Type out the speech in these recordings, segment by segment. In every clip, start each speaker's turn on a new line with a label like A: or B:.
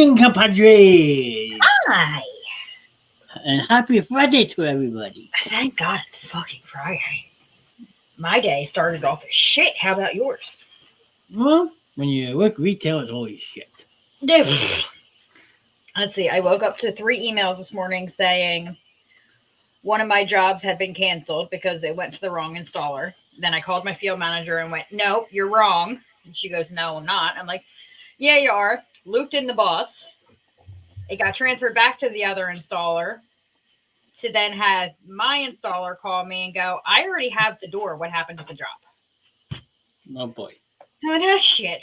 A: morning, compadre.
B: Hi.
A: And happy Friday to everybody.
B: Thank God it's fucking Friday. My day started off as shit. How about yours?
A: Well, when you work retail, it's always shit.
B: Let's see. I woke up to 3 emails this morning saying one of my jobs had been canceled because it went to the wrong installer. Then I called my field manager and went, "No, you're wrong." And she goes, "No, I'm not." I'm like, "Yeah, you are." Looped in the boss. It got transferred back to the other installer to then have my installer call me and go, "I already have the door. What happened to the job?"
A: Oh boy.
B: Oh, no shit.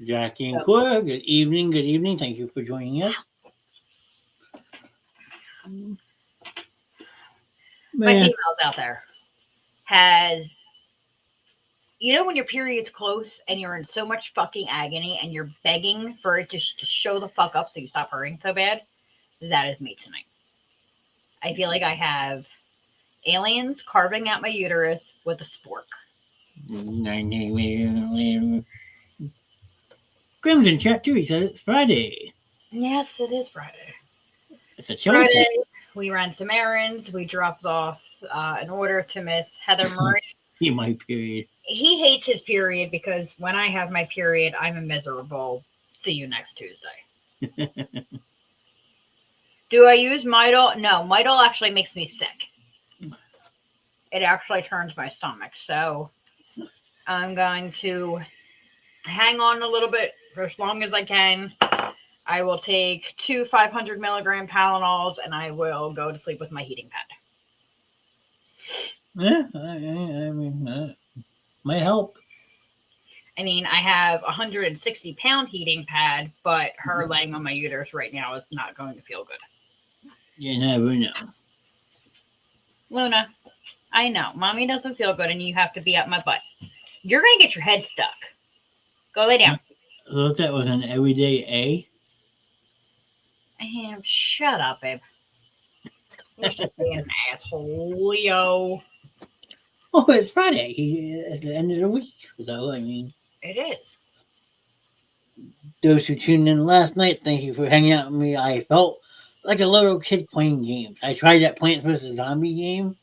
A: Jackie and Cora, good evening. Good evening. Thank you for joining us.
B: My females out there has, when your period's close and you're in so much fucking agony and you're begging for it to show the fuck up so you stop hurting so bad, that is me tonight. I feel like I have aliens carving out my uterus with a spork.
A: Grim's in chat too. He said it's Friday.
B: Yes, it is Friday.
A: It's a show.
B: Friday, we ran some errands. We dropped off an order to Miss Heather Murray.
A: My period.
B: He hates his period because when I have my period, I'm a miserable. See you next Tuesday. Do I use Midol? No, Midol actually makes me sick. It actually turns my stomach. So I'm going to hang on a little bit for as long as I can. I will take 2 500 milligram Tylenols and I will go to sleep with my heating pad.
A: Yeah, I mean, might help.
B: I mean, I have a 160-pound heating pad, but her laying on my uterus right now is not going to feel good.
A: You never know.
B: Luna, I know. Mommy doesn't feel good and you have to be up my butt. You're going to get your head stuck. Go lay down.
A: I thought that was an everyday A.
B: Shut up, babe. You're just being an asshole, Leo.
A: Oh, it's Friday. It's the end of the week. So, I mean,
B: it is.
A: Those who tuned in last night, thank you for hanging out with me. I felt like a little kid playing games. I tried that Plants vs. Zombie game.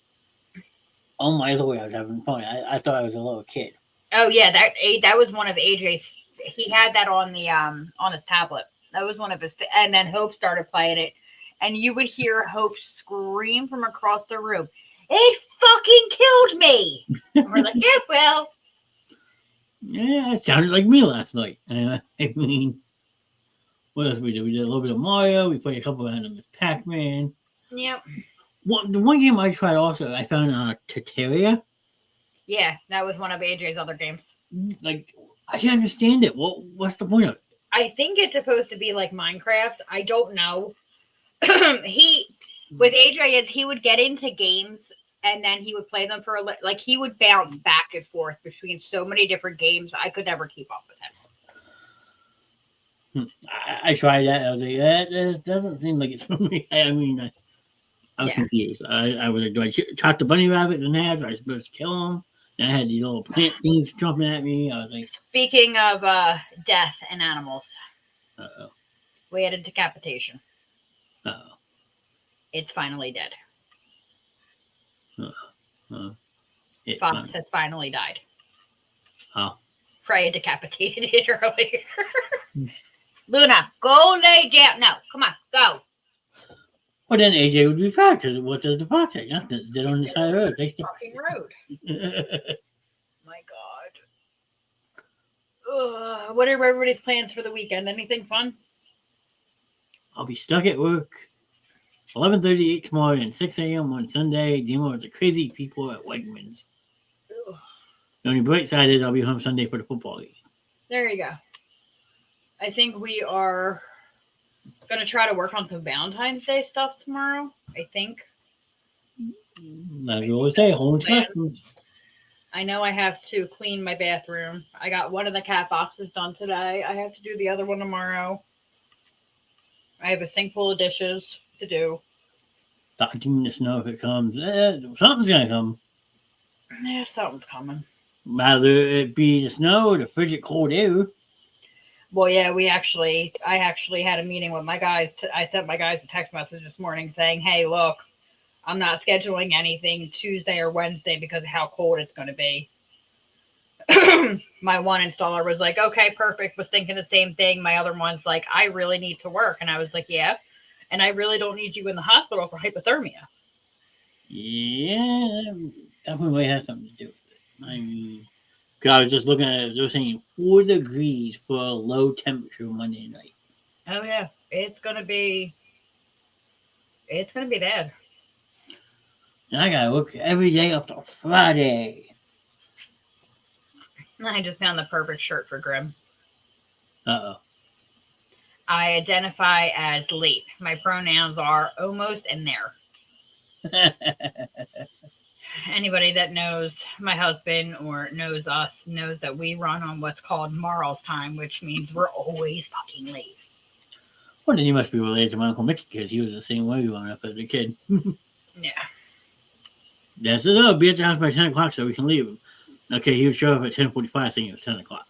A: Oh my lord, I was having fun. I thought I was a little kid.
B: Oh yeah, that was one of AJ's. He had that on the on his tablet. That was one of his. And then Hope started playing it, and you would hear Hope scream from across the room, "It fucking killed me!" And we're like, "Yeah, well."
A: Yeah, it sounded like me last night. I mean, what else we did? We did a little bit of Mario. We played a couple of Miss Pac-Man.
B: Yep.
A: The one game I tried also, I found Terraria.
B: Yeah, that was one of AJ's other games.
A: Like, I didn't understand it. What's the point of it?
B: I think it's supposed to be like Minecraft. I don't know. With AJ, he would get into games and then he would play them for he would bounce back and forth between so many different games. I could never keep up with him.
A: I tried that. I was like, that doesn't seem like it's for me. I mean, I was confused. I was like, do I chop the bunny rabbits in half? Are I supposed to kill them? And I had these little plant things jumping at me. I was like,
B: speaking of death and animals,
A: uh-oh.
B: We had a decapitation.
A: Uh-oh.
B: It's finally dead.
A: Fox
B: has finally died.
A: Oh.
B: Freya decapitated it earlier. Luna, go lay down. No, come on, go.
A: Well, then AJ would be proud because what does the fox say? Nothing. They're on the side of the road. They
B: fucking road. My God. What are everybody's plans for the weekend? Anything fun?
A: I'll be stuck at work. 11:38 tomorrow and 6 a.m. on Sunday, dealing with the crazy people at Wegmans. Ugh. The only bright side is I'll be home Sunday for the football game.
B: There you go. I think we are going to try to work on some Valentine's Day stuff tomorrow, I think.
A: As we always say, home customs.
B: I know I have to clean my bathroom. I got one of the cat boxes done today. I have to do the other one tomorrow. I have a sink full of dishes to do.
A: Dodging the snow if it comes. Something's going to come.
B: Yeah, something's coming.
A: Whether it be the snow or the frigid cold air.
B: Well, yeah, I actually had a meeting with my guys. I sent my guys a text message this morning saying, "Hey, look, I'm not scheduling anything Tuesday or Wednesday because of how cold it's going to be." My one installer was like, "Okay, perfect." Was thinking the same thing. My other one's like, "I really need to work," and I was like, "Yeah, and I really don't need you in the hospital for hypothermia."
A: Yeah, that definitely has something to do with it. I mean, 'cause I was just looking at it, they're saying 4 degrees for a low temperature Monday night.
B: Oh yeah, it's gonna be bad.
A: And I gotta work every day up to Friday.
B: I just found the perfect shirt for Grim.
A: Uh
B: I identify as late. My pronouns are almost and there.
A: oh.
B: Anybody that knows my husband or knows us knows that we run on what's called Marl's time, which means we're always fucking late.
A: Well, then you must be related to my Uncle Mickey because he was the same way growing up as a kid.
B: Yeah.
A: That's it. Oh, be at the house by 10 o'clock so we can leave. Okay, he would show up at 10:45 thinking it was 10 o'clock.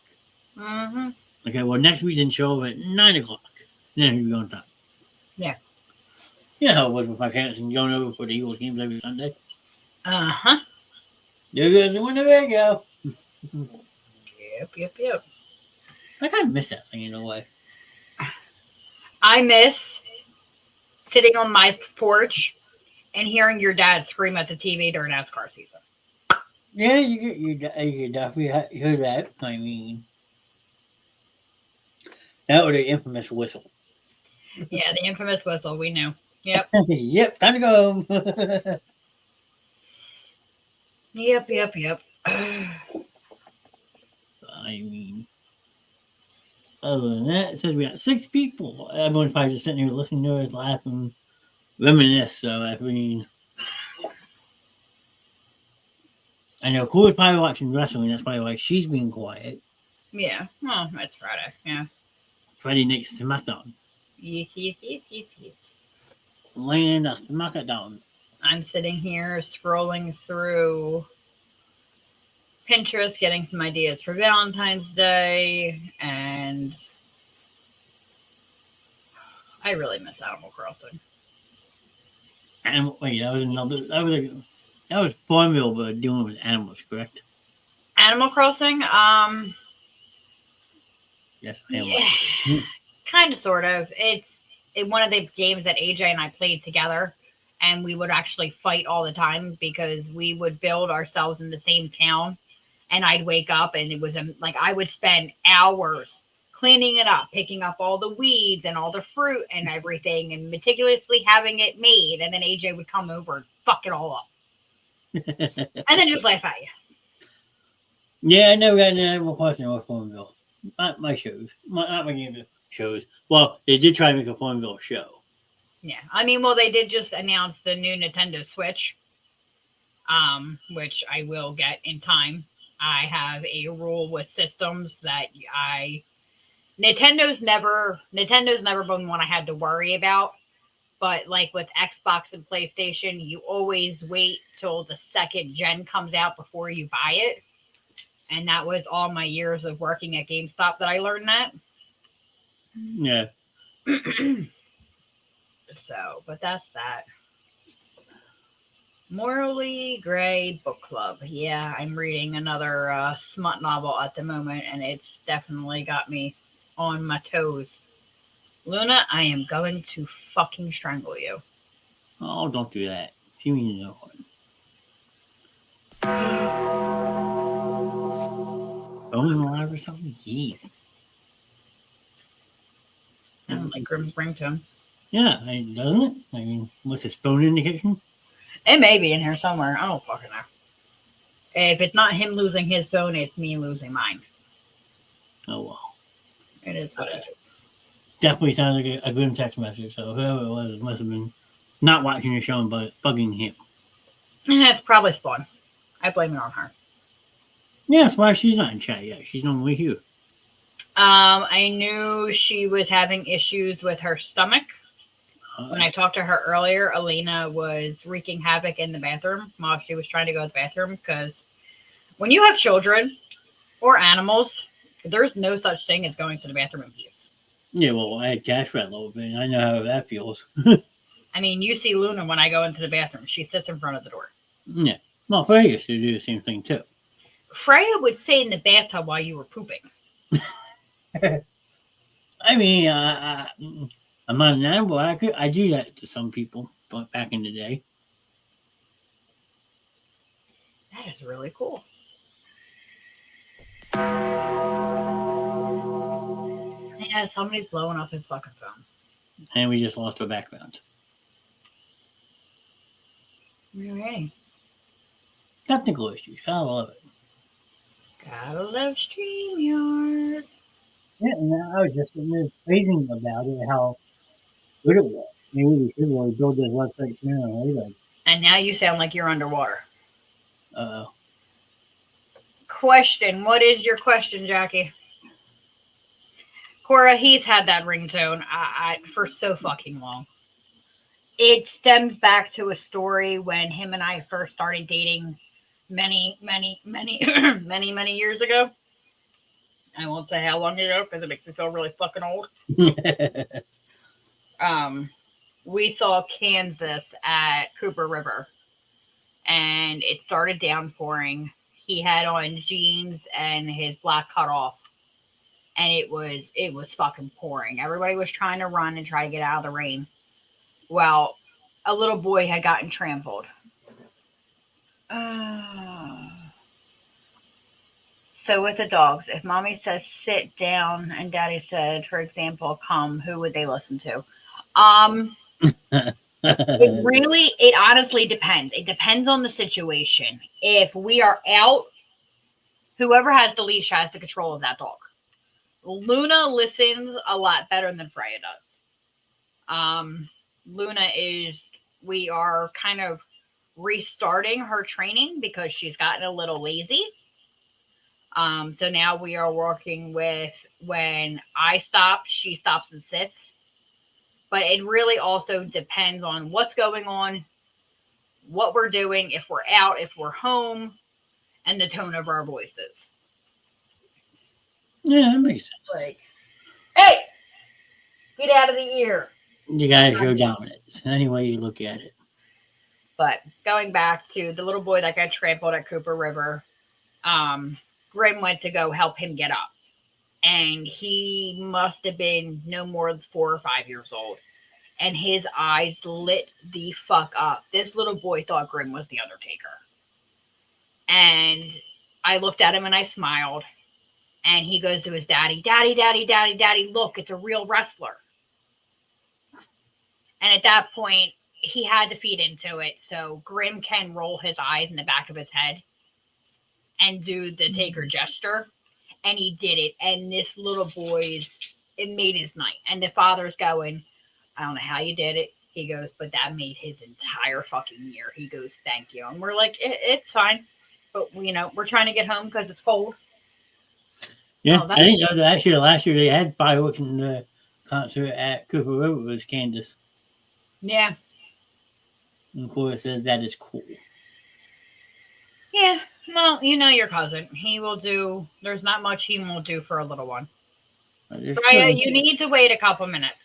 B: Mm-hmm.
A: Okay, well, next week didn't show up at 9 o'clock. Then he'd be on time.
B: Yeah.
A: You know how it was with my parents and going over for the Eagles games every Sunday.
B: Uh-huh.
A: There goes the Winnebago.
B: Yep.
A: I kind of miss that thing in a way.
B: I miss sitting on my porch and hearing your dad scream at the TV during NASCAR season.
A: Yeah, you definitely hear that. I mean, that was the infamous whistle.
B: Yeah, the infamous whistle, we knew. Yep.
A: Yep, time to go.
B: Yep.
A: I mean, other than that, it says we got 6 people. Everyone's probably just sitting here listening to us laugh and reminisce. So, I mean, I know Cool's probably watching wrestling. That's probably why she's being quiet.
B: Yeah. Oh, it's Friday. Yeah.
A: Friday Night SmackDown.
B: Yes.
A: Land of SmackDown.
B: I'm sitting here scrolling through Pinterest, getting some ideas for Valentine's Day, and I really miss Animal Crossing.
A: And wait, that was Farmville, but dealing with animals, correct?
B: Animal Crossing,
A: Yes, I am.
B: yeah, kind of, sort of. It's one of the games that AJ and I played together, and we would actually fight all the time because we would build ourselves in the same town, and I'd wake up and it was like I would spend hours cleaning it up, picking up all the weeds and all the fruit and everything, and meticulously having it made, and then AJ would come over and fuck it all up, and then just laugh at you.
A: Yeah, I never got an Animal Crossing or Farmville. Not my shows. Not my game shows. Well, they did try to make a Farmville show.
B: Yeah, I mean, well, they did just announce the new Nintendo Switch, which I will get in time. I have a rule with systems that Nintendo's never been one I had to worry about. But like with Xbox and PlayStation, you always wait till the second gen comes out before you buy it. And that was all my years of working at GameStop that I learned that.
A: Yeah.
B: So, but that's that. Morally Gray Book Club. Yeah, I'm reading another smut novel at the moment, and it's definitely got me on my toes. Luna, I am going to fucking strangle you.
A: Oh, don't do that. She means no harm. Phone alive or something? Jeez.
B: Sounds like Grim's ringtone.
A: Yeah, doesn't it? I mean, what's his phone indication?
B: It may be in here somewhere. I don't fucking know. If it's not him losing his phone, it's me losing mine.
A: Oh, well.
B: It is what it is.
A: Definitely sounds like a Grim text message, so whoever it was must have been not watching your show, but bugging him.
B: It's probably Spawn. I blame it on her.
A: Yeah, that's why she's not in chat yet. She's normally here.
B: I knew she was having issues with her stomach. When I talked to her earlier, Alina was wreaking havoc in the bathroom while she was trying to go to the bathroom, because when you have children or animals, There's no such thing as going to the bathroom in peace.
A: Yeah, well, I had cash for that little bit. I know how that feels.
B: I mean, you see Luna when I go into the bathroom. She sits in front of the door.
A: Yeah. Well, Freya used to do the same thing too.
B: Freya would stay in the bathtub while you were pooping.
A: I mean, I'm not an animal. I do that to some people, but back in the day.
B: That is really cool. Yeah, somebody's blowing up his fucking phone.
A: And we just lost our background.
B: Alright.
A: Technical issues. I love it.
B: Gotta love StreamYard.
A: Yeah, and I was just praising about it, how good it was. Maybe we should really build this website sooner or later.
B: And now you sound like you're underwater.
A: Uh-oh.
B: Question. What is your question, Jackie? Cora, he's had that ringtone for so fucking long. It stems back to a story when him and I first started dating many years ago. I won't say how long ago because it makes me feel really fucking old. We saw Kansas at Cooper River, and it started downpouring. He had on jeans and his black cutoff, and it was fucking pouring. Everybody was trying to run and try to get out of the rain. Well, a little boy had gotten trampled. So with the dogs, if mommy says sit down and daddy said, for example, come, who would they listen to? It honestly depends. It depends on the situation. If we are out, whoever has the leash has the control of that dog. Luna listens a lot better than Freya does. We are kind of restarting her training because she's gotten a little lazy. So now we are working with when I stop, she stops and sits. But it really also depends on what's going on, what we're doing, if we're out, if we're home, and the tone of our voices.
A: Yeah, that makes sense.
B: Like, hey, get out of the ear.
A: You gotta show dominance, any way you look at it.
B: But going back to the little boy that got trampled at Cooper River, Grim went to go help him get up. And he must have been no more than 4 or 5 years old. And his eyes lit the fuck up. This little boy thought Grim was the Undertaker. And I looked at him and I smiled. And he goes to his daddy, Daddy, look, it's a real wrestler. And at that point, he had to feed into it. So Grim can roll his eyes in the back of his head and do the taker gesture. And he did it. And this little it made his night. And the father's going, I don't know how you did it. He goes, but that made his entire fucking year. He goes, thank you. And we're like, it's fine. But, we're trying to get home because it's cold.
A: Yeah, I didn't know that last year they had fireworks in the concert at Cooper River was Candace.
B: Yeah.
A: And Cora says that is cool.
B: Yeah. Well, your cousin. He will do, there's not much he won't do for a little one. Freya, you need to wait a couple minutes.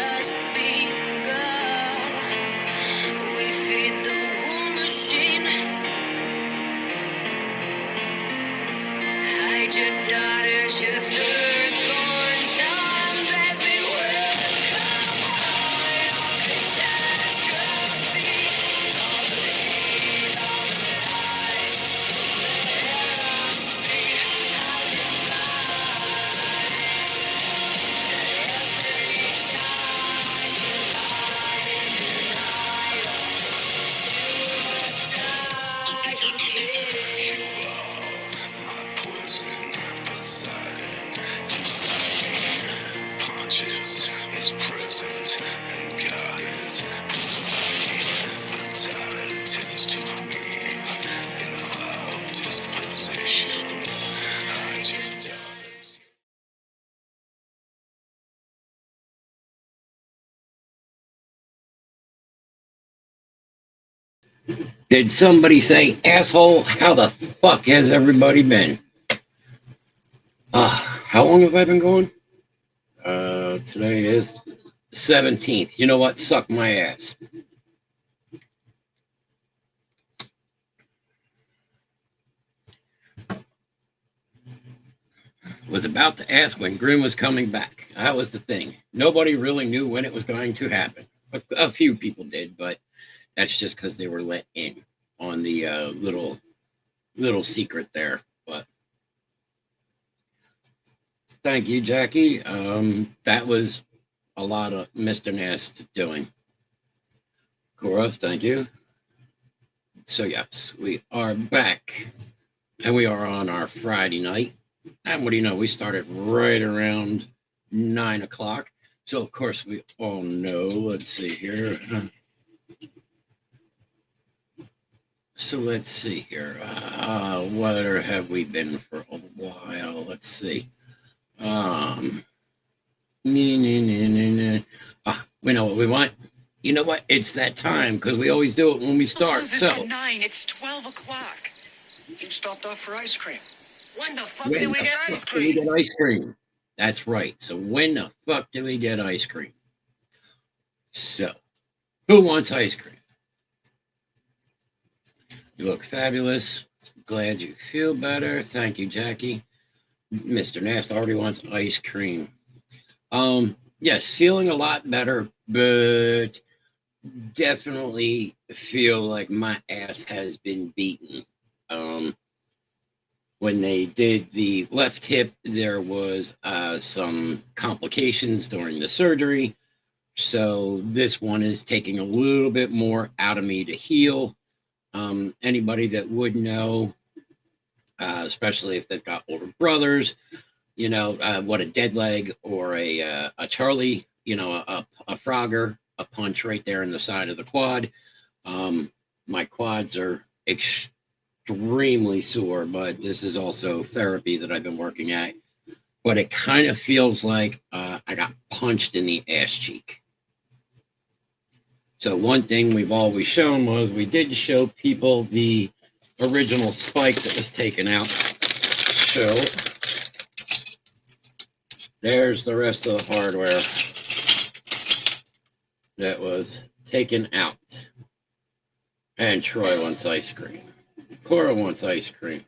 C: just begun. We feed the war machine. Hide your daughters, your firstborn sons as we welcome all catastrophe. All the hate, all the lies, heresy, how divine. Every time you lie in denial, suicide you kill. My poison, Poseidon, inside me. Conscious is present, and God is beside me. The tide tends to weave in foul disposition. Hide your daughters.
D: Did somebody say, asshole, how the fuck has everybody been? How long have I been going? Today is 17th. You know what? Suck my ass. Was about to ask when Grim was coming back. That was the thing. Nobody really knew when it was going to happen. A few people did, but that's just because they were let in on the little secret there. But thank you, Jackie. That was a lot of Mr. Nast doing. Cora, thank you. So yes, we are back, and we are on our Friday night. And what do you know? We started right around 9 o'clock. So of course we all know. Let's see here. So let's see here. Where have we been for a while? Let's see. We know what we want. You know what? It's that time because we always do it when we start.
E: This
D: So
E: at 9. It's 12 o'clock.
F: You stopped off for ice cream.
E: When the fuck
D: when
E: do we
D: the
E: get
D: fuck
E: ice
D: do we
E: cream?
D: get ice cream? That's right. So when the fuck do we get ice cream? So who wants ice cream? You look fabulous. Glad you feel better. Thank you, Jackie. Mr. Nast already wants ice cream. Yes, feeling a lot better, but definitely feel like my ass has been beaten. When they did the left hip, there was some complications during the surgery. So this one is taking a little bit more out of me to heal. Anybody that would know, especially if they've got older brothers, you know, what a dead leg or a Charlie, you know, a Frogger, a punch right there in the side of the quad. My quads are extremely sore, but this is also therapy that I've been working at. But it kind of feels like I got punched in the ass cheek. So one thing we've always shown was we did show people the original spike that was taken out. So there's the rest of the hardware that was taken out. And Troy wants ice cream. Cora wants ice cream.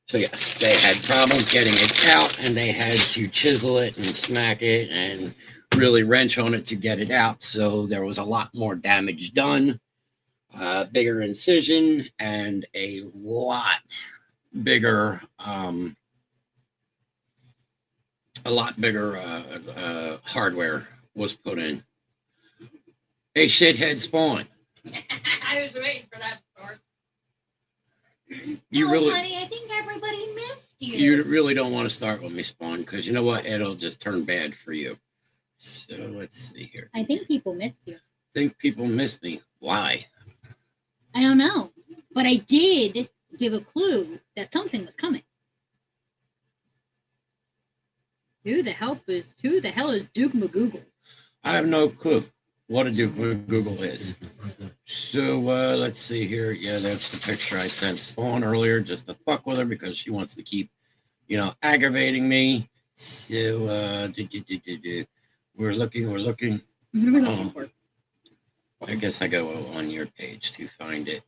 D: So yes, they had problems getting it out, and they had to chisel it and smack it and really wrench on it to get it out. So there was a lot more damage done, bigger incision, and a lot bigger hardware was put in. Hey, shithead Spawn.
B: I was waiting for that start.
D: You really,
G: honey, I think everybody missed you.
D: you really don't want to start with me, Spawn, because you know what? It'll just turn bad for you. So let's see here.
G: I think people missed you.
D: Think people miss me. Why?
G: I don't know. But I did give a clue that something was coming. Who the hell is Duke McGoogle?
D: I have no clue what a Duke Google is. So let's see here. Yeah, that's the picture I sent Spawn earlier just to fuck with her because she wants to keep, aggravating me. So We're looking.
G: What are we looking
D: Um,
G: for?
D: I guess I go on your page to find it.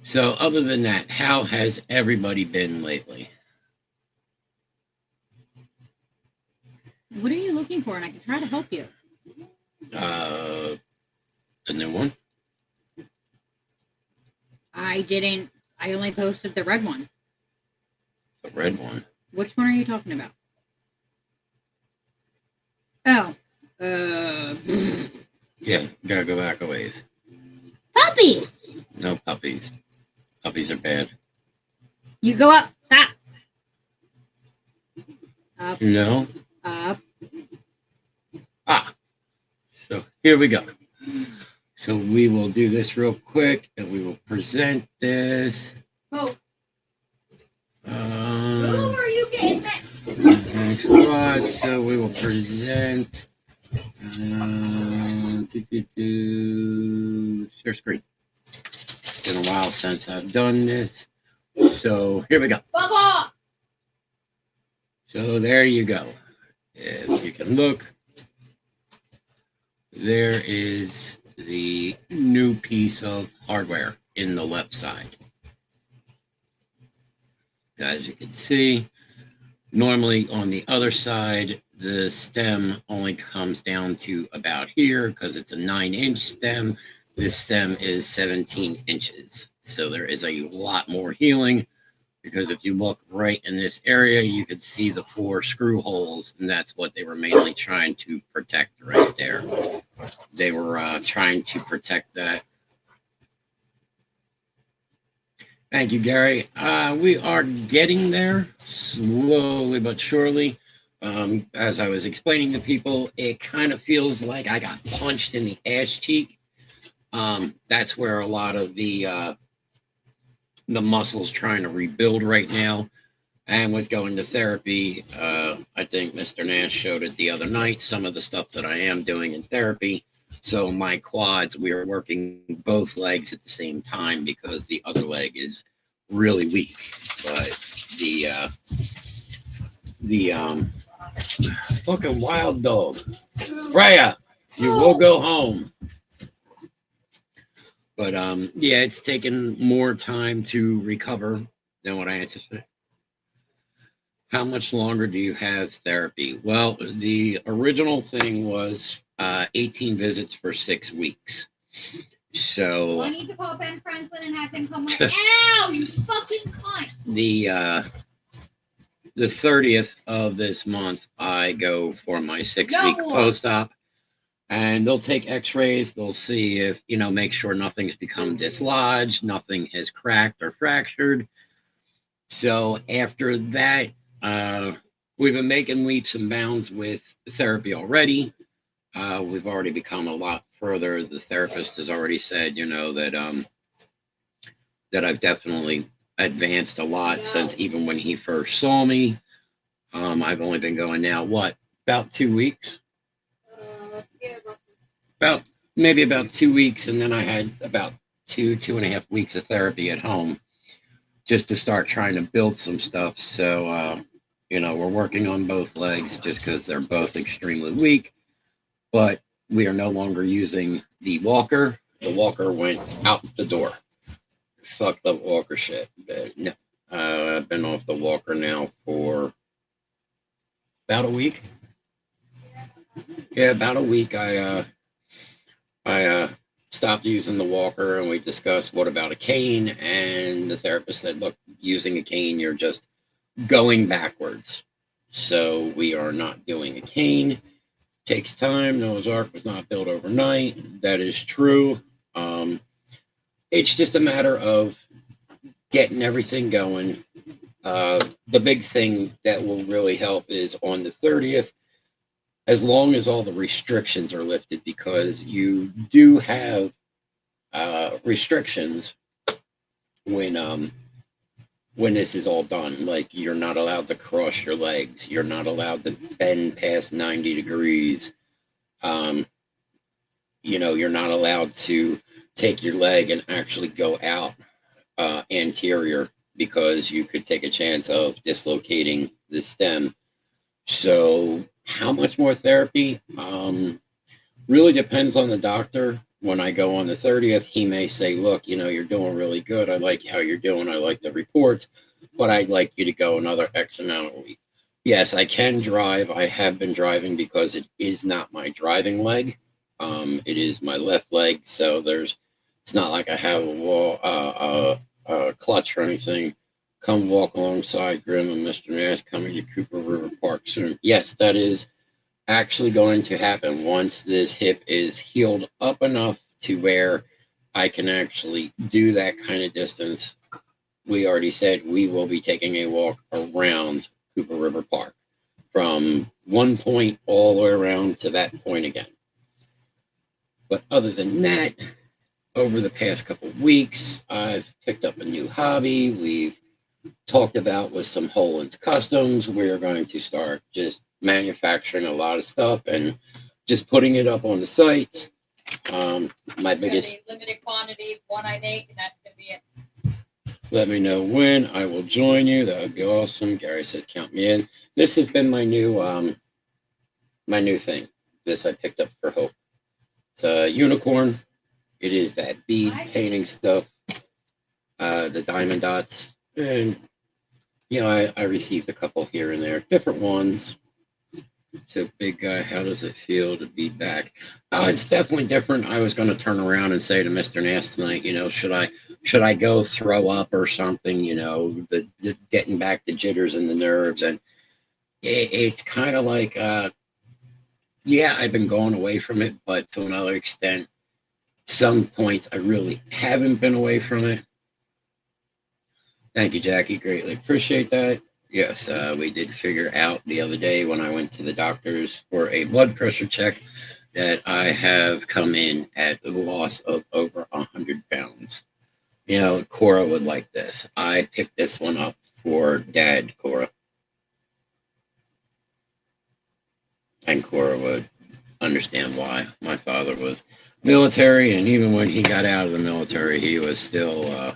D: So, other than that, how has everybody been lately?
G: What are you looking for? And I can try to help you.
D: The new one?
G: I only posted the red one.
D: The red one.
G: Which one are you talking about? Oh.
D: Yeah, gotta go back a ways.
G: Puppies!
D: No puppies. Puppies are bad.
G: You go up. Stop. Up.
D: No?
G: Up.
D: So here we go. So we will do this real quick and we will present this.
G: Oh. Who
D: Um,
G: are you getting that?
D: next slide. So we will present. Share screen. It's been a while since I've done this. So here we go.
G: Fuck off!
D: So there you go. If you can look, there is the new piece of hardware in the left side. As you can see, normally on the other side, the stem only comes down to about here because it's a 9-inch stem. This stem is 17 inches. So there is a lot more healing because if you look right in this area, you could see the 4 screw holes, and that's what they were mainly trying to protect right there. They were trying to protect that. Thank you, Gary. We are getting there slowly but surely. As I was explaining to people, it kind of feels like I got punched in the ass cheek. That's where a lot of the muscles trying to rebuild right now. And with going to therapy, I think Mr. Nash showed it the other night, some of the stuff that I am doing in therapy. So my quads, we are working both legs at the same time because the other leg is really weak. But the fucking wild dog, Raya, you will go home. But yeah, it's taken more time to recover than what I anticipated. How much longer do you have therapy? Well, the original thing was 18 visits for 6 weeks. So
G: I need to call Ben Franklin and have him come with. Ow, you fucking cunt!
D: the 30th of this month, I go for my 6-week
G: No.
D: post-op, and they'll take x-rays. They'll see if, make sure nothing's become dislodged, nothing has cracked or fractured. So after that, we've been making leaps and bounds with therapy already. We've already become a lot further. The therapist has already said, that I've definitely advanced a lot since even when he first saw me. I've only been going now, about 2 weeks? Maybe about 2 weeks, and then I had about 2.5 weeks of therapy at home just to start trying to build some stuff. So, we're working on both legs just because they're both extremely weak, but we are no longer using the walker. The walker went out the door. Fucked up walker shit. But no, I've been off the walker now for about a week. Yeah, about a week. I stopped using the walker, and we discussed what about a cane, and the therapist said, look, using a cane, you're just going backwards. So we are not doing a cane. Takes time. Noah's Ark was not built overnight. That is true. It's just a matter of getting everything going. The big thing that will really help is on the 30th, as long as all the restrictions are lifted, because you do have restrictions when this is all done. Like, you're not allowed to cross your legs. You're not allowed to bend past 90 degrees. You're not allowed to take your leg and actually go out anterior, because you could take a chance of dislocating the stem So how much more therapy? Really depends on the doctor. When I go on the 30th, he may say, look, you're doing really good. I like how you're doing. I like the reports, but I'd like you to go another X amount of weeks. Yes, I can drive. I have been driving because it is not my driving leg. It is my left leg. So it's not like I have a clutch or anything. Come walk alongside Grim and Mr. Nash coming to Cooper River Park soon. Yes, that is actually going to happen once this hip is healed up enough to where I can actually do that kind of distance. We already said we will be taking a walk around Cooper River Park from one point all the way around to that point again. But other than that, over the past couple of weeks, I've picked up a new hobby. We've talked about with some Holland's Customs. We're going to start just manufacturing a lot of stuff and just putting it up on the sites. My biggest
B: limited quantity, 198, and that's gonna be it.
D: Let me know when I will join you. That would be awesome. Gary says, count me in. This has been my new thing. This I picked up for Hope. It's a unicorn. It is that bead painting stuff. The diamond dots. And, I received a couple here and there. Different ones. So, big guy, how does it feel to be back? It's definitely different. I was going to turn around and say to Mr. Nast tonight, should I go throw up or something? The getting back the jitters and the nerves, and it's kind of like, I've been going away from it, but to another extent, some points I really haven't been away from it. Thank you, Jackie. Greatly appreciate that. Yes, we did figure out the other day when I went to the doctors for a blood pressure check that I have come in at a loss of over 100 pounds. Cora would like this. I picked this one up for Dad, Cora. And Cora would understand why. My father was military, and even when he got out of the military, he was still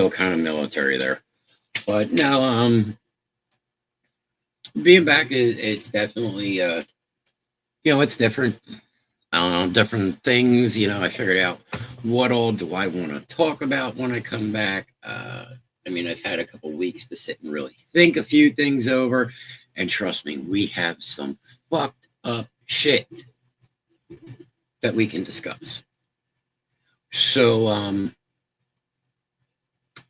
D: kind of military there. But now, being back, it's definitely, it's different. Different things. I figured out what all do I want to talk about when I come back. I've had a couple weeks to sit and really think a few things over. And trust me, we have some fucked up shit that we can discuss. So,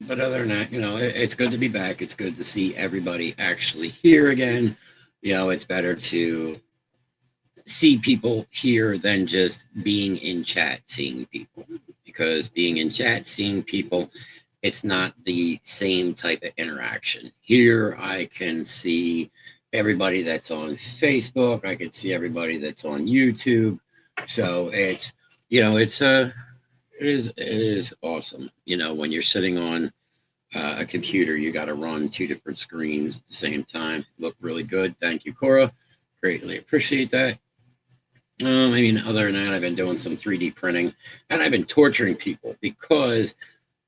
D: but other than that, it's good to be back. It's good to see everybody actually here again. It's better to see people here than just being in chat seeing people, because being in chat seeing people, it's not the same type of interaction. Here I can see everybody that's on Facebook. I can see everybody that's on YouTube. So it is awesome. When you're sitting on a computer, you got to run two different screens at the same time. Look really good. Thank you, Cora. Greatly appreciate that. Other than that, I've been doing some 3D printing, and I've been torturing people because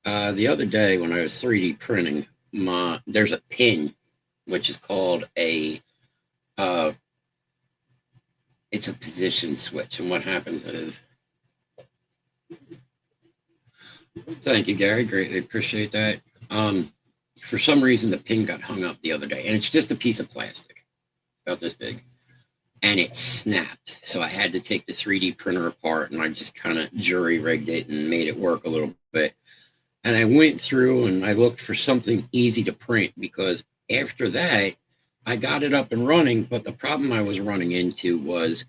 D: the other day when I was 3D printing, there's a pin, which is called it's a position switch. And what happens is, thank you, Gary. Greatly appreciate that. For some reason, the pin got hung up the other day, and it's just a piece of plastic about this big. And it snapped. So I had to take the 3D printer apart, and I just kind of jury-rigged it and made it work a little bit. And I went through and I looked for something easy to print, because after that, I got it up and running. But the problem I was running into was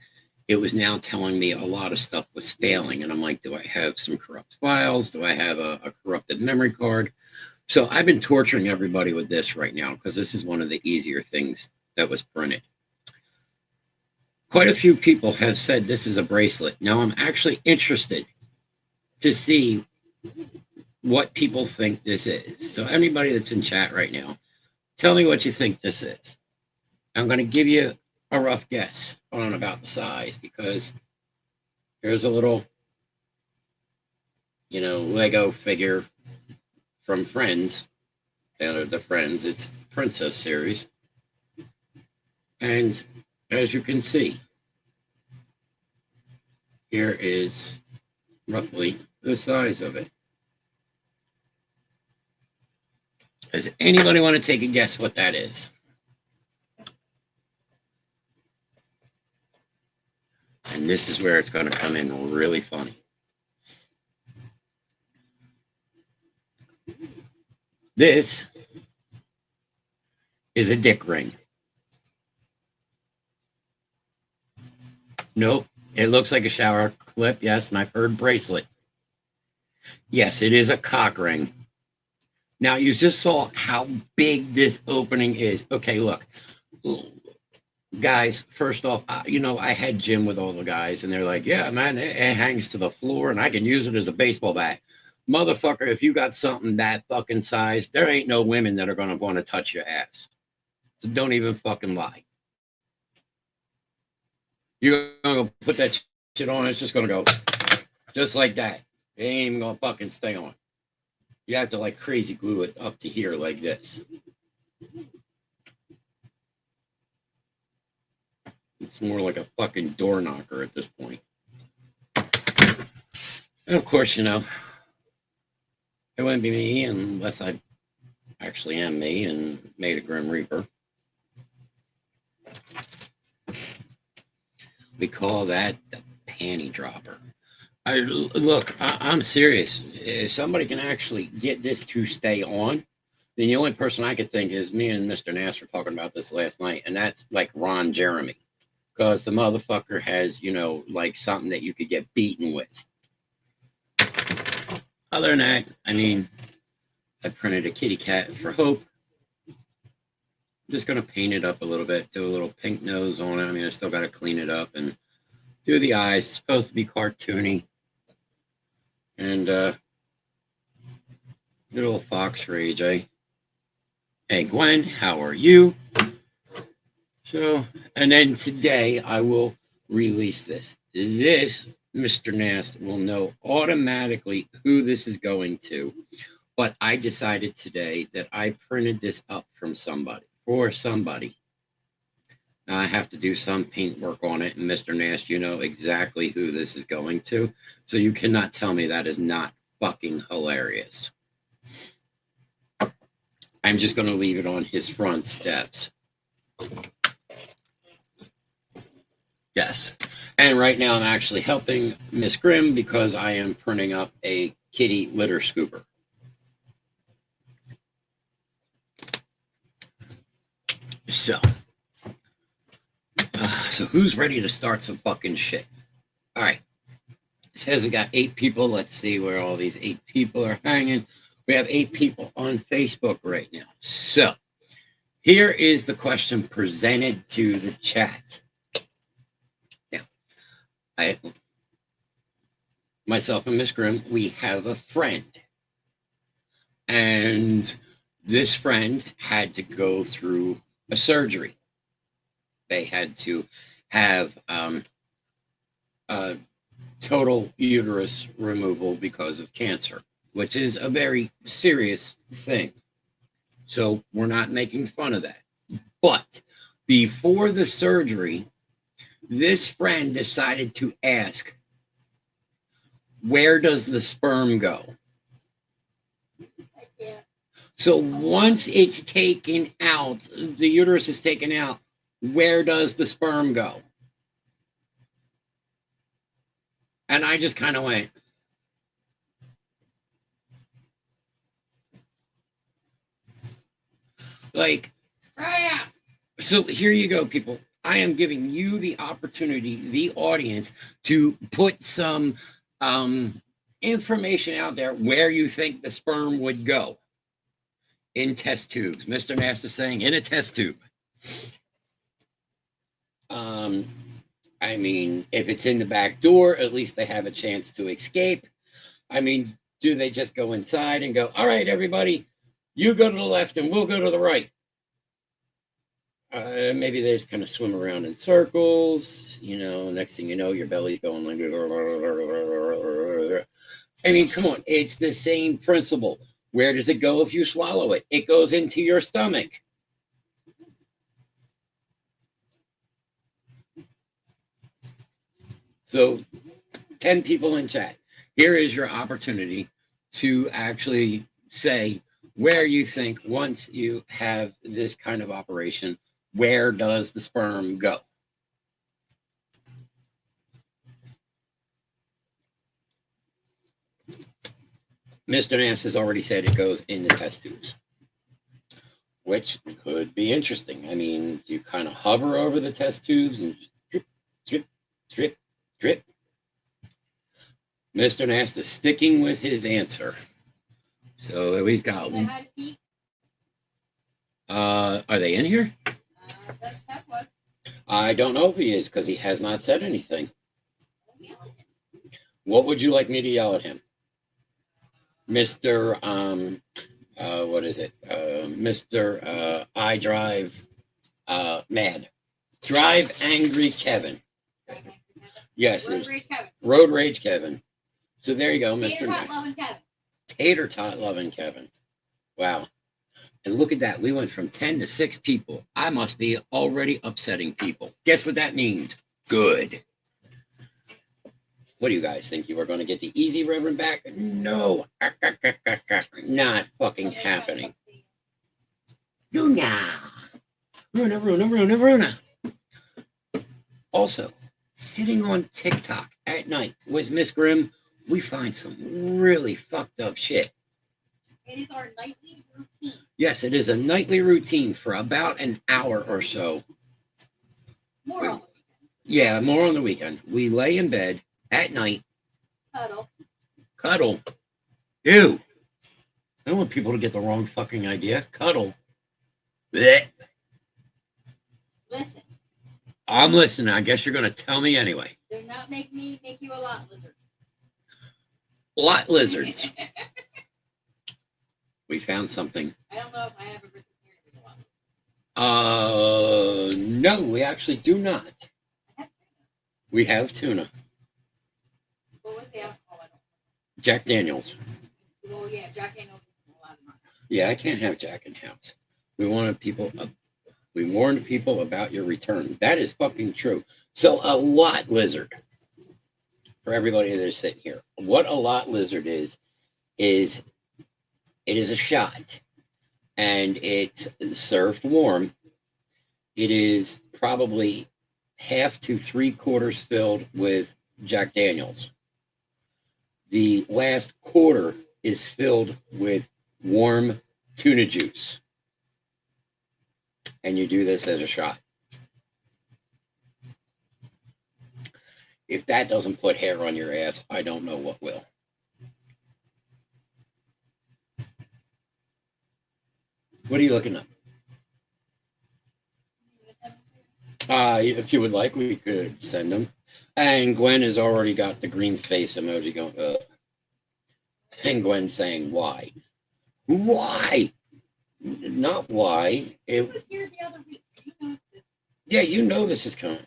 D: it was now telling me a lot of stuff was failing. And I'm like, do I have some corrupt files? Do I have a corrupted memory card? So I've been torturing everybody with this right now, because this is one of the easier things that was printed. Quite a few people have said this is a bracelet. Now I'm actually interested to see what people think this is. So anybody that's in chat right now, tell me what you think this is. I'm going to give you a rough guess on about the size, because here's a little, Lego figure from Friends. The Friends, it's Princess series. And as you can see, here is roughly the size of it. Does anybody want to take a guess what that is? And this is where it's going to come in really funny. This is a dick ring. Nope. It looks like a shower clip. Yes. And I've heard bracelet. Yes, it is a cock ring. Now, you just saw how big this opening is. Okay, look. Guys, first off, I had gym with all the guys, and they're like, yeah, man, it hangs to the floor, and I can use it as a baseball bat. Motherfucker, if you got something that fucking size, there ain't no women that are going to want to touch your ass. So don't even fucking lie. You're going to put that shit on, it's just going to go just like that. It ain't even going to fucking stay on. You have to like crazy glue it up to here like this. It's more like a fucking door knocker at this point. And of course, it wouldn't be me unless I actually am me and made a Grim Reaper. We call that the panty dropper. I'm serious. If somebody can actually get this to stay on, then the only person I could think is me and Mr. Nass were talking about this last night, and that's like Ron Jeremy. Because the motherfucker has, like something that you could get beaten with. Other than that, I printed a kitty cat for Hope. I'm just going to paint it up a little bit, do a little pink nose on it. I still got to clean it up and do the eyes. It's supposed to be cartoony. And good old fox for AJ. Hey, Gwen, how are you? So, and then today I will release this. This, Mr. Nast will know automatically who this is going to. But I decided today that I printed this up from somebody, for somebody. Now I have to do some paint work on it. And Mr. Nast, you know exactly who this is going to. So you cannot tell me that is not fucking hilarious. I'm just going to leave it on his front steps. Yes. And right now I'm actually helping Miss Grimm because I am printing up a kitty litter scooper. So who's ready to start some fucking shit? All right. It says we got 8 people. Let's see where all these 8 people are hanging. We have 8 people on Facebook right now. So here is the question presented to the chat. Myself and Miss Grimm, we have a friend. And this friend had to go through a surgery. They had to have a total uterus removal because of cancer, which is a very serious thing. So we're not making fun of that. But before the surgery, this friend decided to ask, where does the sperm go? So once it's taken out, the uterus is taken out, where does the sperm go? And I just kind of went, like, so here you go, people. I am giving you the opportunity, the audience, to put some information out there where you think the sperm would go in test tubes. Mr. Nass is saying in a test tube. If it's in the back door, at least they have a chance to escape. Do they just go inside and go, all right, everybody, you go to the left and we'll go to the right? Maybe they just kind of swim around in circles. Next thing you know, your belly's going like, come on. It's the same principle. Where does it go if you swallow it? It goes into your stomach. So 10 people in chat. Here is your opportunity to actually say where you think once you have this kind of operation, where does the sperm go? Mr. Nance has already said it goes in the test tubes, which could be interesting. I mean, you kind of hover over the test tubes and drip, drip, drip, drip. Mr. Nance is sticking with his answer. So we've got. Are they in here? I don't know if he is because he has not said anything. What would you like me to yell at him? Mr. What is it? Mr. I drive mad. Drive angry Kevin. Yes,
G: Road Rage Kevin.
D: Road Rage Kevin. So there you go,
G: Tater
D: Mr.
G: tot
D: Nice.
G: loving Kevin.
D: Tater tot loving Kevin. Wow. And look at that. We went from 10 to 6 people. I must be already upsetting people. Guess what that means? Good. What do you guys think? You were going to get the easy Reverend back? No. Not fucking happening. Runa. Runa. Also, sitting on TikTok at night with Miss Grimm, we find some really fucked up shit.
G: It is our nightly routine.
D: Yes, it is a nightly routine for about an hour or so.
G: More on the weekend.
D: Yeah, more on the weekends. We lay in bed at night, cuddle. Ew. I don't want people to get the wrong fucking idea. Cuddle. Blech.
G: Listen,
D: I'm listening. I guess you're going to tell me anyway.
G: do not make me make you a lot lizard.
D: Lot lizards. We found something.
G: I don't know if I have a written here to be a lot.
D: No, we actually do not. We have tuna.
G: What was the alcohol? I don't
D: Jack Daniels.
G: know. Well, yeah, Jack Daniels is a lot of mine.
D: Yeah, I can't have Jack in house. We warned people about your return. That is fucking true. So a lot lizard, for everybody that is sitting here, what a lot lizard is it is a shot, and it's served warm. It is probably half to 3/4 filled with Jack Daniels. The last quarter is filled with warm tuna juice. And you do this as a shot. If that doesn't put hair on your ass, I don't know what will. What are you looking up? If you would like, we could send them. And Gwen has already got the green face emoji going. And Gwen saying, why? Why? Not why.
G: I was here the other week. You know this.
D: Yeah, you know this is coming.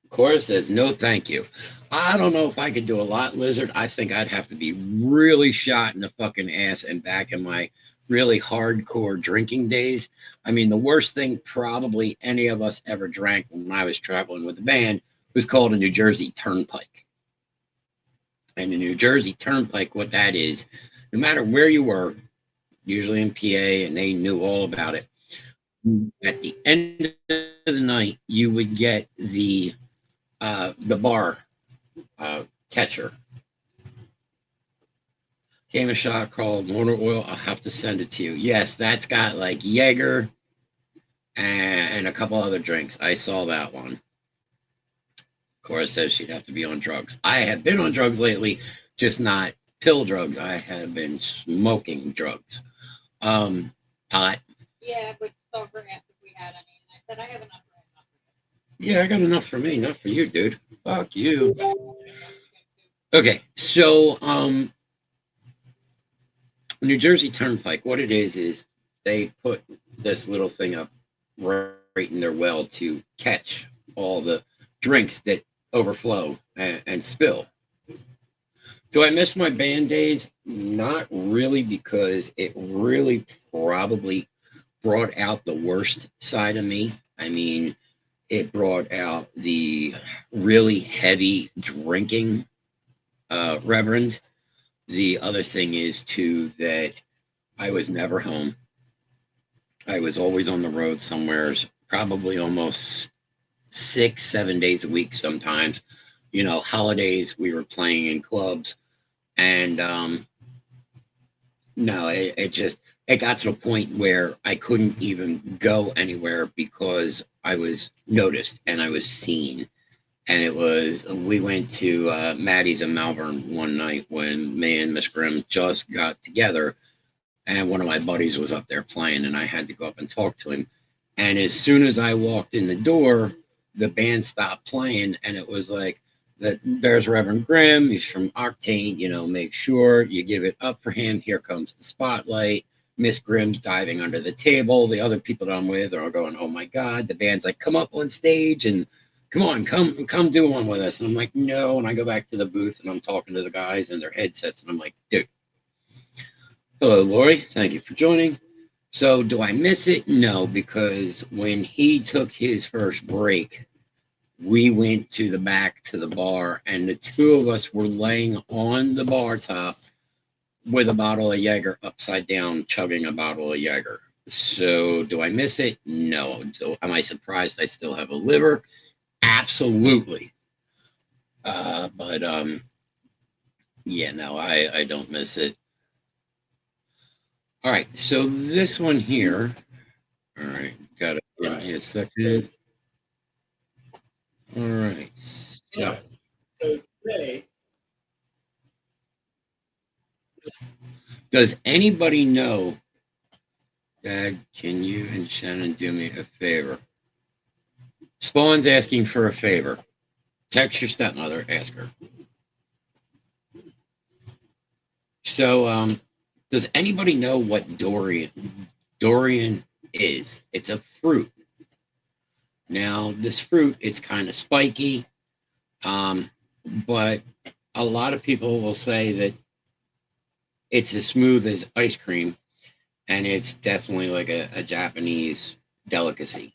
D: Cora says, no, thank you. I don't know if I could do a lot lizard. I think I'd have to be really shot in the fucking ass and back in my really hardcore drinking days. I mean, the worst thing probably any of us ever drank when I was traveling with the band was called a New Jersey Turnpike. And the New Jersey Turnpike, what that is, no matter where you were, usually in PA, and they knew all about it, at the end of the night, you would get the bar catcher. Came a shot called Motor Oil. I'll have to send it to you. Yes, that's got like Jaeger and a couple other drinks. I saw that one. Cora says she'd have to be on drugs. I have been on drugs lately, just not pill drugs. I have been smoking drugs. Pot.
G: Yeah, but don't bring up if we had any. And I said, I have enough for enough.
D: Yeah, I got enough for me, not for you, dude. Fuck you. Okay, so New Jersey Turnpike, what it is they put this little thing up right in their well to catch all the drinks that overflow and spill. Do I miss my band days? Not really, because it really probably brought out the worst side of me. I mean, it brought out the really heavy drinking reverend. The other thing is too that I was never home. I was always on the road somewhere, probably almost 6-7 days a week sometimes. You know, holidays we were playing in clubs, and no, it got to the point where I couldn't even go anywhere because I was noticed and I was seen. And we went to Maddie's in Malvern one night when me and Miss Grimm just got together, and one of my buddies was up there playing, and I had to go up and talk to him. And as soon as I walked in the door, the band stopped playing, and it was like, there's Reverend Grimm. He's from Octane. You know, make sure you give it up for him. Here comes the spotlight. Miss Grimm's diving under the table. The other people that I'm with are all going, "Oh my God!" The band's like, "Come up on stage and come on, come do one with us." And I'm like, "No." And I go back to the booth and I'm talking to the guys in their headsets, and I'm like, "Dude, hello, Lori. Thank you for joining." So do I miss it? No, because when he took his first break, we went to the back to the bar, and the two of us were laying on the bar top with a bottle of Jaeger upside down, chugging a bottle of Jaeger. So do I miss it? No. So am I surprised I still have a liver? Absolutely. But yeah, no, I don't miss it. All right, so this one here. All right, got it. Give me a second. All right. So
H: today,
D: does anybody know, Dad, can you and Shannon do me a favor? Spawn's asking for a favor. Text your stepmother, ask her. So, does anybody know what durian is? It's a fruit. Now, this fruit is kind of spiky, but a lot of people will say that it's as smooth as ice cream, and it's definitely like a Japanese delicacy.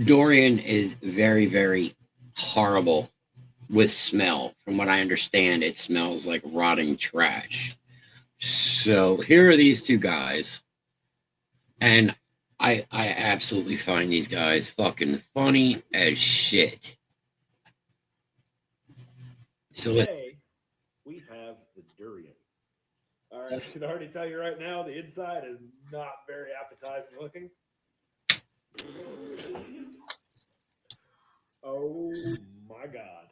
D: Durian is very, very horrible with smell. From what I understand, it smells like rotting trash. So here are these two guys, and I absolutely find these guys fucking funny as shit. So
H: today we have the durian. All right, I can already tell you right now, the inside is not very appetizing looking. Oh my God.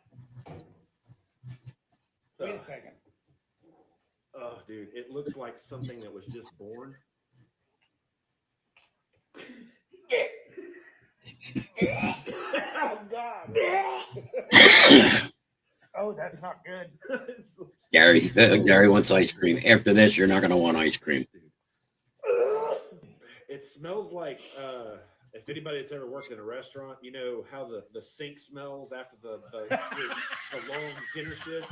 F: Wait a second.
H: Oh, dude, it looks like something that was just born. Oh, God.
F: Oh, that's not good.
D: Gary wants ice cream. After this, you're not going to want ice cream.
H: It smells like, if anybody that's ever worked in a restaurant, you know how the sink smells after the long dinner shift?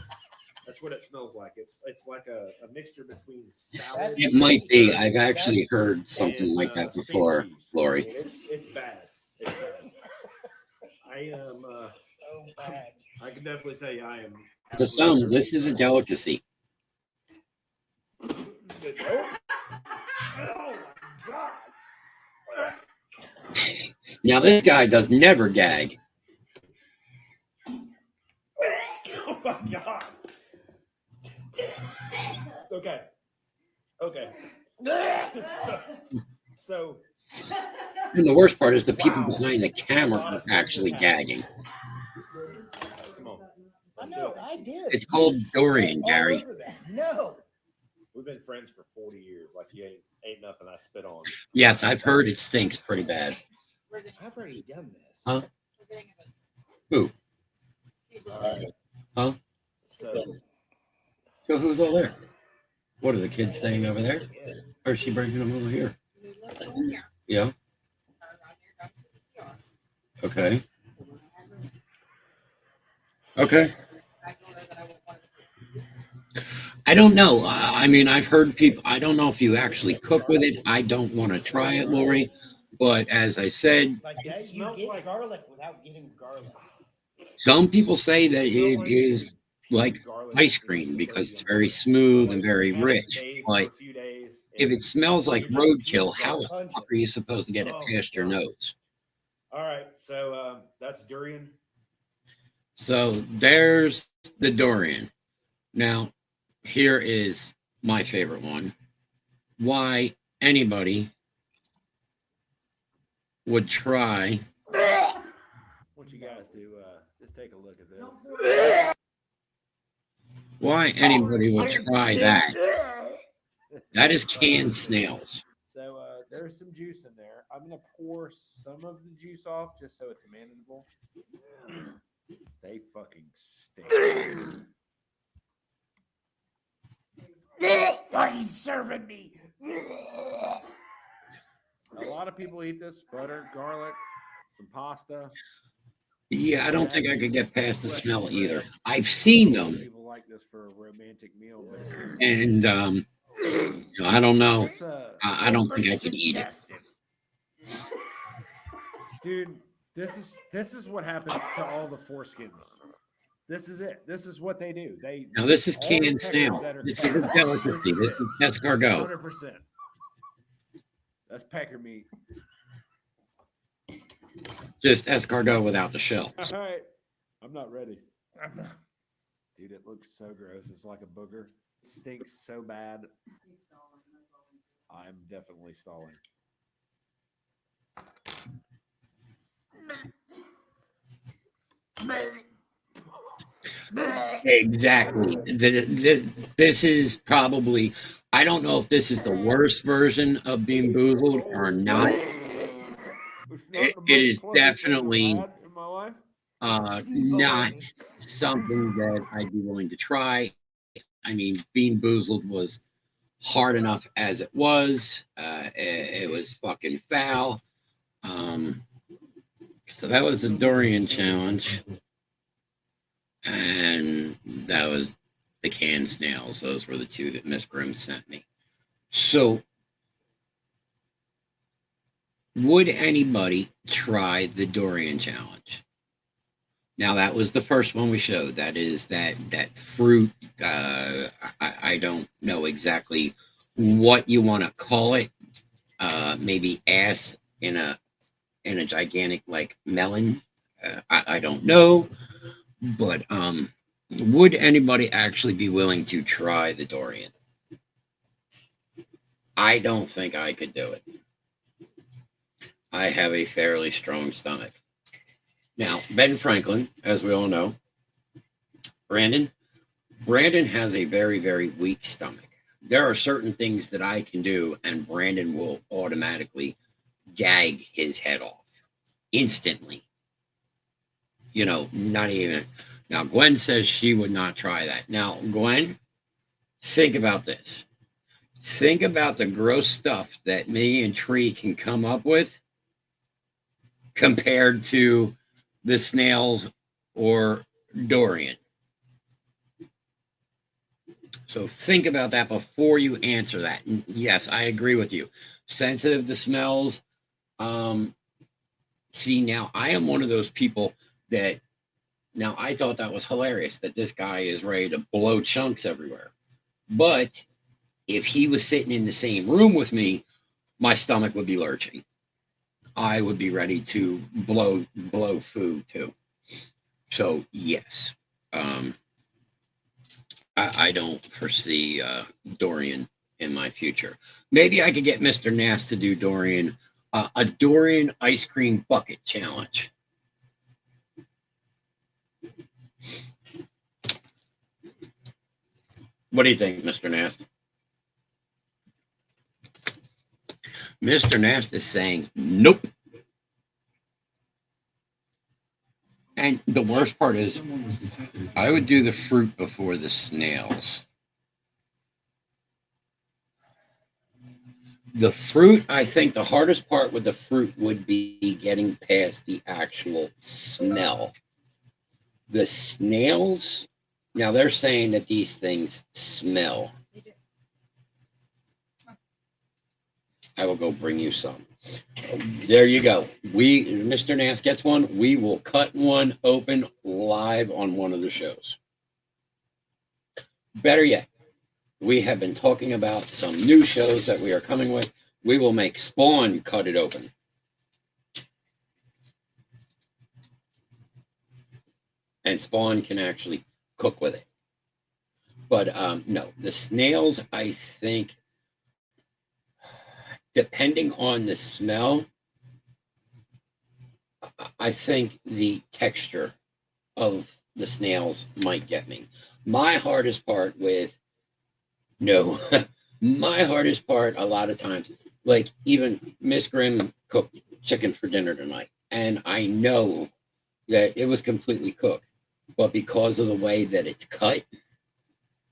H: That's what it smells like. It's like a mixture between salad.
D: It might be. I've actually heard something like that before, Lori.
H: It's bad. It's bad. I am. I can definitely tell you, I am.
D: To some, this is a delicacy.
H: Oh my God.
D: Now, this guy does never gag.
H: Oh my God. Okay. So
D: And the worst part is the people behind the camera are actually gagging.
H: come on.
F: I know, I did.
D: It's called durian, Gary.
F: No.
H: We've been friends for 40 years. Like you ain't nothing I spit on.
D: Yes, I've heard it stinks pretty bad.
F: I've already done this.
D: Huh? Who?
H: All right.
D: Huh? So who's all there? What are the kids staying over there? Or is she bringing them over here? Yeah. Okay. Okay. I don't know. I mean, I've heard people. I don't know if you actually cook with it. I don't want to try it, Lori. But as I said,
F: Like
H: It
F: that, you
H: smells
F: get
H: like-
F: garlic without getting garlic.
D: some people say that
H: It smells
D: it
H: like
D: is
H: you
D: like
H: peeled garlic
D: ice
H: and
D: cream
H: put
D: because
H: gravy
D: it's
H: on
D: very
H: it.
D: smooth
H: Like,
D: and very
H: you had it
D: rich.
H: bathed
D: But
H: for a few days,
D: if
H: and
D: it smells like
H: you just feel
D: roadkill, how the
F: pungent.
D: fuck are you supposed to get it
H: Oh,
D: past your
H: God.
D: nose?
H: All right, so that's durian.
D: So there's the durian. Now, here is my favorite one. Why anybody would try.
H: What you guys do? Just take a look at this.
D: Why anybody would try that? That is canned snails.
H: So there's some juice in there. I'm gonna pour some of the juice off just so it's manageable. They fucking stink.
F: Why are you serving me?
H: A lot of people eat this: butter, garlic, some pasta.
D: Yeah, I don't think I could get past the smell either. I've seen
H: A lot of
D: them,
H: people like this for a romantic meal, but
D: and I don't know.
H: this,
D: I don't think I could eat it.
H: dude, this is what happens to all the foreskins. This is it. This is what they do. They
D: Now this is
H: all the
D: canned
H: peckers
D: snail.
H: that are
D: This is a
H: canned.
D: delicacy. This is escargot.
H: 100%. That's pecker meat.
D: Just escargot without the shell.
H: All right. I'm not ready. Dude, it looks so gross. It's like a booger. It stinks so bad. I'm definitely stalling.
D: Exactly. This is probably. I don't know if this is the worst version of Bean Boozled or not. It is definitely
H: in my life.
D: not something that I'd be willing to try. I mean, Bean Boozled was hard enough as it was. It was fucking foul. So that was the durian challenge, and that was the canned snails. Those were the two that Miss Grimm sent me. So, would anybody try the durian challenge? Now that was the first one we showed. That is that fruit. I don't know exactly what you want to call it. Maybe ass in a gigantic like melon. I don't know, but would anybody actually be willing to try the durian? I don't think I could do it. I have a fairly strong stomach. Now, Ben Franklin, as we all know, Brandon has a very, very weak stomach. There are certain things that I can do, and Brandon will automatically gag his head off instantly. You know, not even. Now, Gwen says she would not try that. Now, Gwen, think about this. Think about the gross stuff that me and Tree can come up with compared to the snails or durian. So think about that before you answer that. And yes, I agree with you. Sensitive to smells. See, now I am one of those people that now I thought that was hilarious that this guy is ready to blow chunks everywhere. But if he was sitting in the same room with me, my stomach would be lurching. I would be ready to blow food too. So yes, I don't foresee durian in my future. Maybe I could get Mr. Nass to do durian, a durian ice cream bucket challenge. What do you think, Mr. Nast? Mr. Nast is saying nope. And the worst part is I would do the fruit before the snails. The fruit, I think the hardest part with the fruit would be getting past the actual smell. The snails, now they're saying that these things smell. I will go bring you some. There you go. Mr. Nass gets one. We will cut one open live on one of the shows. Better yet, we have been talking about some new shows that we are coming with. We will make Spawn cut it open. And Spawn can actually cook with it. But no, the snails, I think, depending on the smell, I think the texture of the snails might get me. My hardest part my hardest part a lot of times, like even Miss Grimm cooked chicken for dinner tonight, and I know that it was completely cooked, but because of the way that it's cut,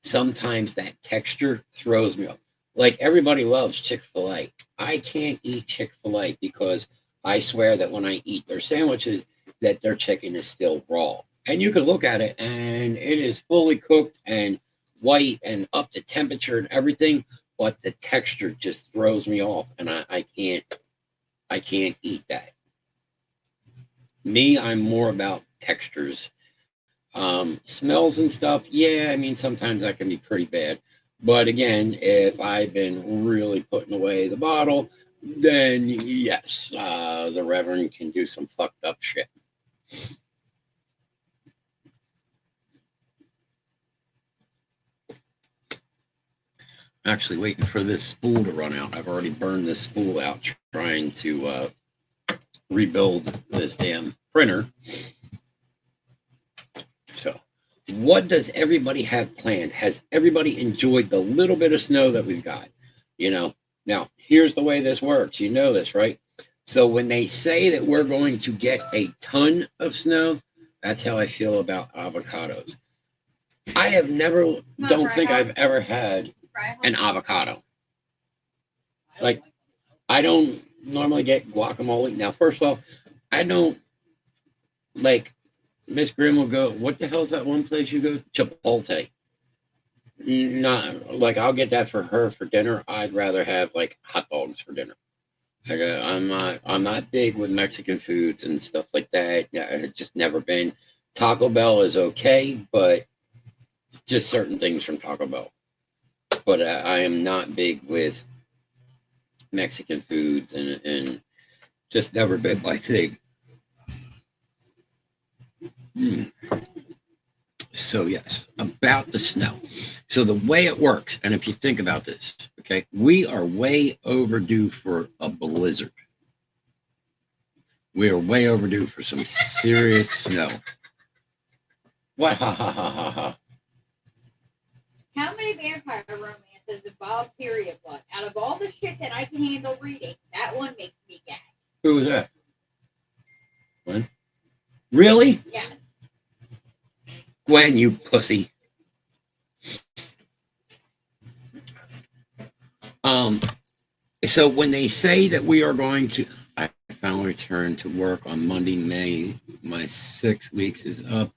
D: sometimes that texture throws me off. Like everybody loves Chick-fil-A. I can't eat Chick-fil-A because I swear that when I eat their sandwiches, that their chicken is still raw. And you can look at it and it is fully cooked and white and up to temperature and everything, but the texture just throws me off, and I can't eat that. Me, I'm more about textures. Smells and stuff, yeah, I mean, sometimes that can be pretty bad. But again, if I've been really putting away the bottle, then yes, the Reverend can do some fucked up shit. Actually waiting for this spool to run out. I've already burned this spool out trying to rebuild this damn printer. So what does everybody have planned? Has everybody enjoyed the little bit of snow that we've got? You know, now here's the way this works. You know this, right? So when they say that we're going to get a ton of snow, that's how I feel about avocados. I have never, don't think I've ever had an avocado. Like, I don't normally get guacamole. Now, first of all, I don't like, Miss Grimm will go, what the hell's that one place you go? Chipotle. Not like I'll get that for her for dinner. I'd rather have like hot dogs for dinner. Like, I'm not big with Mexican foods and stuff like that. I've just never been. Taco Bell is okay, but just certain things from Taco Bell. But I am not big with Mexican foods and just never been my thing. So yes, about the snow. So the way it works, and if you think about this, okay, we are way overdue for a blizzard. We are way overdue for some serious snow. What? Ha ha ha ha ha.
G: How many vampire romances involve period blood? Out of all the shit that I can handle reading, that one makes me gag.
D: Who was that? Gwen? Really?
G: Yeah.
D: Gwen, you pussy. So when they say that we are going to, I finally returned to work on Monday, May. My 6 weeks is up.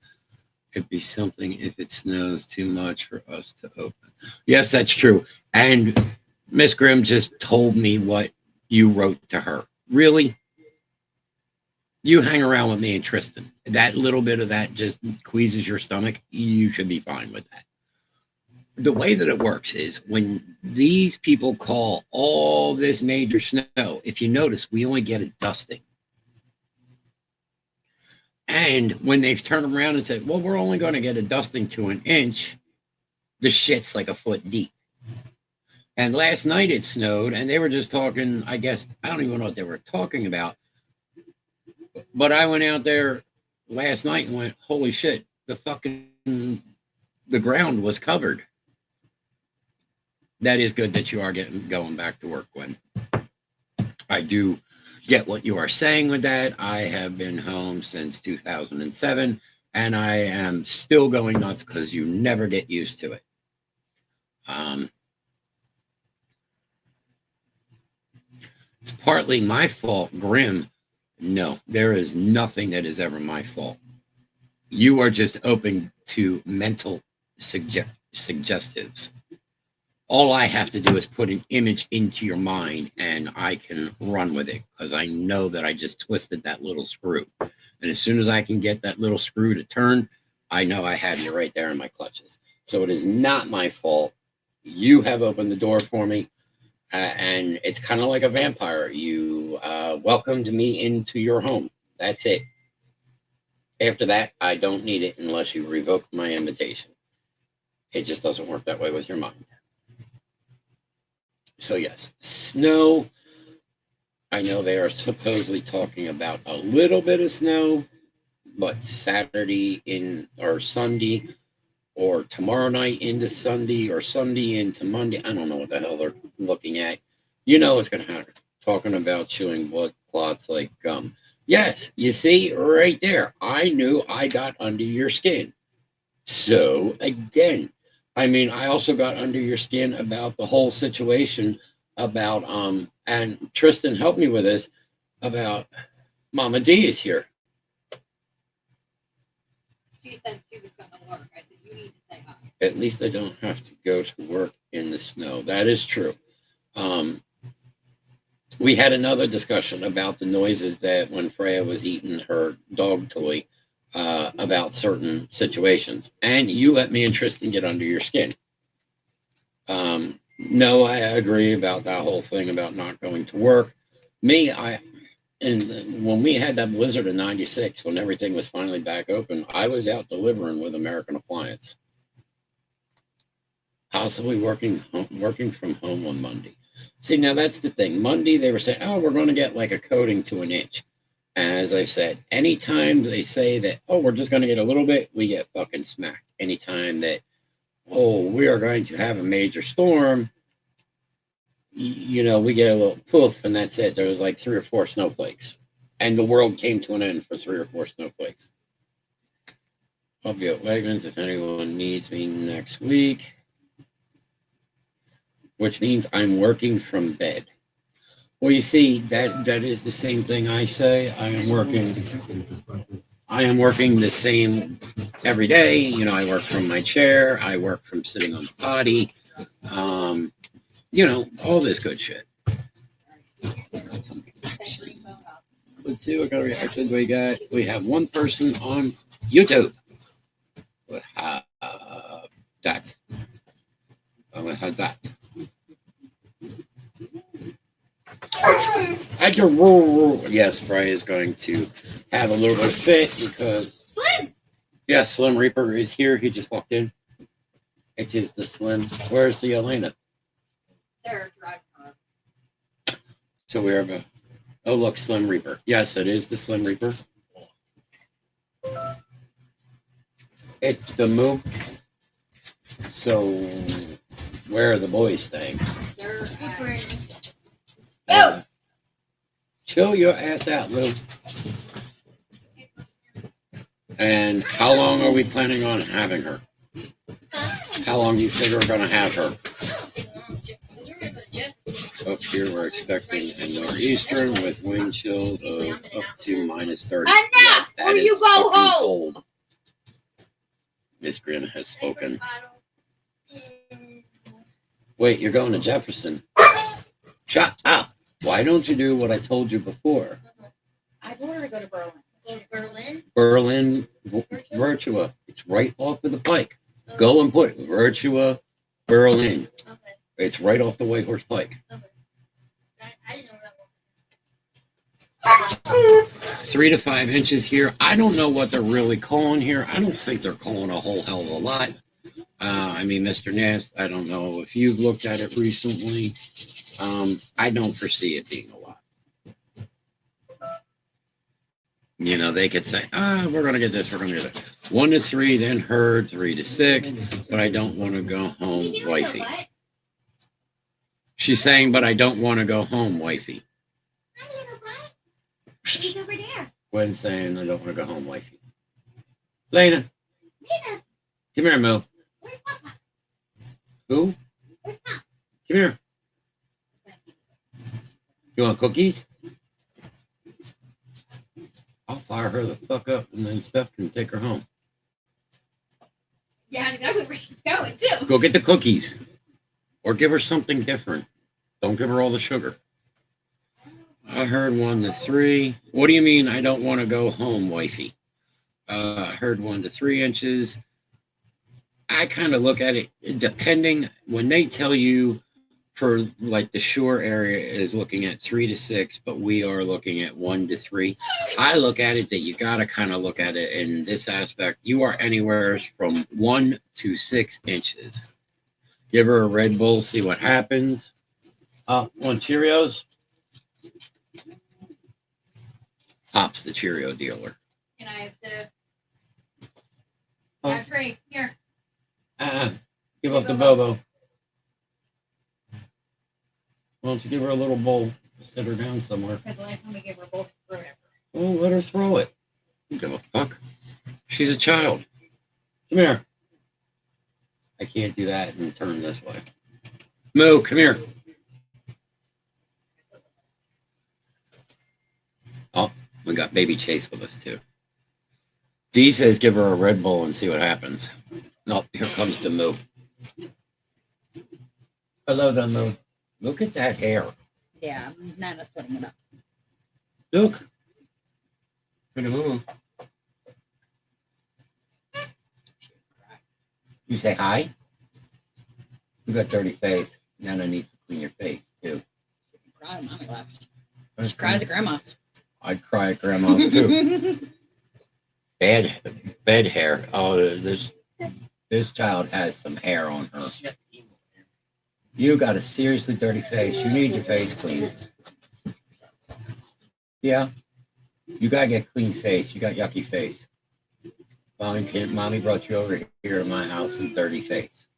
D: It'd be something if it snows too much for us to open. Yes, that's true. And Miss Grimm just told me what you wrote to her. Really? You hang around with me and Tristan. That little bit of that just squeezes your stomach. You should be fine with that. The way that it works is when these people call all this major snow, if you notice, we only get a dusting. And when they've turned around and said, well, we're only going to get a dusting to an inch, the shit's like a foot deep. And last night it snowed, and they were just talking, I guess, I don't even know what they were talking about. But I went out there last night and went, holy shit, the ground was covered. That is good that you are going back to work, Gwen. I do get what you are saying with that. I have been home since 2007, and I am still going nuts because you never get used to it. It's partly my fault, Grim. No, there is nothing that is ever my fault. You are just open to mental suggestives. All I have to do is put an image into your mind and I can run with it because I know that I just twisted that little screw. And as soon as I can get that little screw to turn, I know I have you right there in my clutches. So it is not my fault. You have opened the door for me. And it's kind of like a vampire. You welcomed me into your home. That's it. After that, I don't need it unless you revoke my invitation. It just doesn't work that way with your mind. So yes, snow. I know they are supposedly talking about a little bit of snow, but Saturday or Sunday or tomorrow night into Sunday or Sunday into Monday. I don't know what the hell they're looking at. You know what's going to happen. Talking about chewing blood clots like gum. Yes, you see right there. I knew I got under your skin. So again, I mean, I also got under your skin about the whole situation about, and Tristan helped me with this, about Mama D is here.
G: She said she was going to work. I said, you need to say hi.
D: At least I don't have to go to work in the snow. That is true. We had another discussion about the noises that when Freya was eating her dog toy about certain situations. And you let me and Tristan get under your skin. No, I agree about that whole thing about not going to work. And when we had that blizzard in '96, when everything was finally back open, I was out delivering with American Appliance. Possibly working from home on Monday. See, now that's the thing. Monday, they were saying, oh, we're going to get like a coating to an inch. As I've said, anytime they say that, oh, we're just going to get a little bit, we get fucking smacked. Anytime that, oh, we are going to have a major storm, you know, we get a little poof, and that's it. There was like 3 or 4 snowflakes. And the world came to an end for 3 or 4 snowflakes. I'll be at Wegmans if anyone needs me next week. Which means I'm working from bed. Well, you see, that is the same thing I say. I am working the same every day. You know, I work from my chair. I work from sitting on the potty. You know, all this good shit. Let's see what kind of reactions we got. We have one person on YouTube. We have that. We have that. Yes, Fry is going to have a little bit of fit because yes, Slim Reaper is here. He just walked in. It is the Slim. Where's the Elena?
G: They're driving her.
D: So we have a oh look, Slim Reaper. Yes, it is the Slim Reaper. It's the move. So where are the boys staying?
G: They're
D: Chill your ass out, Lou. And how long are we planning on having her? How long do you figure we're going to have her? Up here, we're expecting a nor'easter with wind chills of up to -30. Yes, that is fucking cold. Miss Grin has spoken. Wait, you're going to Jefferson? Shut up. Why don't you do what I told you before?
G: I told her to go to Berlin. Go to Berlin?
D: Berlin Virtua. It's right off of the pike. Okay. Go and put Virtua Berlin. Okay. It's right off the White Horse Pike. Okay. I didn't know that one. 3 to 5 inches here. I don't know what they're really calling here. I don't think they're calling a whole hell of a lot. I mean, Mr. Nast, I don't know if you've looked at it recently. I don't foresee it being a lot. You know, they could say, we're going to get this, we're going to get that. 1 to 3, then herd, 3 to 6, but I don't want to go home, wifey. She's saying, but I don't want to go home, wifey.
G: He's over there.
D: Gwen's saying, I don't want to go home, wifey. Lena. Lena. Come here, Mo.
G: Where's Papa?
D: Who?
G: Where's Papa?
D: Come here. You want cookies? I'll fire her the fuck up and then Steph can take her home.
G: Yeah, I know where she's going too.
D: Go get the cookies. or give her something different. Don't give her all the sugar. I heard 1 to 3. What do you mean I don't want to go home, wifey? I heard 1 to 3 inches. I kind of look at it depending when they tell you for like the shore area is looking at 3 to 6, but we are looking at 1 to 3. I look at it that you got to kind of look at it in this aspect. You are anywhere from 1 to 6 inches. Give her a Red Bull, see what happens. Want Cheerios? Pop's the Cheerio dealer.
G: Can I have the
D: Oh.
G: tree? Here.
D: Give up the Bobo. Why don't you give her a little bowl? Sit her down somewhere.
G: Because the last time we gave her both threw it.
D: Oh, let her throw it. Don't give a fuck. She's a child. Come here. I can't do that and turn this way. Moo, come here. Oh, we got baby Chase with us too. Dee says give her a Red Bull and see what happens. No, here comes the Moo. Hello there, Moo. Look at that hair.
B: Yeah, Nana's putting it up.
D: Look. For the Moo. You say hi? You got dirty face. Nana needs to clean your face too.
B: Cry, mommy left. She cries at grandma's.
D: I'd cry at grandma's too. Bad hair. Oh, this child has some hair on her. You got a seriously dirty face. You need your face cleaned. Yeah. You gotta get clean face. You got yucky face. Mommy brought you over here to my house with dirty face.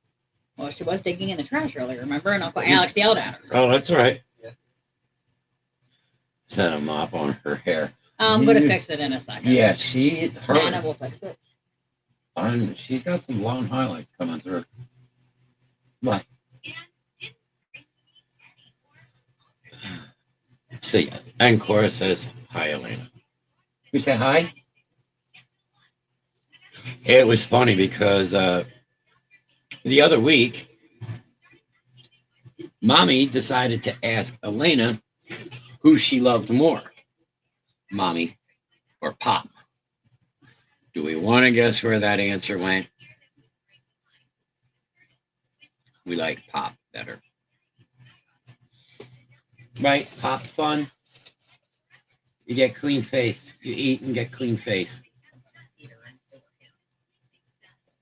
B: Well, she was digging in the trash earlier, remember? And Uncle Alex yelled at her.
D: Oh, that's right. Set a mop on her hair.
B: I'm going to fix it in a second.
D: Yeah,
B: Nana will fix it.
D: She's got some blonde highlights coming through. What? See, and Cora says, hi, Elena. You say hi? It was funny because the other week, Mommy decided to ask Elena who she loved more, Mommy or Pop. Do we want to guess where that answer went? We like Pop better. Right? Pop fun. You get clean face. You eat and get clean face.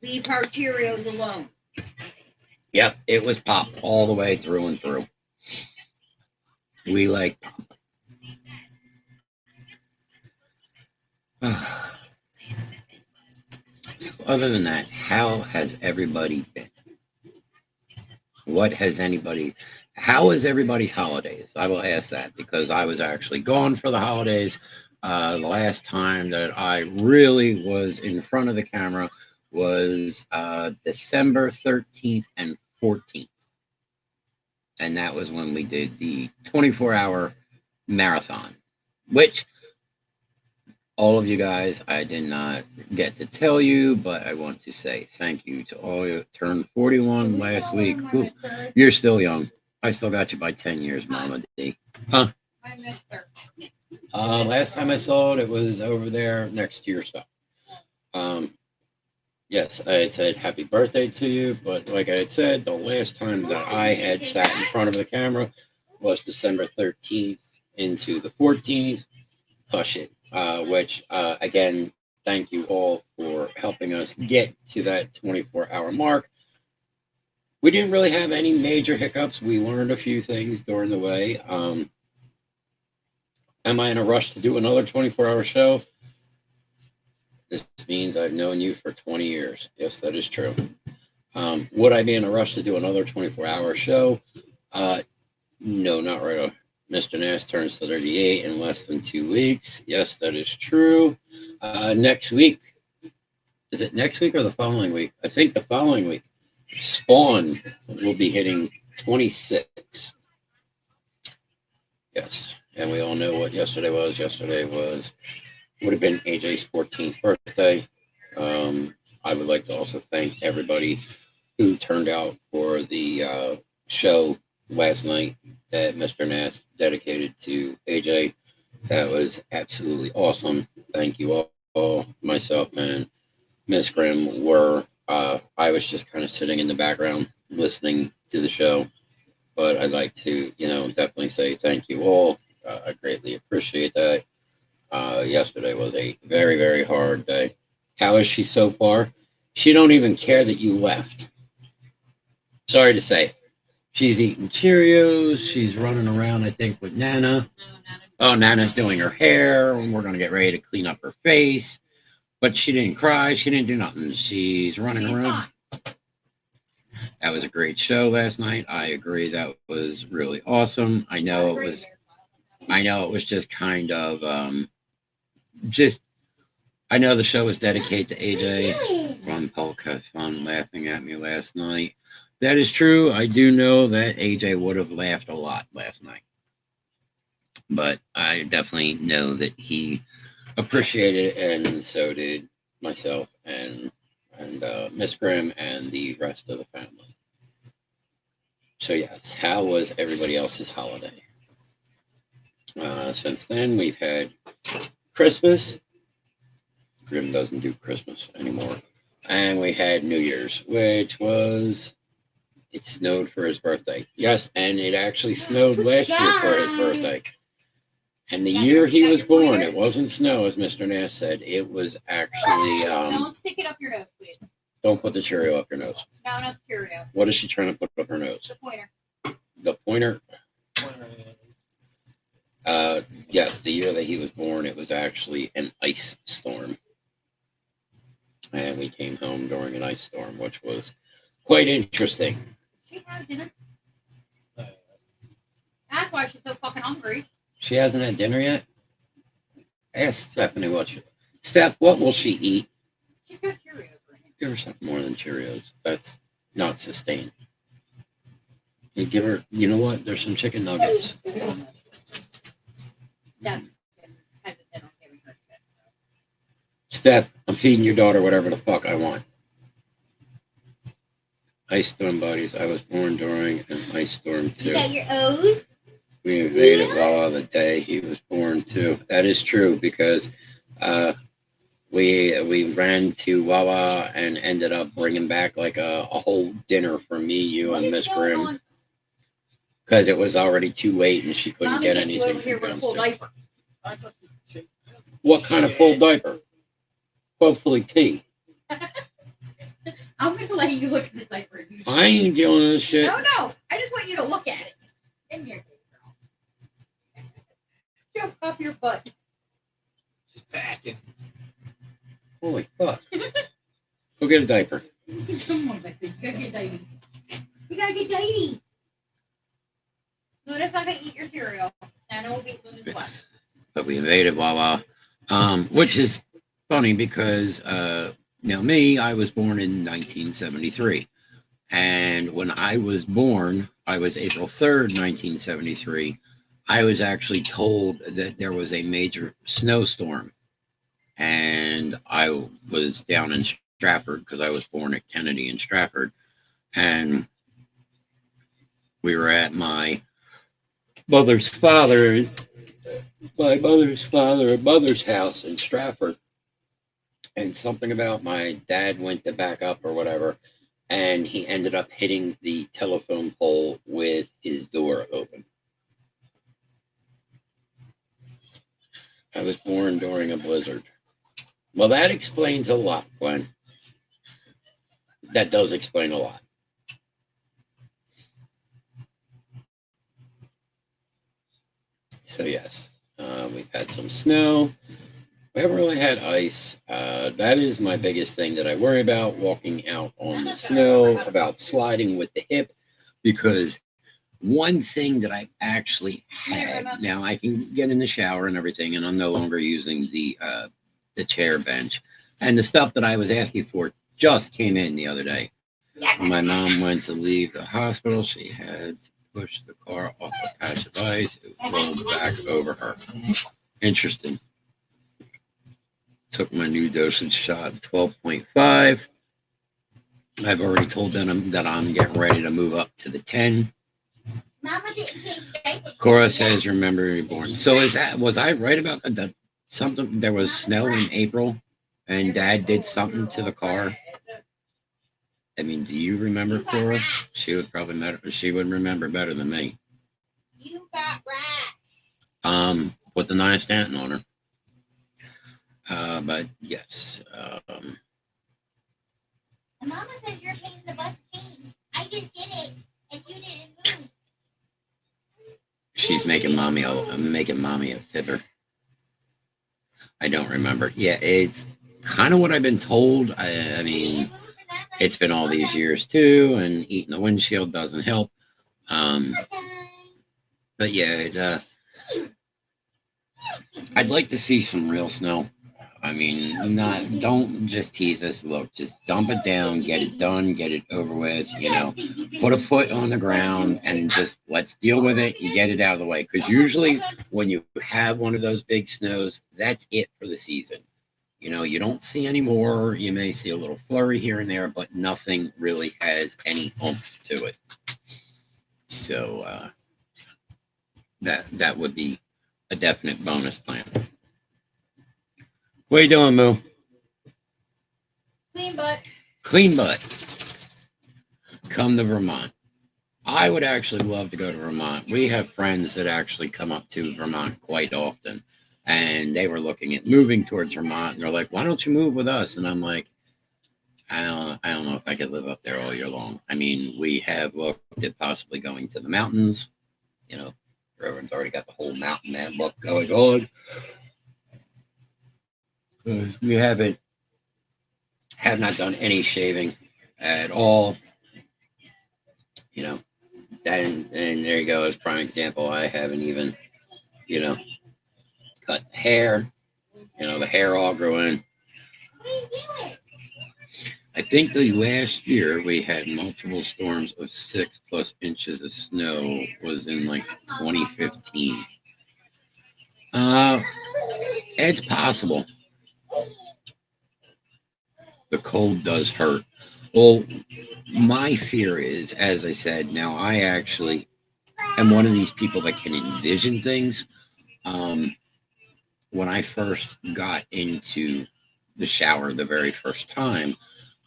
G: Leave her Cheerios alone.
D: Yep, it was Pop all the way through and through. We like Pop. So other than that, how has everybody been? How is everybody's holidays? I will ask that because I was actually gone for the holidays. The last time that I really was in front of the camera was December 13th and 14th. And that was when we did the 24-hour marathon, which all of you guys, I did not get to tell you, but I want to say thank you to all you. Turned 41 last week. Ooh, you're still young. I still got you by 10 years, Mama D. Huh?
G: I missed her.
D: Last time I saw it was over there next to your stuff. Yes, I had said happy birthday to you, but like I had said, the last time that I had sat in front of the camera was December 13th into the 14th. Hush it. Which, again, thank you all for helping us get to that 24-hour mark. We didn't really have any major hiccups. We learned a few things during the way. Am I in a rush to do another 24-hour show? This means I've known you for 20 years. Yes, that is true. Would I be in a rush to do another 24-hour show? No, not right away. Mr. Nass turns 38 in less than 2 weeks. Yes, that is true. Next week. Is it next week or the following week? I think the following week. Spawn will be hitting 26. Yes. And we all know what yesterday was. Yesterday would have been AJ's 14th birthday. I would like to also thank everybody who turned out for the show last night that Mr. Nass dedicated to AJ. That was absolutely awesome. Thank you all. Myself and Miss Grimm were, I was just kind of sitting in the background listening to the show. But I'd like to, definitely say thank you all. I greatly appreciate that. Yesterday was a very, very hard day. How is she so far? She don't even care that you left. Sorry to say. She's eating Cheerios. She's running around, I think, with Nana. Oh, Nana's doing her hair, and we're going to get ready to clean up her face. But she didn't cry. She didn't do nothing. She's running around. That was a great show last night. I agree. That was really awesome. I know it was just kind of I know the show was dedicated to AJ. Ron Polk had fun laughing at me last night. That is true. I do know that AJ would have laughed a lot last night. But I definitely know that he appreciated it, and so did myself and Miss Grimm and the rest of the family. So yes, how was everybody else's holiday? Since then, we've had Christmas. Grimm doesn't do Christmas anymore. And we had New Year's, which was, it snowed for his birthday. Yes, and it actually snowed last year for his birthday. And the year he was born, it wasn't snow, as Mr. Nass said. It was actually,
G: Don't stick it up your nose, please.
D: don't put the Cheerio up your nose.
G: No, not Cheerio.
D: What is she trying to put up her nose?
G: The pointer.
D: The pointer? Yes, the year that he was born, it was actually an ice storm. And we came home during an ice storm, which was quite interesting.
G: She had dinner. That's why she's so fucking hungry.
D: She hasn't had dinner yet? Ask Stephanie Steph, what will she eat?
G: She's got Cheerios right now.
D: Give her something more than Cheerios. That's not sustained. You give her, you know what? There's some chicken nuggets.
G: Steph's been hesitant on giving her shit.
D: Steph, I'm feeding your daughter whatever the fuck I want. Ice storm buddies. I was born during an ice storm too.
G: You got your O's?
D: We invaded Wawa the day he was born too. That is true because we ran to Wawa and ended up bringing back like a whole dinner for me, you, and Miss Grimm, because it was already too late and she couldn't get anything
G: Over here with a full
D: downstairs.
G: diaper.
D: What kind of full diaper? Hopefully pee.
G: I'm gonna let you look at the diaper.
D: I ain't dealing with this shit.
G: No, I just want you to look at it. In here, girl. Jump off your butt.
F: She's packing.
D: Holy fuck. Go get a diaper.
G: Come on, baby. You gotta get diaper. You gotta get diaper. Luna's not gonna eat your cereal. Nana will eat Luna's lunch.
D: But we invaded Wawa, which is funny because, me, I was born in 1973. And when I was born, I was April 3rd, 1973. I was actually told that there was a major snowstorm. And I was down in Stratford because I was born at Kennedy in Stratford. And we were at my mother's father's house in Stratford. And something about my dad went to back up or whatever. And he ended up hitting the telephone pole with his door open. I was born during a blizzard. Well, that explains a lot, Glenn. That does explain a lot. So, yes, we've had some snow. We haven't really had ice. That is my biggest thing that I worry about, walking out on the snow, about sliding with the hip, because one thing that I actually had, now I can get in the shower and everything, and I'm no longer using the chair bench. And the stuff that I was asking for just came in the other day. When my mom went to leave the hospital, she had to push the car off a patch of ice. It rolled back over her. Interesting. Took my new dosage shot, 12.5. I've already told them that I'm getting ready to move up to the 10
G: Mama didn't change diapers.
D: Cora says, "Remember reborn." So was I right about that? Something there was snow in April, and Dad did something to the car. I mean, do you remember, Cora? She would probably she would remember better than me.
G: You got rash.
D: With the Nia Stanton on her. But yes.
G: Mama says you're taking the bus change. I just did it, and you didn't move.
D: She's making mommy a fibber. I don't remember. Yeah, it's kind of what I've been told. I mean, it's been all these years too, and eating the windshield doesn't help. But yeah, I'd like to see some real snow. I mean, don't just tease us. Look, just dump it down, get it done, get it over with. Put a foot on the ground and just let's deal with it and get it out of the way. Because usually when you have one of those big snows, that's it for the season. You don't see any more. You may see a little flurry here and there, but nothing really has any oomph to it. So that would be a definite bonus plan. What are you doing, Moo?
G: Clean butt.
D: Clean butt. Come to Vermont. I would actually love to go to Vermont. We have friends that actually come up to Vermont quite often. And they were looking at moving towards Vermont. And they're like, why don't you move with us? And I'm like, I don't know if I could live up there all year long. I mean, we have looked at possibly going to the mountains. Everyone's already got the whole mountain man look going on. We have not done any shaving at all. And there you go. As prime example, I haven't even, cut hair. The hair all grew in.
G: What are you doing?
D: I think the last year we had multiple storms of 6+ inches of snow was in like 2015. It's possible. The cold does hurt. Well, my fear is, as I said, now I actually am one of these people that can envision things. When I first got into the shower the very first time,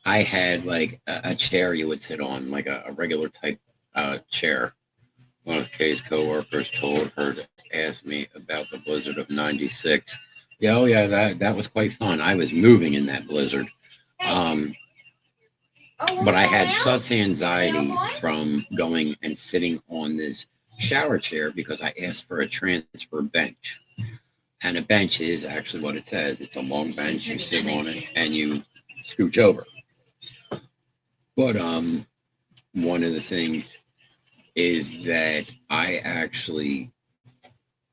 D: I had like a chair you would sit on, like a regular type chair. One of Kay's coworkers told her to ask me about the blizzard of '96. Yeah, oh yeah, that was quite fun. I was moving in that blizzard. But I had such anxiety from going and sitting on this shower chair because I asked for a transfer bench. And a bench is actually what it says. It's a long bench. You sit on it and you scooch over. But one of the things is that I actually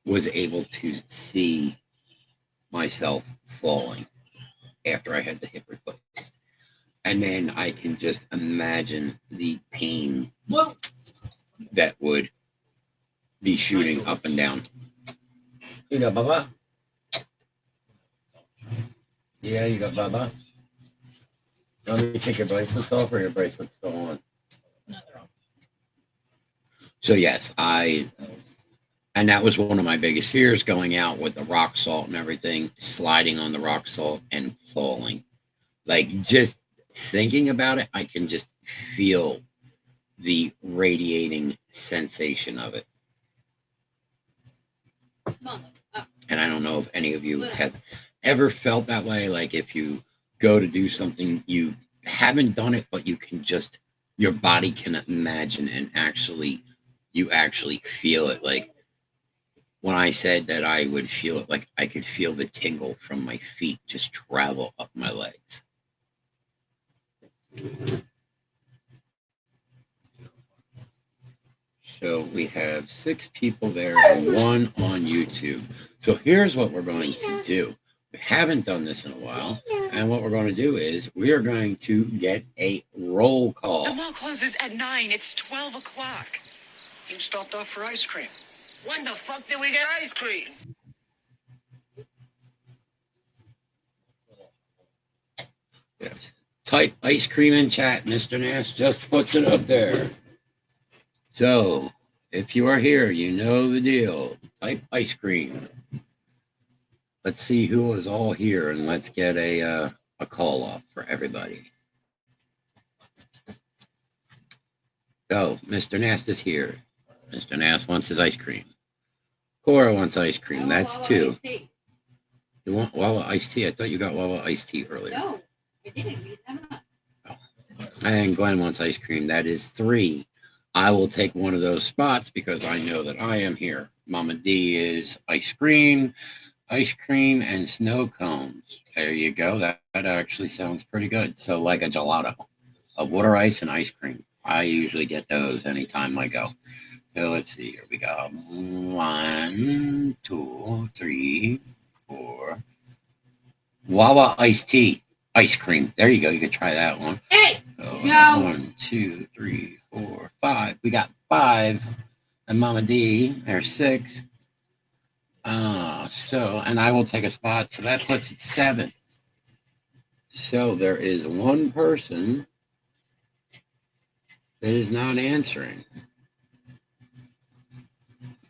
D: was able to see myself falling after I had the hip replaced. And then I can just imagine the pain that would be shooting up and down. You got Baba? Yeah, you got Baba? Let me take your bracelets off, or your bracelets still on?
B: No, they're on.
D: So yes, and that was one of my biggest fears, going out with the rock salt and everything, sliding on the rock salt and falling. Like, just thinking about it, I can just feel the radiating sensation of it. And I don't know if any of you have ever felt that way. Like, if you go to do something, you haven't done it, but you can just, your body can imagine and you actually feel it. Like, when I said that I would feel it, like I could feel the tingle from my feet just travel up my legs. So we have 6 people there and 1 on YouTube. So here's what we're going to do. We haven't done this in a while. And what we're going to do is we are going to get a roll call.
E: The mall closes at 9. It's 12 o'clock.
F: You stopped off for ice cream.
E: When the fuck did we get ice cream?
D: Yes. Type ice cream in chat. Mr. Nash just puts it up there. So If you are here, you know the deal. Type ice cream. Let's see who is all here, and let's get a call off for everybody. Go, Mr. Nast is here. Mr. Nast wants his ice cream. Cora wants ice cream. That's two. You want Wawa iced tea? I thought you got Wawa iced tea earlier.
G: No, I didn't. We have not.
D: And Glenn wants ice cream. That is three. I will take one of those spots because I know that I am here. Mama D is ice cream, and snow cones. There you go. That actually sounds pretty good. So like a gelato, a water ice and ice cream. I usually get those anytime I go. So let's see. Here we go. 1, 2, 3, 4. Wawa iced tea, ice cream. There you go. You could try that one.
G: Hey,
D: So,
G: no.
D: 1, 2, 3, 4, 5. We got 5. And Mama D, there's 6. And I will take a spot. So that puts it 7. So there is one person that is not answering.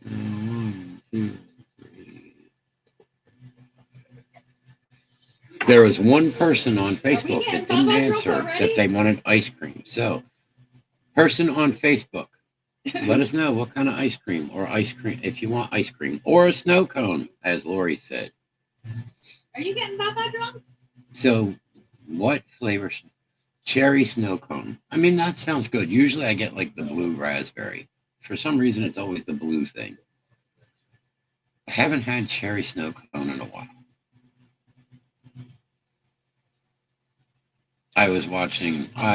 D: 1, 2, 3. There was one person on Facebook that didn't answer that they wanted ice cream. So, person on Facebook, let us know what kind of ice cream, if you want ice cream, or a snow cone, as Lori said.
G: Are you getting Baba drunk?
D: So, what flavor? Cherry snow cone. I mean, that sounds good. Usually I get like the blue raspberry. For some reason, it's always the blue thing. I haven't had cherry snow cone in a while. I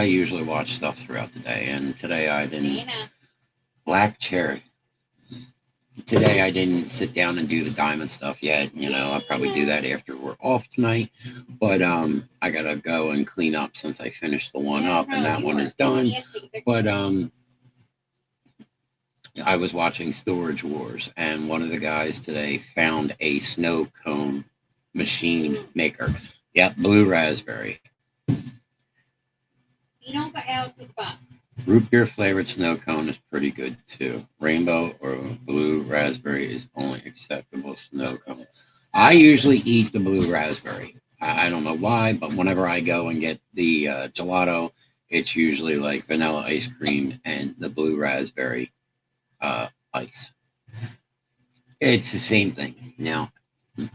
D: usually watch stuff throughout the day, and today I didn't.
G: Dana.
D: Black cherry. Today I didn't sit down and do the diamond stuff yet. I'll probably do that after we're off tonight. But I gotta go and clean up since I finished the one up, and that one is done. But I was watching Storage Wars, and one of the guys today found a snow cone machine maker. Yep, blue raspberry.
G: You don't go out to the box.
D: Root beer flavored snow cone is pretty good too. Rainbow or blue raspberry is only acceptable snow cone. I usually eat the blue raspberry. I don't know why, but whenever I go and get the gelato, it's usually like vanilla ice cream and the blue raspberry ice. It's the same thing. Now,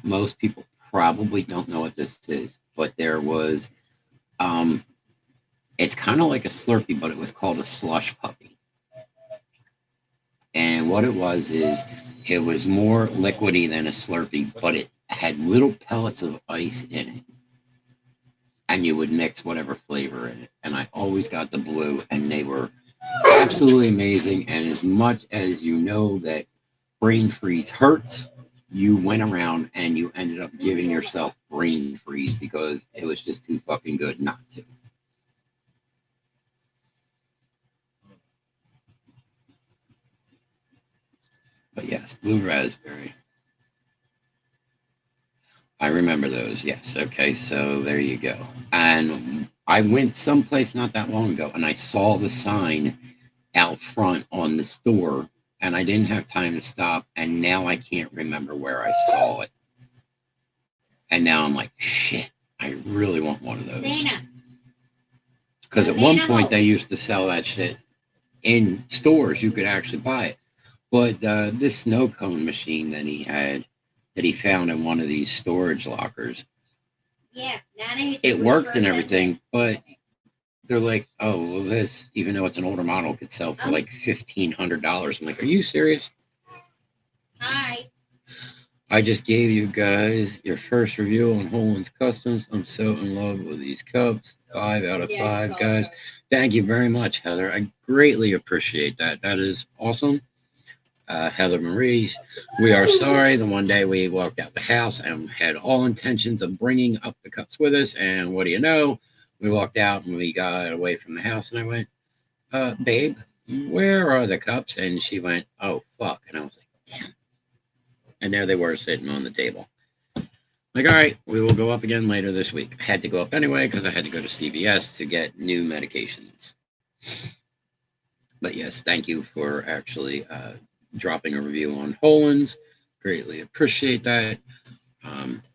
D: most people probably don't know what this is, but there was it's kind of like a Slurpee, but it was called a slush puppy. And what it was is it was more liquidy than a Slurpee, but it had little pellets of ice in it. And you would mix whatever flavor in it. And I always got the blue, and they were absolutely amazing. And as much as you know that brain freeze hurts, you went around and you ended up giving yourself brain freeze because it was just too fucking good not to. But yes, blue raspberry. I remember those. Yes. Okay. So there you go. And I went someplace not that long ago, and I saw the sign out front on the store, and I didn't have time to stop. And now I can't remember where I saw it. And now I'm like, shit, I really want one of those.
G: Dana.
D: Because at one point they used to sell that shit in stores. You could actually buy it. But this snow cone machine that he found in one of these storage lockers,
G: Yeah,
D: it worked and everything, but they're like, oh, well, this, even though it's an older model, could sell for like $1,500. I'm like, are you serious?
G: Hi.
D: I just gave you guys your first review on Holland's Customs. I'm so in love with these cups. 5 out of 5, guys. Thank you very much, Heather. I greatly appreciate that. That is awesome. Heather Marie, we are sorry. The one day we walked out the house and had all intentions of bringing up the cups with us. And what do you know? We walked out and we got away from the house. And I went, babe, where are the cups? And she went, oh, fuck. And I was like, damn. And there they were sitting on the table. Like, all right, we will go up again later this week. I had to go up anyway because I had to go to CVS to get new medications. But yes, thank you for actually dropping a review on Hollands. Greatly appreciate that.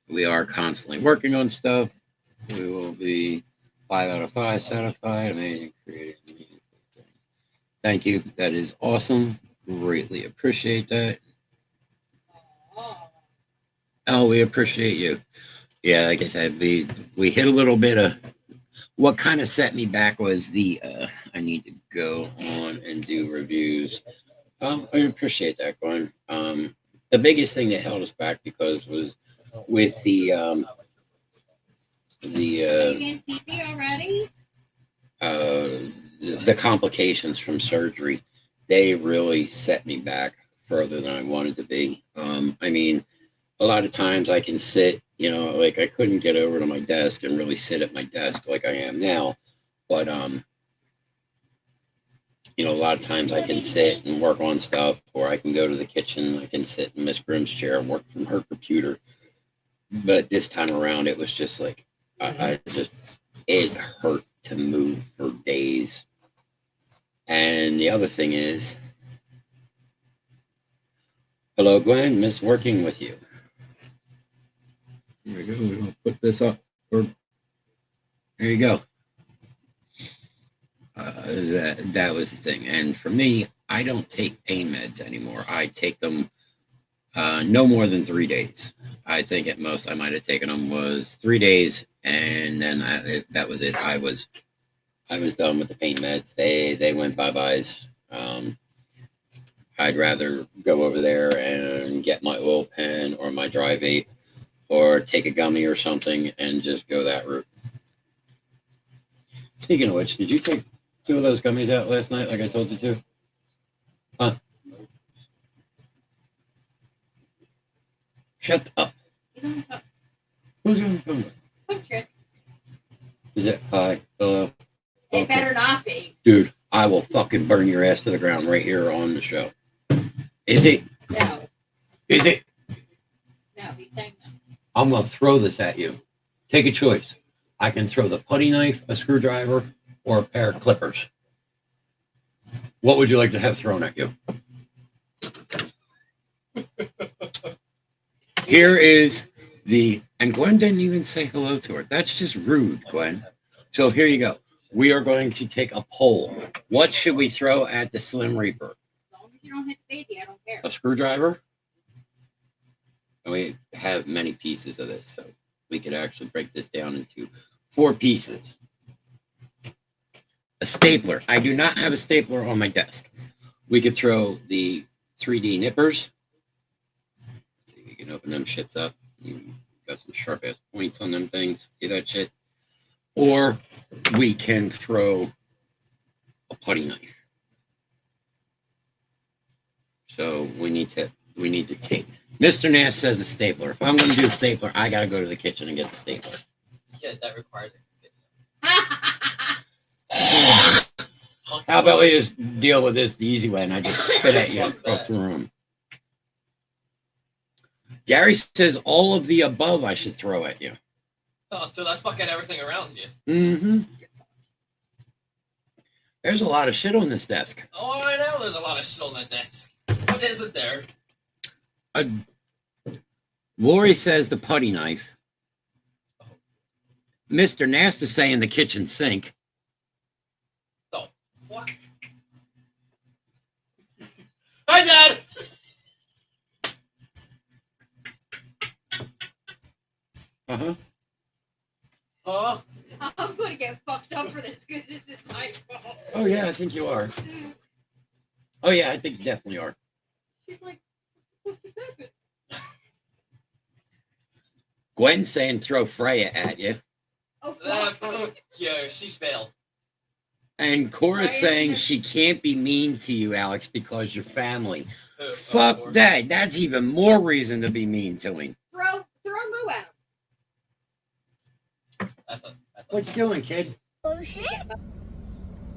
D: We are constantly working on stuff. We will be 5 out of 5 satisfied. Amazing, creative, amazing. Thank you. That is awesome. Greatly appreciate that. Oh, we appreciate you. Yeah, like I said, we hit a little bit of what kind of set me back was the I need to go on and do reviews. I appreciate that, Glenn. The biggest thing that held us back because was with
G: You getting sleepy already?
D: The complications from surgery. They really set me back further than I wanted to be. I mean, a lot of times I can sit, you know, like I couldn't get over to my desk and really sit at my desk like I am now. But you know, a lot of times I can sit and work on stuff, or I can go to the kitchen. I can sit in Miss Grimm's chair and work from her computer. But this time around, it was just like it hurt to move for days. And the other thing is, hello, Gwen, miss working with you. Here we go. We're gonna put this up. There you go. That was the thing. And for me, I don't take pain meds anymore. I take them no more than 3 days. I think at most I might have taken them was 3 days, and then that was it. I was done with the pain meds. They went bye-byes. I'd rather go over there and get my oil pen or my dry vape or take a gummy or something and just go that route. Speaking of which, did you take 2 of those gummies out last night like I told you to? Huh? Shut up. Who's on the phone with? Is it hi? Hello?
G: It better not be.
D: Dude, I will fucking burn your ass to the ground right here on the show. Is it?
G: No.
D: Is it?
G: No, he's saying no.
D: I'm going to throw this at you. Take a choice. I can throw the putty knife, a screwdriver, or a pair of clippers. What would you like to have thrown at you? Here is and Gwen didn't even say hello to her. That's just rude, Gwen. So here you go. We are going to take a poll. What should we throw at the Slim Reaper?
G: As long as you don't hit the baby, I don't care.
D: A screwdriver? And we have many pieces of this, so we could actually break this down into 4 pieces. A stapler. I do not have a stapler on my desk. We could throw the 3D nippers. See if we can open them shits up. Got some sharp ass points on them things. See that shit? Or we can throw a putty knife. So we need to take. Mr. Nass says a stapler. If I'm going to do a stapler, I got to go to the kitchen and get the stapler.
I: Yeah, that requires it.
D: How about we just deal with this the easy way and I just spit at you across the room? Gary says all of the above I should throw at you.
I: Oh, so that's fucking everything around you.
D: Mm-hmm. There's a lot of shit on this desk.
I: Oh, I know there's a lot of shit on that desk. What isn't there?
D: Lori says the putty knife. Mr. Nast is saying the kitchen sink.
I: Oh, what? Hi, Dad!
D: Uh-huh.
I: Huh?
G: I'm going to get fucked up for this because this is my fault.
D: Oh, yeah, I think you are. Oh, yeah, I think you definitely are.
G: She's like, what just happened?
D: Gwen's saying throw Freya at you.
G: Oh, fuck.
I: Yeah, she's failed.
D: And Cora's
G: Freya's
D: saying
G: the-
D: she can't be mean to you, Alex, because you're family.
I: Of
D: Fuck
I: course.
D: that. That's even more reason to be mean to him.
G: Throw Moo at him.
D: What you doing, kid?
J: Bullshit.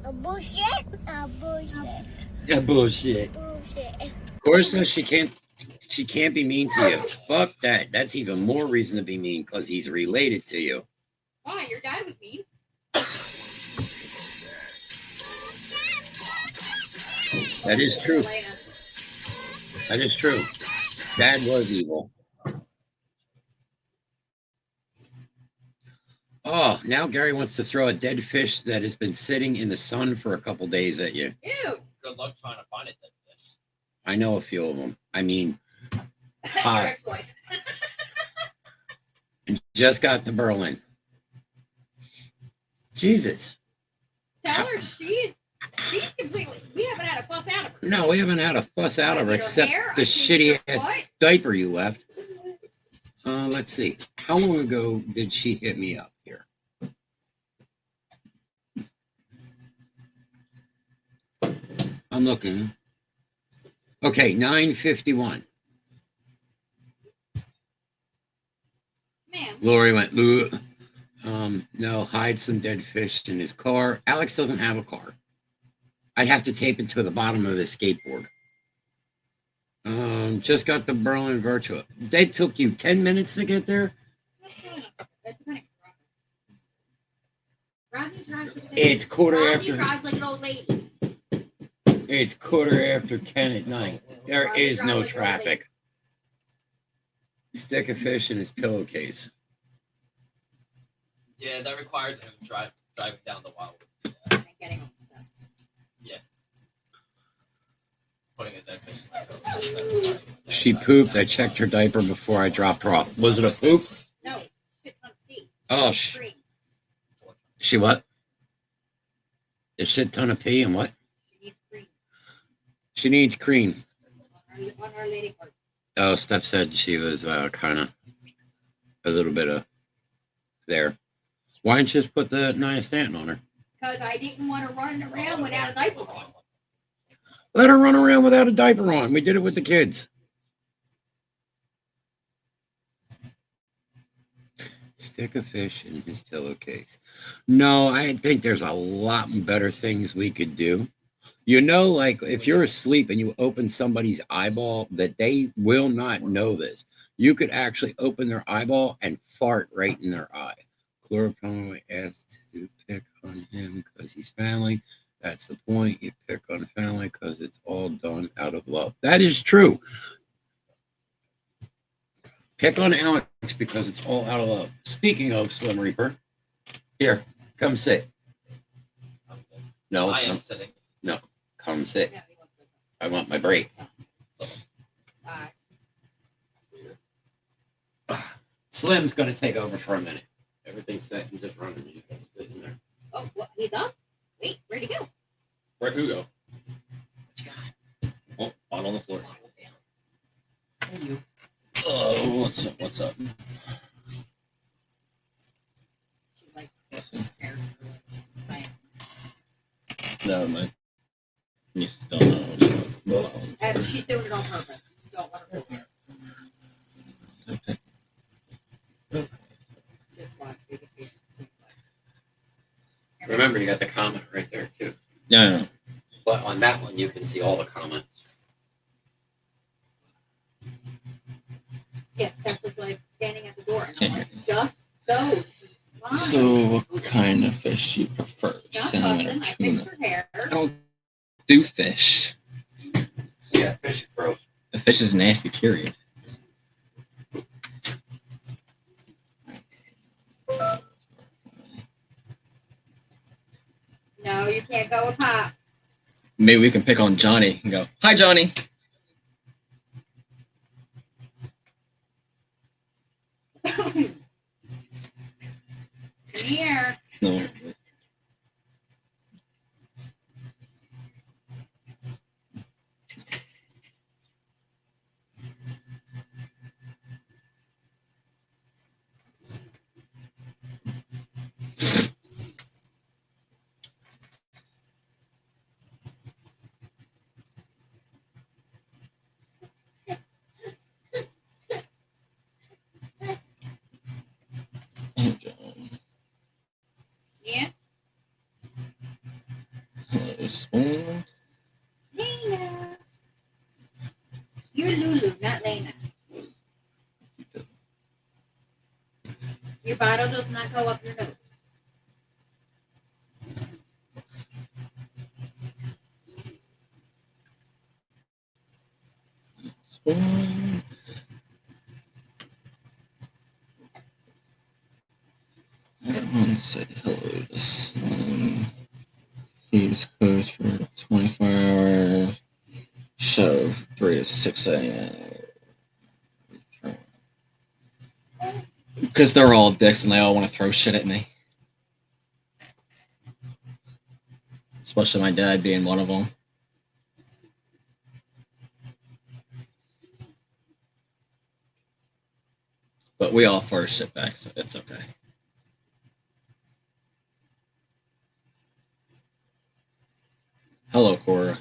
J: A bullshit. A bullshit.
D: Yeah, bullshit.
J: Bullshit.
D: Cora says she can't be mean to you. Fuck that. That's even more reason to be mean because he's related to you.
G: Why? Your dad was mean.
D: That is true. That is true. Dad was evil. Oh, now Gary wants to throw a dead fish that has been sitting in the sun for a couple days at you.
G: Ew.
I: Good luck trying to find it, that fish.
D: I know a few of them. I mean,
G: Your
D: hi.
G: ex-wife.
D: And just got to Berlin. Jesus.
G: Tell her she's completely. We haven't had a fuss out of her.
D: No, we haven't had a fuss out of her
G: I did her
D: except
G: hair,
D: the
G: I changed
D: shitty
G: her
D: ass
G: foot.
D: diaper you left. Let's see. How long ago did she hit me up here? I'm looking. Okay, 9:51.
G: Man,
D: Lori went, "Ugh." No, hide some dead fish in his car. Alex doesn't have a car. I'd have to tape it to the bottom of his skateboard. Just got the Berlin Virtua. They took you 10 minutes to get there?
G: that's kind of Rodney drives like
D: It's quarter
G: Rodney
D: after.
G: drives like an old lady.
D: It's quarter after 10 at night. There is no traffic. Stick a fish in his pillowcase.
I: Yeah, that requires him driving down the wild.
G: And getting on stuff.
I: Putting a dead fish in the
D: She pooped. I checked her diaper before I dropped her off. Was it a poop?
G: No, shit ton of pee.
D: Oh,
G: Cream.
D: she what? A shit ton of pee and what?
G: She needs cream
D: She needs cream.
G: on her lady part.
D: Oh, Steph said she was kind of a little bit of there. Why didn't you just put the Niastantin on her?
G: Because I didn't want her running around without a diaper on.
D: Let her run around without a diaper on. We did it with the kids. Stick a fish in his pillowcase. No, I think there's a lot better things we could do. You know, like if you're asleep and you open somebody's eyeball, that they will not know this. You could actually open their eyeball and fart right in their eye. Chloroplano asked to pick on him because he's family. That's the point. You pick on family because it's all done out of love. That is true. Pick on Alex because it's all out of love. Speaking of Slim Reaper, here, come sit. No,
I: I am
D: no,
I: sitting.
D: no, come sit.
G: Yeah, he wants to go.
D: I want my break. Slim's going to take over for a minute. Everything's set and just running. He's going to sit in there.
G: Oh, what? He's up? Wait, where'd he go?
I: Where'd who go?
D: What you got?
I: Oh, bottle on the floor.
D: Hey, you.
I: Oh, what's up? What's up?
G: She like hair.
I: No, my niece don't know.
G: She's doing it on purpose. Don't let her feel it. Just watch. You can see.
D: Remember, you got the comment right there, too.
I: Yeah, I know.
D: But on that one, you can see all the comments.
G: Yeah, Steph was like standing at the door, and I'm like, just go. She's fine.
I: So, what kind of fish you prefer?
G: Not
I: Salmon
G: fussing.
I: or
G: I
I: tuna?
G: fixed her hair.
I: I don't do fish.
D: Yeah, fish is gross.
I: The fish is nasty, period.
G: No, you can't go with Pop.
I: Maybe we can pick on Johnny and go, "Hi, Johnny."
G: Come here.
I: No.
G: Yeah.
I: Spoon.
G: Lena. You're Lulu, not Lena. Your bottle does not go up your nose.
D: Spawn. Everyone say hello to Slim. He's host for 24 hours. Show 3 to 6 a.m. Because they're all dicks and they all want to throw shit at me. Especially my dad being one of them. But we all throw shit back, so it's okay. Hello, Cora.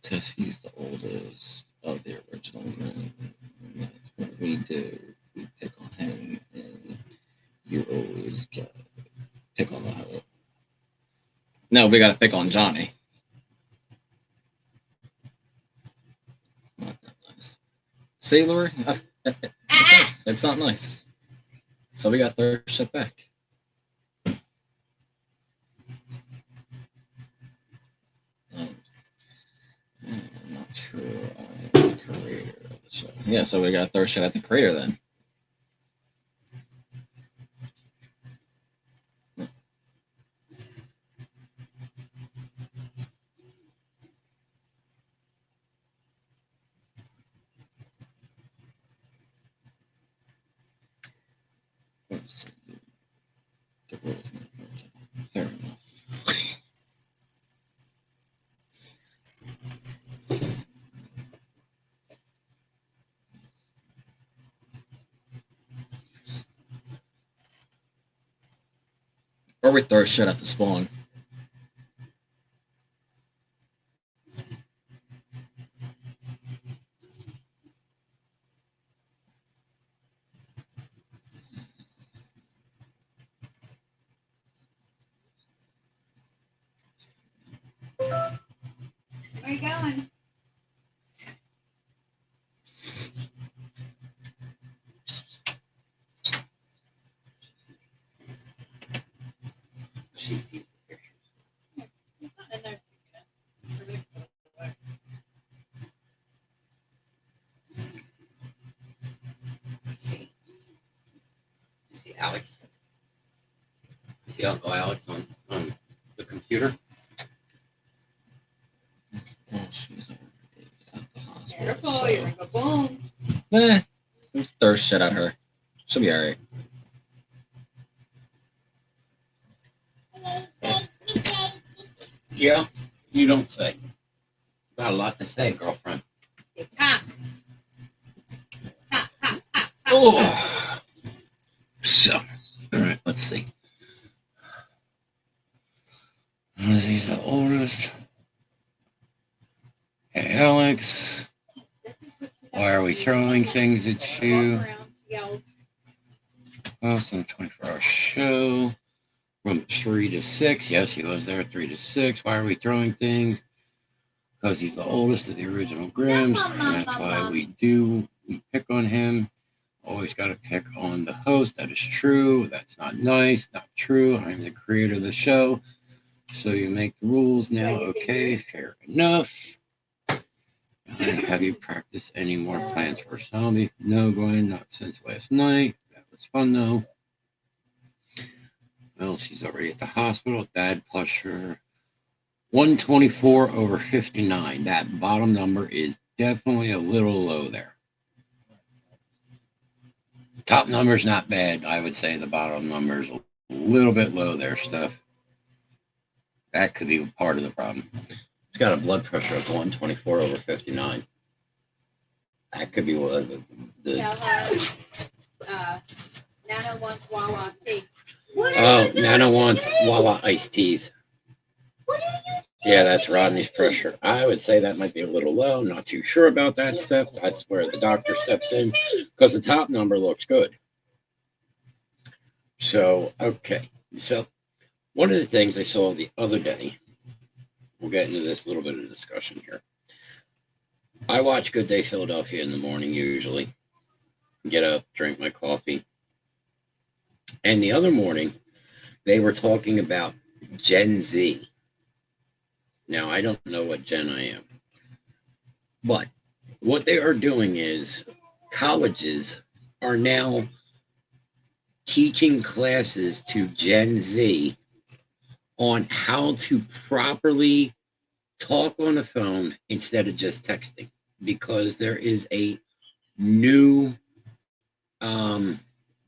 D: Because he's the oldest of the original men. That's what we do. We pick on him, and you always got to pick on the hoe. No, we got to pick on Johnny. Not that nice. See, Lori? It's not nice. So we got their shit back. I'm not sure I'm the creator of the show. Yeah, so we got to throw shit at the creator then. Let's see. The rules not working. Fair enough. Or we throw shit at the spawn.
G: Where you going?
D: She sees the pictures.
G: In there.
D: You see Alex? You see Uncle Alex on the computer? Oh, she's already at the hospital.
G: Careful, you're gonna go boom.
D: Just throw shit at her. She'll be alright. Yeah, you don't say. Got a lot to say, girlfriend.
G: Ha.
D: Oh. So, all right, let's see. He's the oldest. Hey, Alex. Why are we throwing things at you? Host on the 24-hour show. From 3 to 6. Yes, he was there 3 to 6. Why are we throwing things? Because he's the oldest of the original Grims. And that's why we pick on him. Always got to pick on the host. That is true. That's not nice. Not true. I'm the creator of the show. So you make the rules now. Okay, fair enough. Have you practiced any more Plants vs. Zombie? No, Gwen, not since last night. That was fun though. Well, she's already at the hospital. Dad plus her 124/59. That bottom number is definitely a little low there. Top number's not bad. I would say the bottom number's a little bit low there, Steph. That could be part of the problem. He's got a blood pressure of 124/59. That could be one of the
G: Nana wants Wawa tea.
D: Nana wants Wawa iced teas. Yeah, that's Rodney's pressure. I would say that might be a little low. Not too sure about that stuff. That's where the doctor steps in because the top number looks good. So, okay. So, one of the things I saw the other day, we'll get into this little bit of discussion here. I watch Good Day Philadelphia in the morning usually. get up, drink my coffee. And the other morning, they were talking about Gen Z. Now, I don't know what Gen I am, but what they are doing is colleges are now teaching classes to Gen Z on how to properly talk on the phone instead of just texting, because there is a new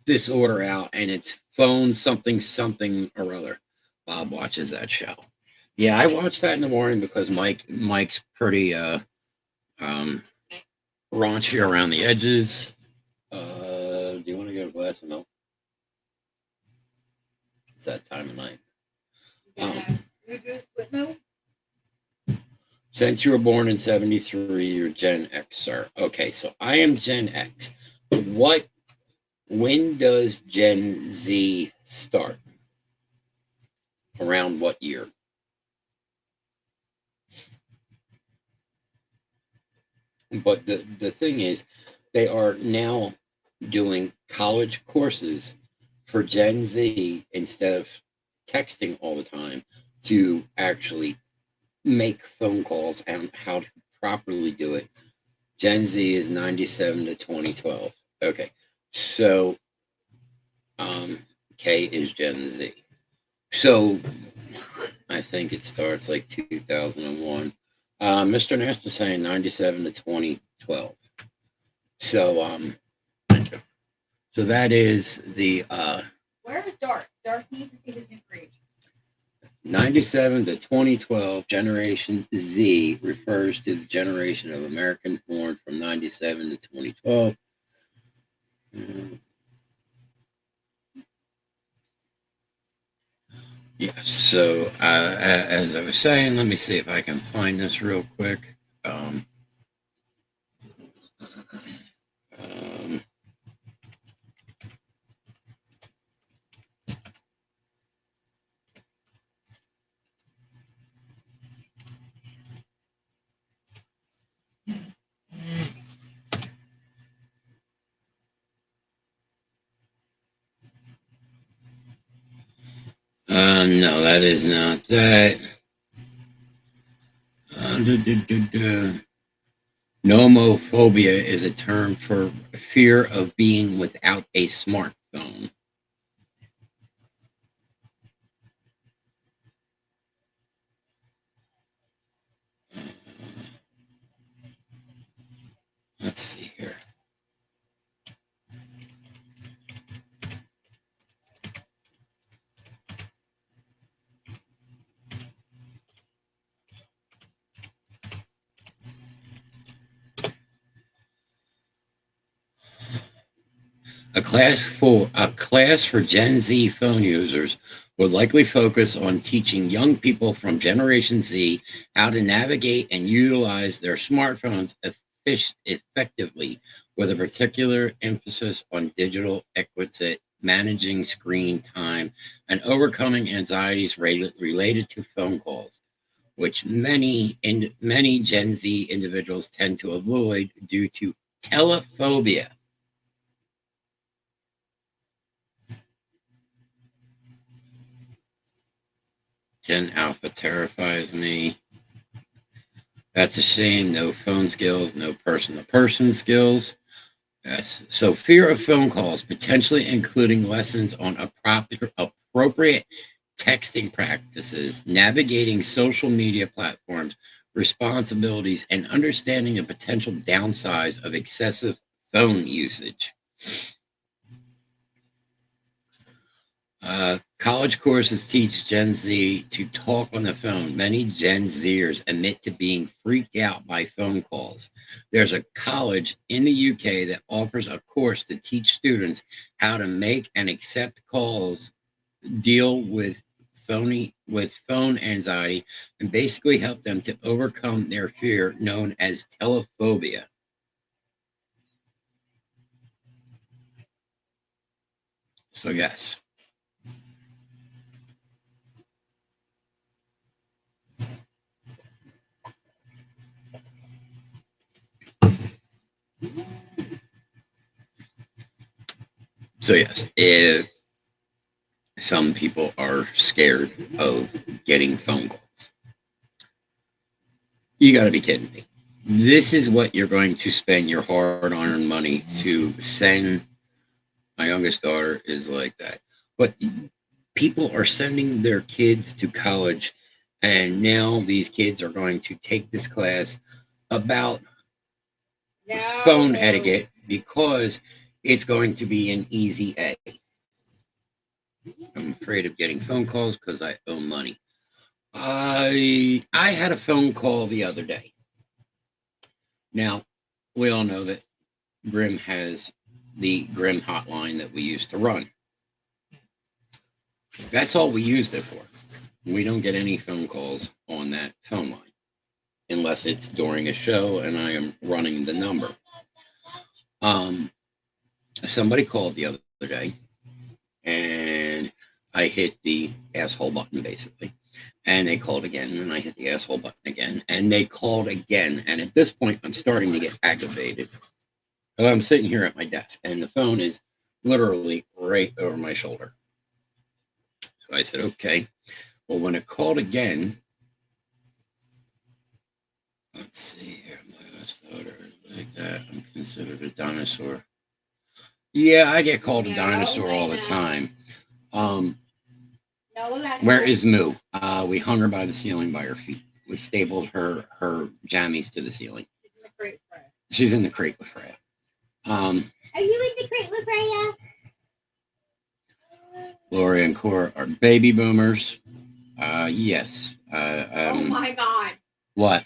D: disorder out, and it's phone something something or other. Bob watches that show. Yeah, I watch that in the morning because Mike's pretty raunchy around the edges. Do you want to get a glass of milk? It's that time of night.
G: Blue juice with milk?
D: Since you were born in 73, you're Gen X, sir. Okay, so I am Gen X. When does Gen Z start? Around what year? But the thing is, they are now doing college courses for Gen Z instead of texting all the time to actually make phone calls and how to properly do it. Gen Z is 97 to 2012. Okay. So K is Gen Z. So I think it starts like 2001. Mr. Nest is saying 97 to 2012. So thank you. So that is the
G: Where is Dark? Dark needs to see his new creation.
D: 97 to 2012 Generation Z refers to the generation of Americans born from 97 to 2012. Yeah, so as I was saying, let me see if I can find this real quick. No, that is not that. Nomophobia is a term for fear of being without a smartphone. Let's see here. A class for Gen Z phone users would likely focus on teaching young people from Generation Z how to navigate and utilize their smartphones effectively, with a particular emphasis on digital etiquette, managing screen time, and overcoming anxieties related to phone calls, which many Gen Z individuals tend to avoid due to telephobia. Gen Alpha terrifies me. That's a shame. No phone skills, no person-to-person skills. Yes. So fear of phone calls, potentially including lessons on appropriate texting practices, navigating social media platforms, responsibilities, and understanding the potential downsides of excessive phone usage. College courses teach Gen Z to talk on the phone. Many Gen Zers admit to being freaked out by phone calls. There's a college in the UK that offers a course to teach students how to make and accept calls, deal with phone anxiety, and basically help them to overcome their fear known as telephobia. So yes. So yes, if some people are scared of getting phone calls, you got to be kidding me. This is what you're going to spend your hard-earned money to send. My youngest daughter is like that. But people are sending their kids to college, and now these kids are going to take this class about phone etiquette because it's going to be an easy A. I'm afraid of getting phone calls because I owe money. I had a phone call the other day. Now, we all know that Grim has the Grim hotline that we used to run. That's all we used it for. We don't get any phone calls on that phone line unless it's during a show and I am running the number. Somebody called the other day and I hit the asshole button basically. And they called again, and I hit the asshole button again, and they called again. And at this point, I'm starting to get aggravated. Well, I'm sitting here at my desk, and the phone is literally right over my shoulder. So I said, okay. Well, when it called again, let's see here, my last daughter is like that. I'm considered a dinosaur. Yeah, I get called a dinosaur all the time. Where is Moo? We hung her by the ceiling by her feet. We stapled her jammies to the ceiling. She's in the crate with Freya.
G: Are you in the crate with Freya?
D: Lori and Cora are baby boomers. Yes.
G: Oh my God.
D: What?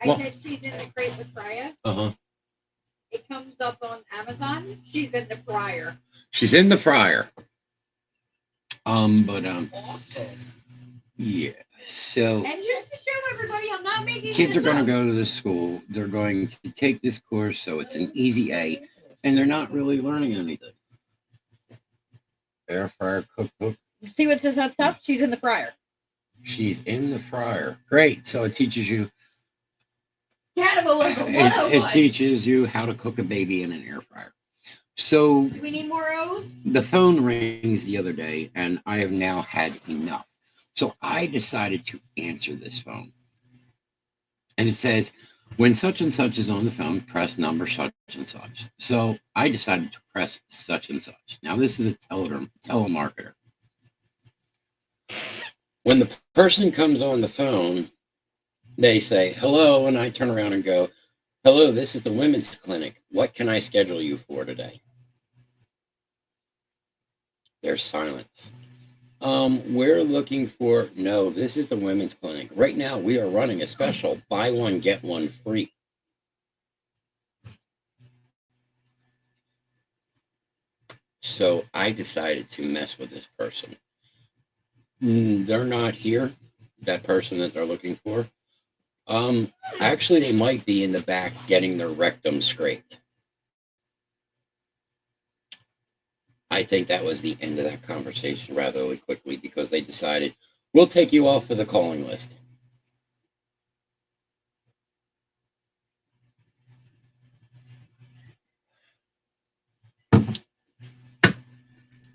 G: I said she's in the crate with Freya.
D: Uh-huh.
G: It comes up on Amazon. She's in the fryer.
D: She's in the fryer. Yeah. So
G: And just to show everybody, I'm not making
D: kids are
G: this
D: going
G: up.
D: to go to this school. They're going to take this course, so it's an easy A, and they're not really learning anything. Air fryer, cookbook.
B: See what says up top? She's in the fryer.
D: She's in the fryer. Great. So it teaches you.
G: Cannibalism
D: It
G: 101.
D: teaches you how to cook a baby in an air fryer. So
G: Do we need more O's?
D: the phone rings the other day, and I have now had enough. So I decided to answer this phone. And it says, when such and such is on the phone, press number such and such. So I decided to press such and such. Now, this is a telemarketer. When the person comes on the phone, they say, hello, and I turn around and go, hello, this is the women's clinic. What can I schedule you for today? There's silence. We're looking for, no, this is the women's clinic. Right now, we are running a special, buy one, get one free. So I decided to mess with this person. They're not here, that person that they're looking for. Actually, they might be in the back getting their rectum scraped. I think that was the end of that conversation rather quickly because they decided, we'll take you off of the calling list.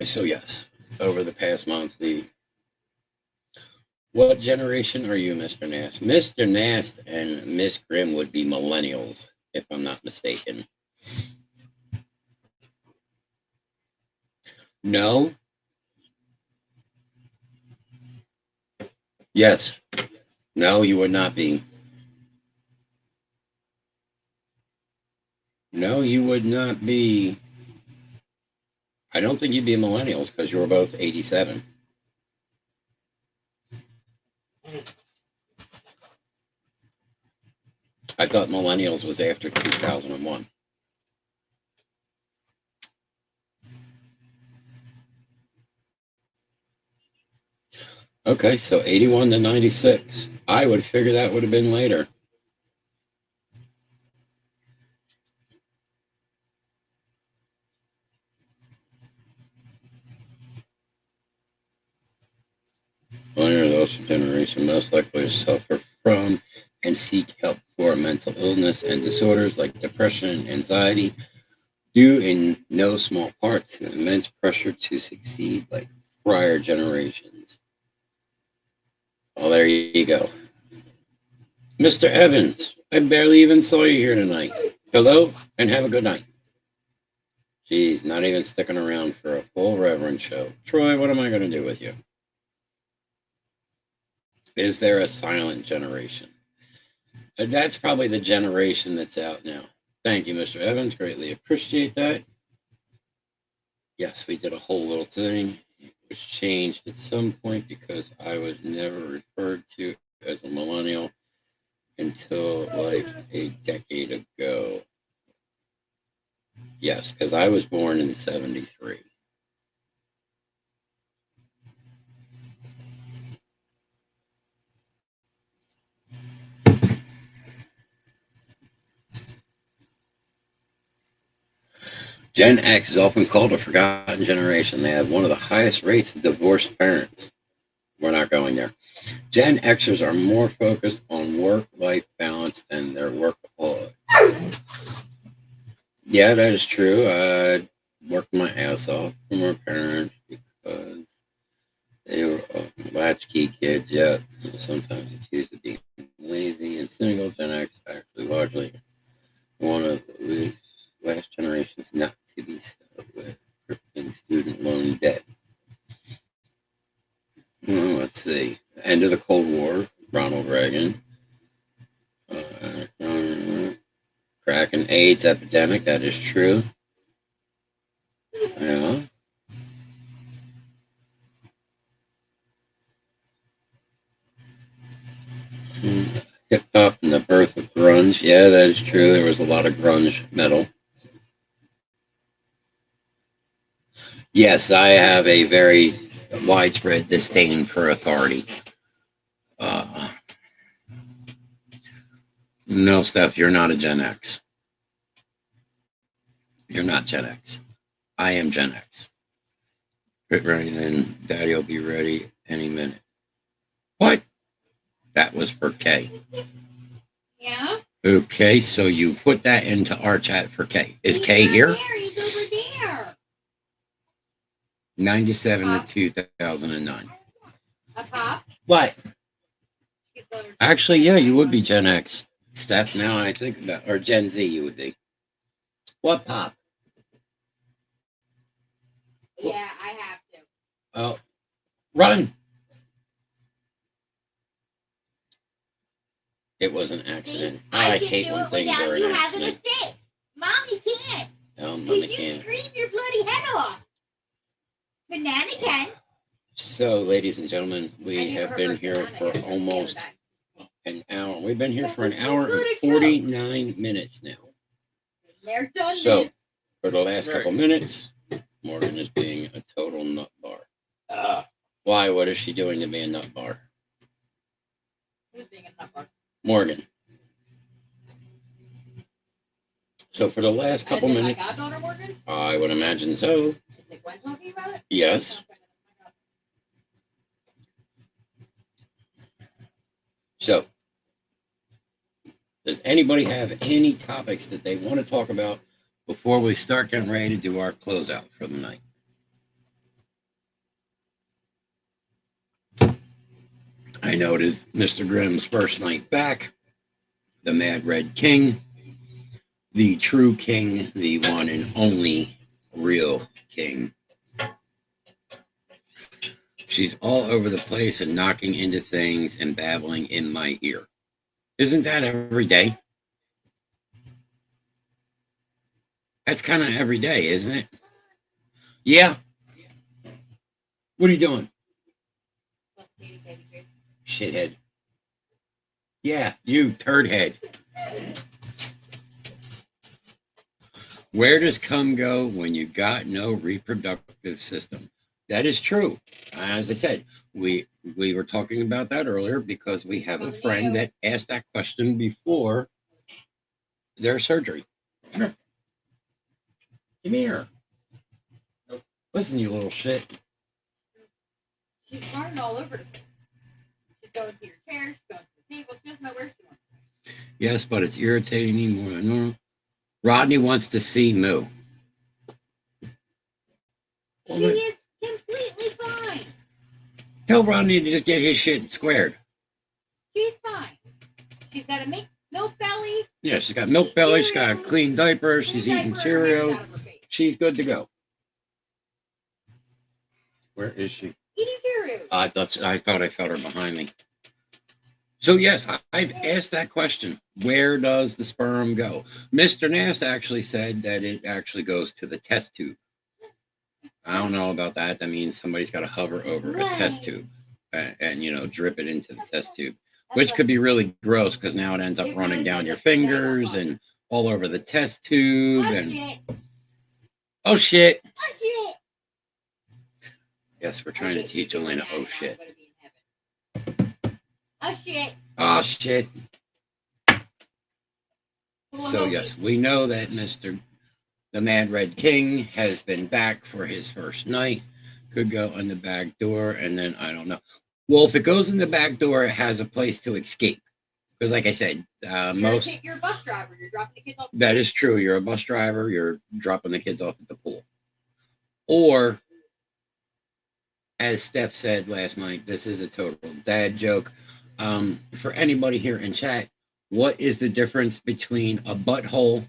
D: So yes, over the past month, what generation are you, Mr. Nast? Mr. Nast and Miss Grimm would be millennials, if I'm not mistaken. No. Yes. No, you would not be. No, you would not be. I don't think you'd be millennials because you were both 87. I thought millennials was after 2001. Okay, so 81 to 96. I would figure that would have been later. Millennials are those generation most likely to suffer from and seek help for mental illness and disorders like depression and anxiety. due in no small part to immense pressure to succeed like prior generations. Oh, there you go. Mr. Evans, I barely even saw you here tonight. Hello, and have a good night. Geez, not even sticking around for a full Reverend show. Troy, what am I going to do with you? Is there a silent generation? That's probably the generation that's out now. Thank you, Mr. Evans. Greatly appreciate that. Yes, we did a whole little thing. It was changed at some point because I was never referred to as a millennial until like a decade ago. Yes, because I was born in 73. Gen X is often called a forgotten generation. They have one of the highest rates of divorced parents. We're not going there. Gen Xers are more focused on work-life balance than their workaholic. Yeah, that is true. I worked my ass off for my parents because they were latchkey kids, yet sometimes accused of being lazy and cynical. Gen X actually largely one of the last generations not to be settled with crippling student loan debt. Well, let's see. End of the Cold War, Ronald Reagan. Crack and AIDS epidemic, that is true. Yeah. Hip hop and the birth of grunge. Yeah, that is true. There was a lot of grunge metal. Yes, I have a very widespread disdain for authority. No, Steph, you're not a Gen X. You're not Gen X. I am Gen X. Get ready, then Daddy will be ready any minute. What? That was for Kay.
G: Yeah.
D: Okay, so you put that into our chat for Kay. Is Kay here?
G: There, he's over there.
D: 97 to 2009.
G: A pop.
D: What? Actually, yeah, you would be Gen X, Steph. Now I think about, or Gen Z, you would be. What pop?
G: Yeah, I have to.
D: Oh, run! It was an accident. I
G: can
D: hate
G: do
D: when
G: it
D: things
G: without
D: are
G: you
D: an
G: having a
D: accident.
G: fit. Mommy can't.
D: No,
G: Because
D: Mommy
G: you
D: can't.
G: scream your bloody head off. Banana can.
D: So, ladies and gentlemen, we
G: And you
D: have
G: hurt
D: been
G: my
D: here
G: banana
D: for
G: the other
D: almost
G: day.
D: an hour. We've been here for an
G: That's
D: hour
G: so
D: and
G: good, too.
D: 49 minutes now.
G: They're done.
D: So,
G: this.
D: for the last couple minutes, Morgan is being a total nut bar. Why? What is she doing to be a nut bar?
G: Who's being a nut bar?
D: Morgan. So, for the last couple
G: As in
D: minutes,
G: my goddaughter, Morgan?
D: I would imagine so.
G: Is it Gwen talking about it?
D: Yes. So, does anybody have any topics that they want to talk about before we start getting ready to do our closeout for the night? I know it is Mr. Grimm's first night back, the Mad Red King, the true king, the one and only real king. She's all over the place and knocking into things and babbling in my ear. Isn't that every day? That's kind of every day, isn't it? Yeah. What are you doing? Shithead. Yeah, you turd head. Where does cum go when you got no reproductive system? That is true. As I said, we were talking about that earlier because we have a friend that asked that question before their surgery. Come here. Listen, you little shit.
G: She's running all over the place. She's going to your chair, she's going to the table, she doesn't know where she wants.
D: Yes, but it's irritating me more than normal. Rodney wants to see Moo. Tell Rodney to just get his shit squared.
G: She's fine. She's got a milk belly.
D: Yeah, she's got milk belly. She's got a clean diaper. She's eating Cheerio. She's good to go. Where is she?
G: Eating Cheerios.
D: I thought I felt her behind me. So yes, I've asked that question. Where does the sperm go? Mr. Nass actually said that it actually goes to the test tube. I don't know about that. That means somebody's got to hover over a test tube and you know, drip it into the test tube, which could be really gross because now it ends up running down your fingers and all over the test tube. Oh shit. Yes, we're trying to teach Elena. Oh shit.
G: Oh shit.
D: Oh shit. So yes, we know that the Mad Red King has been back for his first night. Could go in the back door, and then I don't know. Well, if it goes in the back door, it has a place to escape. Because, like I said,
G: You're a bus driver. You're dropping the kids off.
D: That is true. You're a bus driver. You're dropping the kids off at the pool, or as Steph said last night, this is a total dad joke. For anybody here in chat, what is the difference between a butthole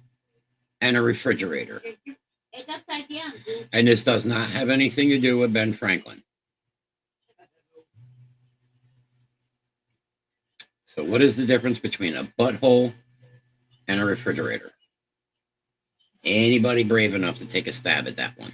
D: and a refrigerator?
G: It's upside down, dude.
D: And this does not have anything to do with Ben Franklin. So what is the difference between a butthole and a refrigerator? Anybody brave enough to take a stab at that one?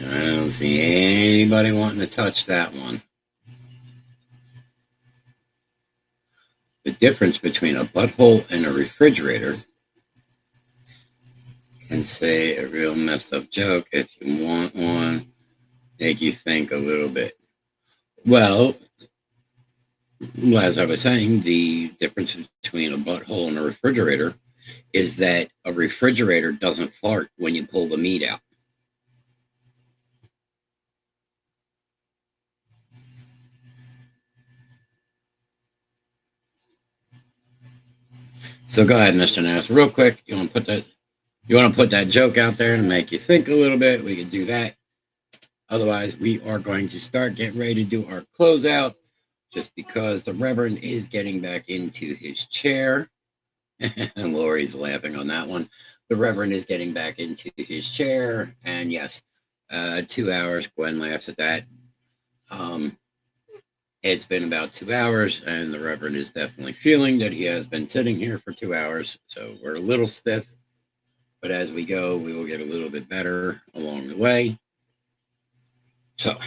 D: I don't see anybody wanting to touch that one. The difference between a butthole and a refrigerator can say a real messed up joke if you want one, make you think a little bit. Well, as I was saying, the difference between a butthole and a refrigerator is that a refrigerator doesn't fart when you pull the meat out. So go ahead, Mr. Nass, real quick. You want to put that joke out there and make you think a little bit? We could do that. Otherwise, we are going to start getting ready to do our closeout, just because the Reverend is getting back into his chair. And Lori's laughing on that one. The Reverend is getting back into his chair, and yes, 2 hours. Gwen laughs at that. It's been about 2 hours, and the Reverend is definitely feeling that he has been sitting here for 2 hours. So we're a little stiff, but as we go, we will get a little bit better along the way. So,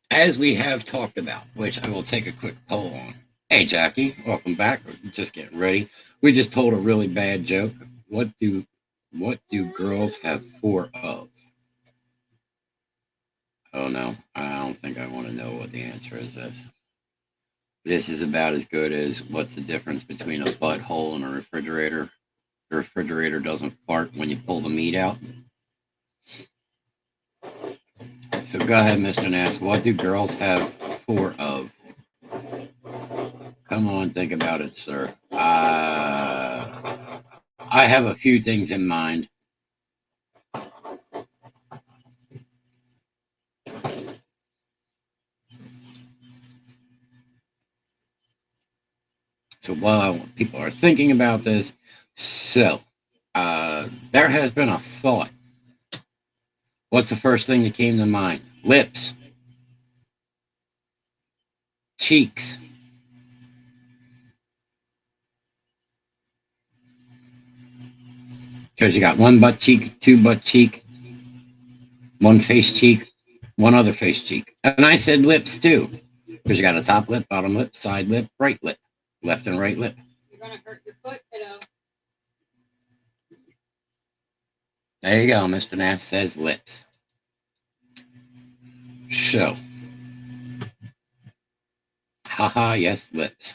D: as we have talked about, which I will take a quick poll on. Hey, Jackie, welcome back. We're just getting ready. We just told a really bad joke. What do girls have 4 of? Oh no, I don't think I want to know what the answer is. This is about as good as what's the difference between a butthole and a refrigerator. The refrigerator doesn't fart when you pull the meat out. So go ahead, Mr. Nass. What do girls have 4 of? Come on, think about it, sir. I have a few things in mind. So while people are thinking about this, there has been a thought. What's the first thing that came to mind? Lips. Cheeks. Because you got 1 butt cheek, 2 butt cheek, 1 face cheek, 1 other face cheek. And I said lips too. Because you got a top lip, bottom lip, side lip, right lip. Left and right lip.
G: You're going to hurt your foot, kiddo.
D: There you go. Mr. Nass says lips. So. Haha, yes, lips.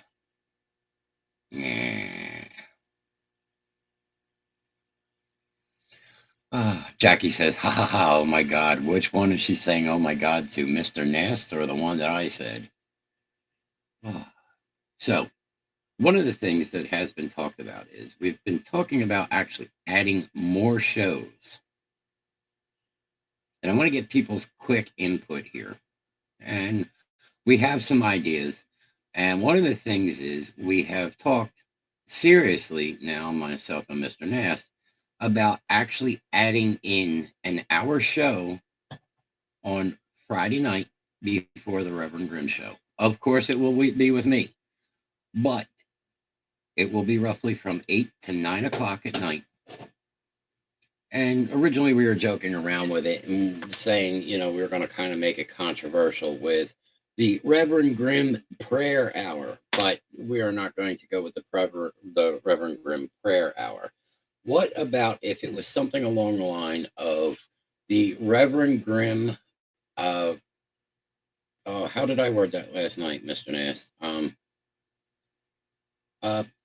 D: Yeah. Jackie says, ha ha ha, oh my God. Which one is she saying, oh my God, to? Mr. Nass or the one that I said? Oh. So, one of the things that has been talked about is we've been talking about actually adding more shows. And I want to get people's quick input here. And we have some ideas. And one of the things is we have talked seriously now, myself and Mr. Nass, about actually adding in an hour show on Friday night before the Reverend Grimm show. Of course, it will be with me, but it will be roughly from 8 to 9 o'clock at night. And originally we were joking around with it and saying, you know, we were going to kind of make it controversial with the Reverend Grimm prayer hour, but we are not going to go with the Reverend Grimm prayer hour. What about if it was something along the line of the Reverend Grimm, how did I word that last night, Mr. Nass?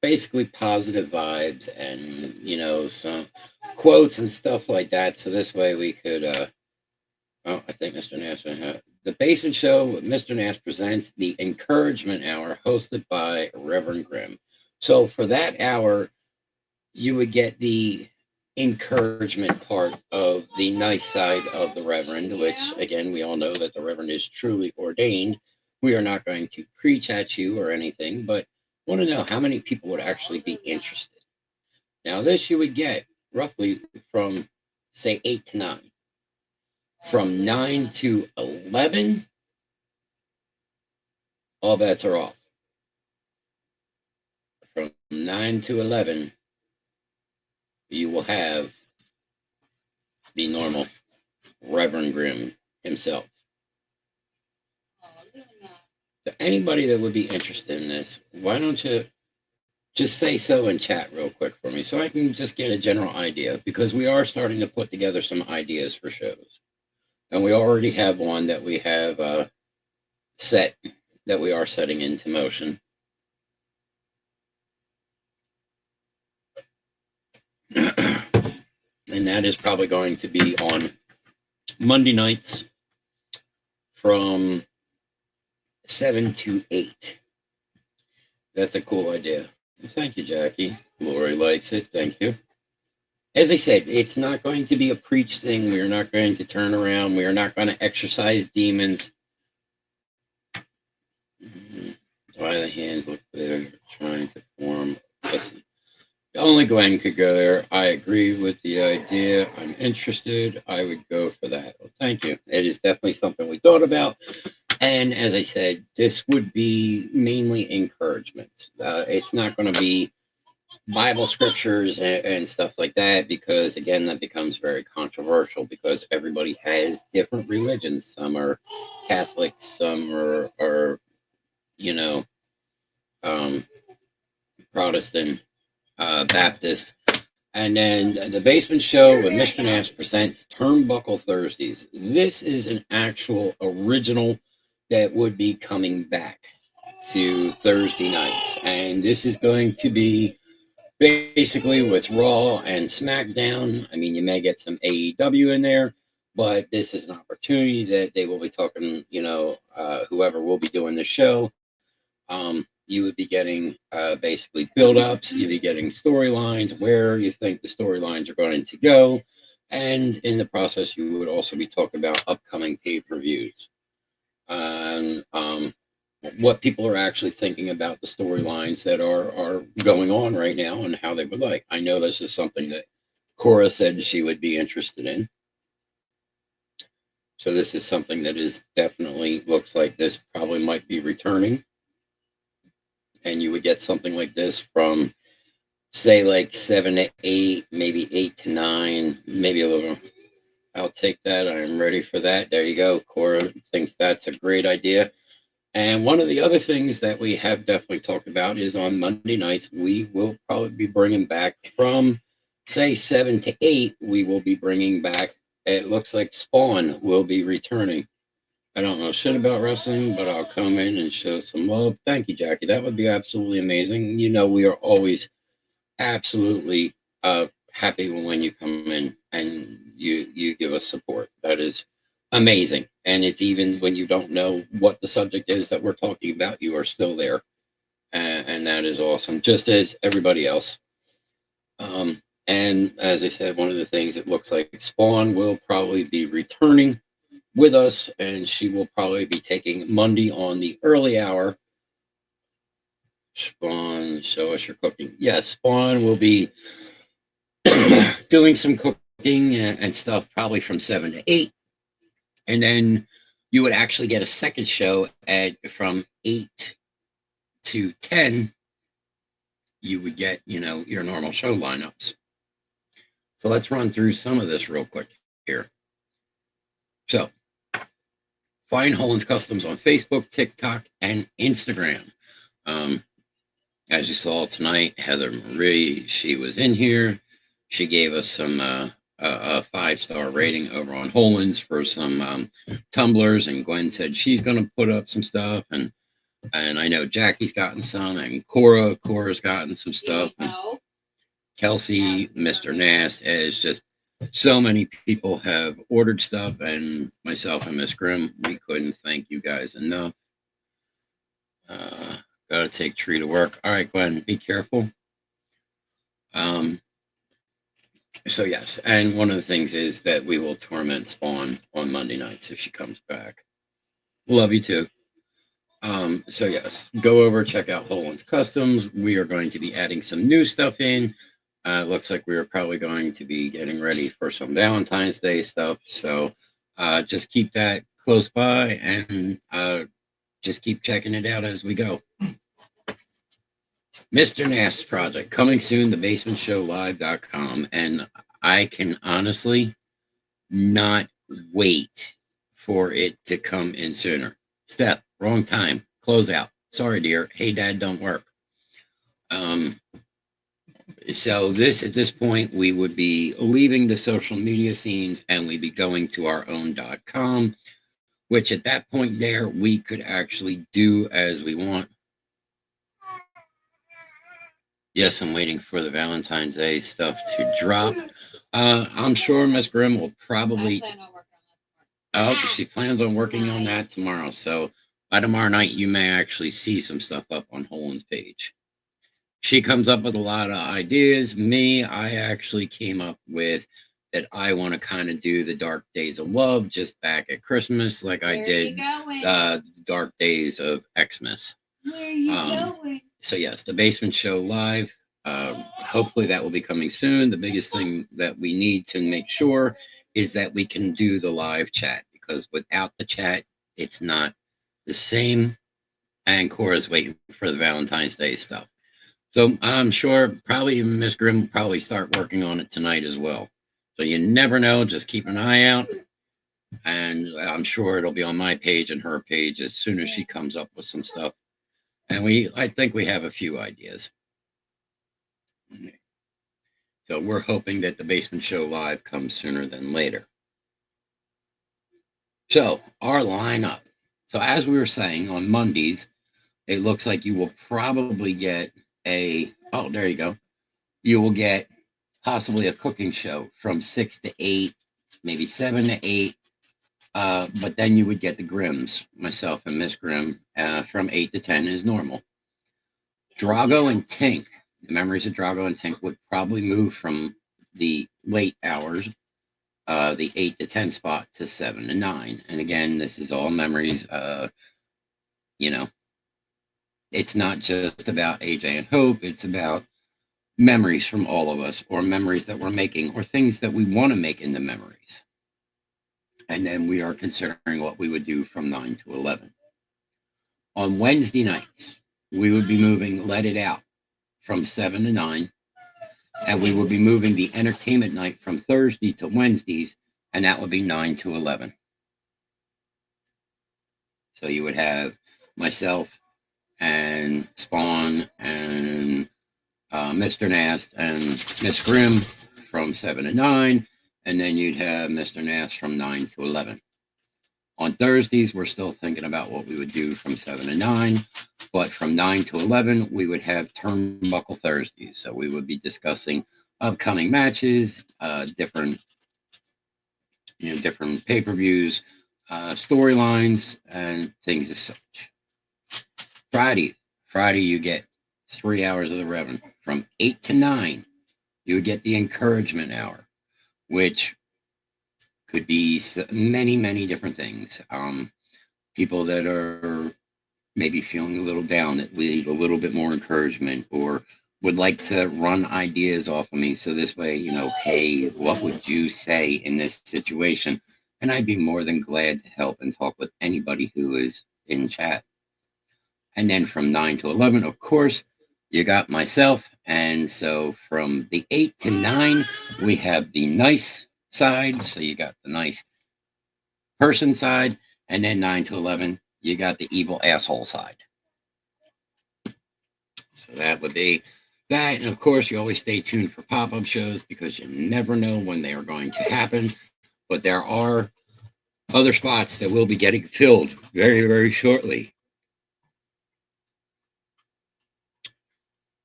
D: Basically positive vibes and, you know, some quotes and stuff like that. So this way we could, I think Mr. Nass, the Basement Show with Mr. Nass presents the Encouragement Hour hosted by Reverend Grimm. So for that hour, you would get the encouragement part of the nice side of the Reverend, which again, we all know that the Reverend is truly ordained. We are not going to preach at you or anything, but want to know how many people would actually be interested. Now, this you would get roughly from, say, 8 to 9. From 9 to 11, all bets are off. From 9 to 11, you will have the normal Reverend Grimm himself. So anybody that would be interested in this, why don't you just say so in chat real quick for me so I can just get a general idea, because we are starting to put together some ideas for shows. And we already have one that we have set, that we are setting into motion. And that is probably going to be on Monday nights from 7 to 8. That's a cool idea. Thank you, Jackie. Lori likes it. Thank you. As I said, it's not going to be a preach thing. We are not going to turn around. We are not going to exorcise demons. Why the hands look they're trying to form. Listen, only Glenn could go there. I agree with the idea. I'm interested. I would go for that. Well, thank you. It is definitely something we thought about. And as I said, this would be mainly encouragement. It's not going to be Bible scriptures and stuff like that, because again, that becomes very controversial because everybody has different religions. Some are Catholic, some are you know, Protestant, Baptist. And then the Basement Show with Mr. Nash presents Turnbuckle Thursdays. This is an actual original that would be coming back to Thursday nights. And this is going to be basically with Raw and SmackDown. I mean, you may get some AEW in there, but this is an opportunity that they will be talking, you know, whoever will be doing the show. You would be getting basically build-ups. You'd be getting storylines, where you think the storylines are going to go. And in the process, you would also be talking about upcoming pay-per-views. And what people are actually thinking about the storylines that are going on right now and how they would like. I know this is something that Cora said she would be interested in. So this is something that is definitely looks like this probably might be returning. And you would get something like this from, say, like 7 to 8, maybe 8 to 9, maybe a little. I'll take that. I'm ready for that. There you go. Cora thinks that's a great idea. And one of the other things that we have definitely talked about is on Monday nights, we will probably be bringing back from, say, 7 to 8, we will be bringing back, it looks like Spawn will be returning. I don't know shit about wrestling, but I'll come in and show some love. Thank you, Jackie. That would be absolutely amazing. You know, we are always absolutely happy when you come in and you give us support. That is amazing. And it's even when you don't know what the subject is that we're talking about, you are still there. and that is awesome, just as everybody else. And as I said, one of the things, it looks like Spawn will probably be returning with us, and she will probably be taking Monday on the early hour. Spawn, show us your cooking. Yes, Spawn will be doing some cooking and stuff probably from 7 to 8. And then you would actually get a second show from 8 to 10. You would get, your normal show lineups. So let's run through some of this real quick here. So find Holland's Customs on Facebook, TikTok, and Instagram. As you saw tonight, Heather Marie, she was in here. She gave us some a 5-star rating over on Holland's for some tumblers, and Gwen said she's going to put up some stuff, and I know Jackie's gotten some, and Cora's gotten some stuff, and Kelsey, Mr. Nast, is just so many people have ordered stuff, and myself and Miss Grimm, we couldn't thank you guys enough. Gotta take Tree to work. All right, Gwen, be careful. So yes, and one of the things is that we will torment Spawn on Monday nights if she comes back. Love you too. So yes, go over, check out Holland's Customs. We are going to be adding some new stuff in. Looks like we are probably going to be getting ready for some Valentine's Day stuff. So just keep that close by, and just keep checking it out as we go. Mr. Nast's project coming soon, thebasementshowlive.com. And I can honestly not wait for it to come in sooner. Step, wrong time, close out. Sorry, dear. Hey, Dad, don't work. So at this point, we would be leaving the social media scenes, and we'd be going to our own .com, which at that point there, we could actually do as we want. Yes, I'm waiting for the Valentine's Day stuff to drop. I'm sure Miss Grimm will probably... she plans on working on that tomorrow. So by tomorrow night, you may actually see some stuff up on Holland's page. She comes up with a lot of ideas. I actually came up with that I want to kind of do the Dark Days of Love just back at Christmas, like I did Dark Days of Xmas.
G: Where are you going?
D: So yes, the Basement Show Live. Hopefully that will be coming soon. The biggest thing that we need to make sure is that we can do the live chat, because without the chat, it's not the same. And Cora's waiting for the Valentine's Day stuff. So I'm sure probably Miss Grimm will probably start working on it tonight as well. So you never know. Just keep an eye out. And I'm sure it'll be on my page and her page as soon as she comes up with some stuff. And I think we have a few ideas. So we're hoping that the Basement Show Live comes sooner than later. So our lineup. So as we were saying, on Mondays, it looks like you will probably get there you go. You will get possibly a cooking show from 6 to 8, maybe 7 to 8. But then you would get the Grimms, myself and Miss Grimm, from 8 to 10 is normal. Drago and Tink, the memories of Drago and Tink would probably move from the late hours, the 8 to 10 spot, to 7 to 9. And again, this is all memories. It's not just about AJ and Hope. It's about memories from all of us, or memories that we're making, or things that we want to make into memories. And then we are considering what we would do from 9 to 11. On Wednesday nights, we would be moving Let It Out from 7 to 9. And we would be moving the entertainment night from Thursday to Wednesdays, and that would be 9 to 11. So you would have myself and Spawn and Mr. Nast and Miss Grimm from 7 to 9. And then you'd have Mr. Nast from 9 to 11. On Thursdays, we're still thinking about what we would do from 7 to 9. But from 9 to 11, we would have Turnbuckle Thursdays. So we would be discussing upcoming matches, different pay-per-views, storylines, and things as such. Friday, you get 3 hours of the Reverend. From 8 to 9, you would get the encouragement hour, which could be many, many different things. People that are maybe feeling a little down, that need a little bit more encouragement, or would like to run ideas off of me. So this way, hey, what would you say in this situation? And I'd be more than glad to help and talk with anybody who is in chat. And then from 9 to 11, of course, you got myself. And so from the 8 to 9, we have the nice side. So you got the nice person side. And then 9 to 11, you got the evil asshole side. So that would be that. And of course, you always stay tuned for pop-up shows because you never know when they are going to happen. But there are other spots that will be getting filled very, very shortly.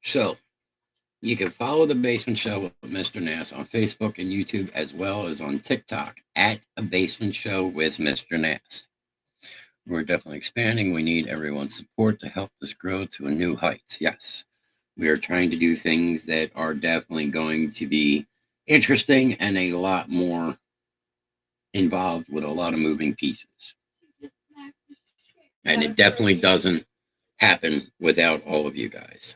D: So you can follow The Basement Show with Mr. Nass on Facebook and YouTube, as well as on TikTok at A Basement Show with Mr. Nass. We're definitely expanding. We need everyone's support to help us grow to a new heights. Yes, we are trying to do things that are definitely going to be interesting and a lot more involved with a lot of moving pieces. And it definitely doesn't happen without all of you guys.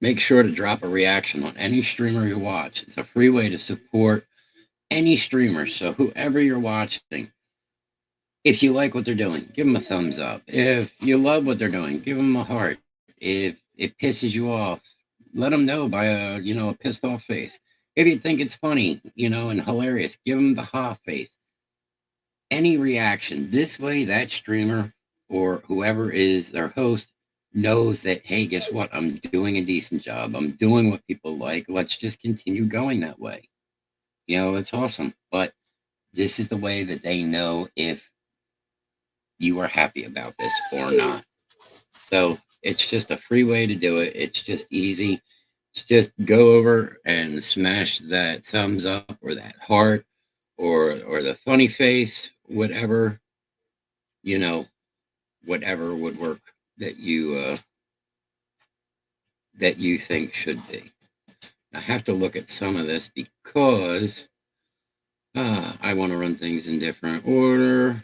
D: Make sure to drop a reaction on any streamer you watch. It's a free way to support any streamer. So whoever you're watching, if you like what they're doing, give them a thumbs up. If you love what they're doing, give them a heart. If it pisses you off, let them know by a pissed off face. If you think it's funny, and hilarious, give them the ha face. Any reaction. This way, that streamer or whoever is their host knows that, hey, guess what? I'm doing a decent job. I'm doing what people like. Let's just continue going that way. It's awesome. But this is the way that they know if you are happy about this or not. So it's just a free way to do it. It's just easy. Just go over and smash that thumbs up or that heart or the funny face, whatever, whatever would work that you think should be. I have to look at some of this because I want to run things in different order.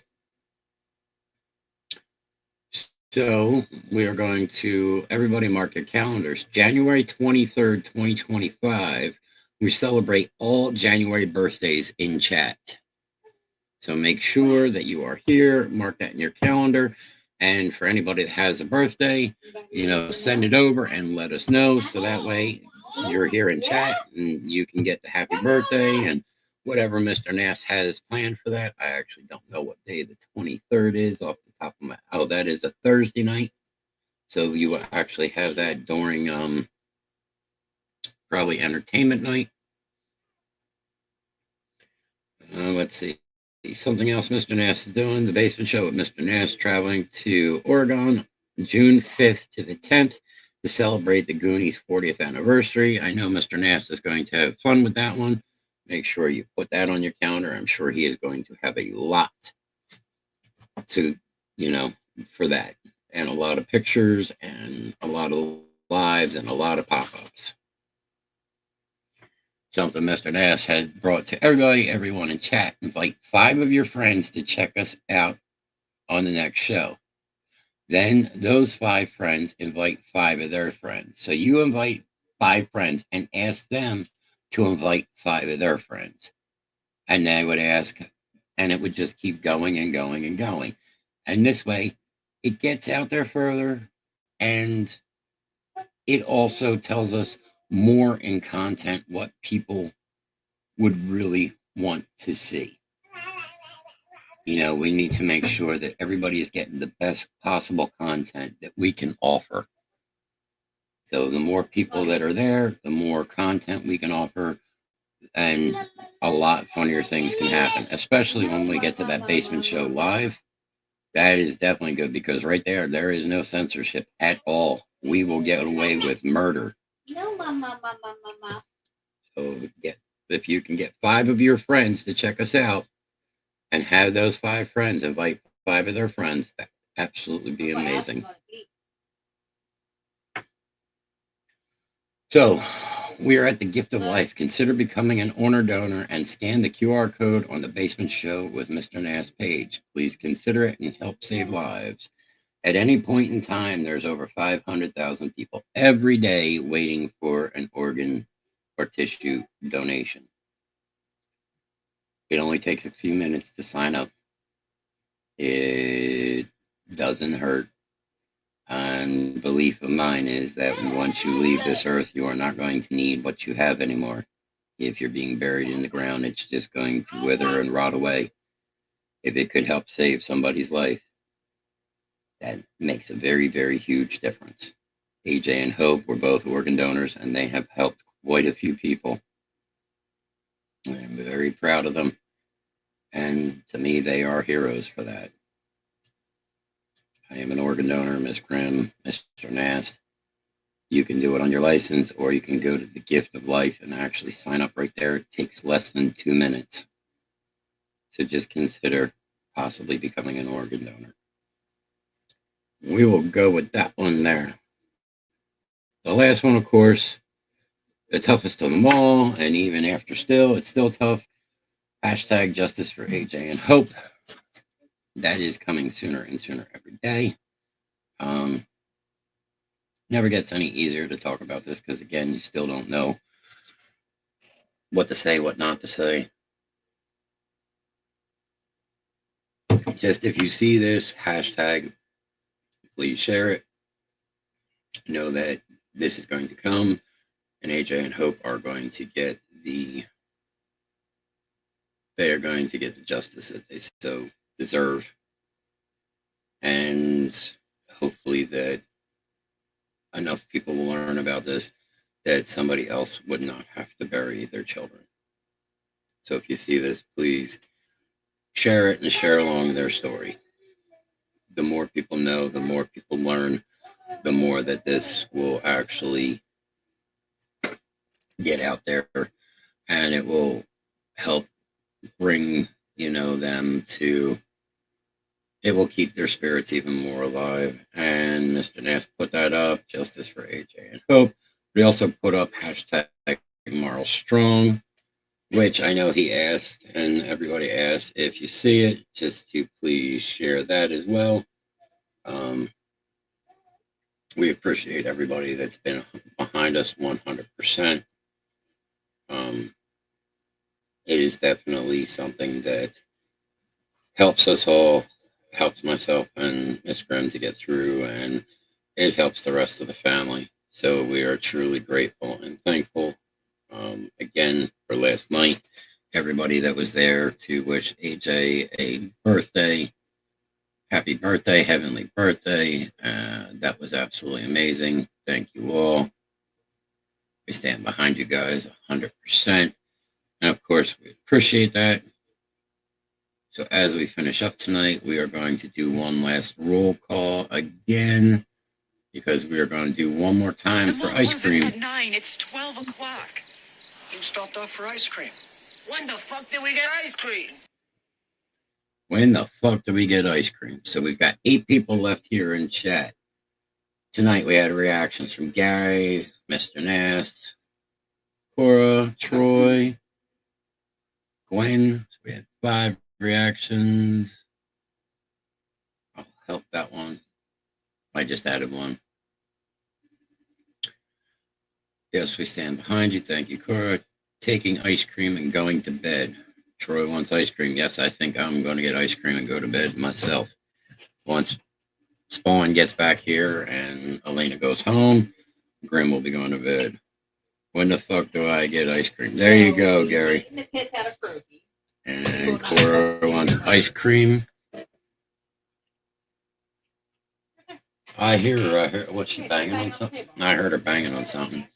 D: So we are going to, everybody mark your calendars. January 23rd, 2025, we celebrate all January birthdays in chat. So make sure that you are here, mark that in your calendar. And for anybody that has a birthday, send it over and let us know. So that way you're here in chat and you can get the happy birthday and whatever Mr. Nass has planned for that. I actually don't know what day the 23rd is off the top of my, that is a Thursday night. So you will actually have that during probably entertainment night. Let's see. Something else Mr. Nass is doing. The Basement Show with Mr. Nass traveling to Oregon June 5th to the 10th to celebrate the Goonies 40th anniversary. I know Mr. Nass is going to have fun with that one. Make sure you put that on your calendar. I'm sure he is going to have a lot to, for that. And a lot of pictures and a lot of lives and a lot of pop-ups. Something Mr. Nass had brought to everyone in chat. Invite 5 of your friends to check us out on the next show. Then those 5 friends invite 5 of their friends. So you invite 5 friends and ask them to invite 5 of their friends. And they would ask, and it would just keep going and going and going. And this way, it gets out there further, and it also tells us more in content what people would really want to see. We need to make sure that everybody is getting the best possible content that we can offer. So the more people that are there, the more content we can offer, and a lot funnier things can happen, especially when we get to that Basement Show live. That is definitely good because right there is no censorship at all. We will get away with murder.
G: No, mama.
D: So if you can get 5 of your friends to check us out and have those 5 friends invite 5 of their friends, absolutely be amazing. So, we are at the Gift of Life. Consider becoming an honor donor and scan the QR code on the Basement Show with Mr. Nass page. Please consider it and help save lives. At any point in time, there's over 500,000 people every day waiting for an organ or tissue donation. It only takes a few minutes to sign up. It doesn't hurt. And belief of mine is that once you leave this earth, you are not going to need what you have anymore. If you're being buried in the ground, it's just going to wither and rot away. If it could help save somebody's life, that makes a very, very huge difference. AJ and Hope were both organ donors, and they have helped quite a few people. I'm very proud of them. And to me, they are heroes for that. I am an organ donor, Miss Grimm, Mr. Nast. You can do it on your license, or you can go to the Gift of Life and actually sign up right there. It takes less than 2 minutes. So just consider possibly becoming an organ donor. We will go with that one there. The last one, of course, the toughest of them all, and even after still, it's still tough. Hashtag Justice for AJ and Hope. That is coming sooner and sooner every day. Never gets any easier to talk about this because, again, you still don't know what to say, what not to say. Just if you see this hashtag, please share it. Know that this is going to come, and AJ and Hope are going to get the justice that they so deserve. And hopefully that enough people will learn about this that somebody else would not have to bury their children. So if you see this, please share it and share along their story. The more people know, the more people learn, the more that this will actually get out there, and it will help bring, them to, it will keep their spirits even more alive. And Mr. Nass put that up, Justice for AJ and Hope. We also put up hashtag Moral Strong, which I know he asked, and everybody asked, if you see it, just to please share that as well. We appreciate everybody that's been behind us 100%. It is definitely something that helps us all, helps myself and Miss Grimm to get through, and it helps the rest of the family. So we are truly grateful and thankful. Again, for last night, everybody that was there to wish AJ a birthday. Happy birthday, heavenly birthday. That was absolutely amazing. Thank you all. We stand behind you guys 100%. And of course, we appreciate that. So as we finish up tonight, we are going to do one last roll call again, because we are going to do one more time
E: The
I: for
E: mall
I: ice
E: closes
I: cream.
E: at 9. It's 12 o'clock.
F: You stopped off for ice cream.
E: When the fuck did we get ice cream?
D: When the fuck do we get ice cream? So we've got 8 people left here in chat. Tonight we had reactions from Gary, Mr. Nass, Cora, Troy, Gwen. So we had 5 reactions. I'll help that one. I just added one. Yes, we stand behind you. Thank you, Cora. Taking ice cream and going to bed. Troy wants ice cream. Yes, I think I'm going to get ice cream and go to bed myself. Once Spawn gets back here and Elena goes home, Grim will be going to bed. When the fuck do I get ice cream? There you go, Gary.
G: The piss out of Frozy.
D: And Cora wants ice cream. I hear her. What's she banging on something? I heard her banging on something.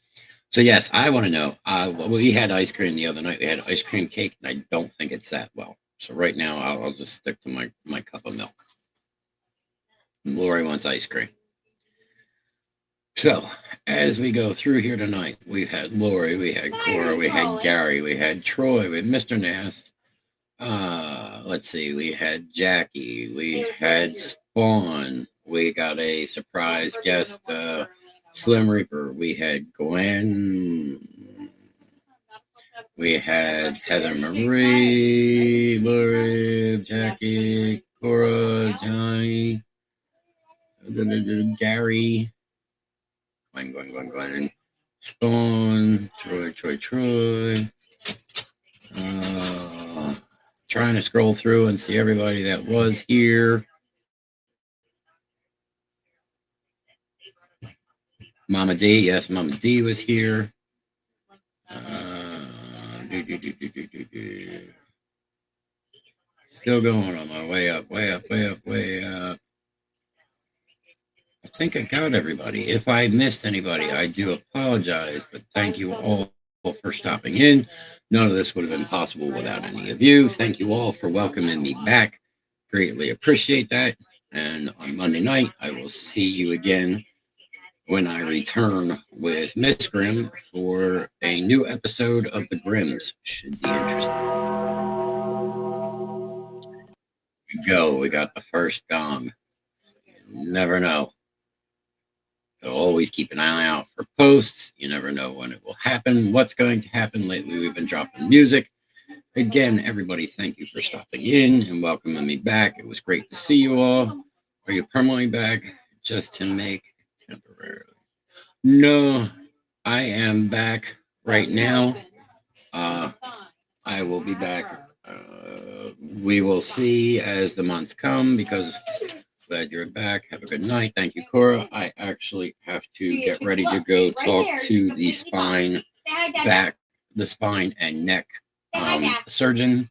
D: So yes, I want to know. We had ice cream the other night. We had ice cream cake, and I don't think it sat well. So right now, I'll just stick to my cup of milk. And Lori wants ice cream. So as we go through here tonight, we had Lori, we had Cora, we had Gary, we had Troy, we had Mr. Nass. Let's see, we had Jackie, we had Spawn. We got a surprise guest, Slim Reaper. We had Gwen. We had Heather Marie, Lori, Jackie, Cora, Johnny, Gary, Gwen, Spawn, Troy. Trying to scroll through and see everybody that was here. Mama D, yes, Mama D was here. Still going on my way up. I think I got everybody. If I missed anybody, I do apologize, but thank you all for stopping in. None of this would have been possible without any of you. Thank you all for welcoming me back. Greatly appreciate that. And on Monday night, I will see you again when I return with Miss Grimm for a new episode of The Grimms. Should be interesting. We got the first gong. You never know. So always keep an eye out for posts. You never know when it will happen, what's going to happen. Lately, we've been dropping music. Again, everybody, thank you for stopping in and welcoming me back. It was great to see you all. Are you permanently back just to make temporarily? No, I am back right now. I will be back. We will see as the months come, because glad you're back. Have a good night. Thank you, Cora. I actually have to get ready to go talk to the spine and neck surgeon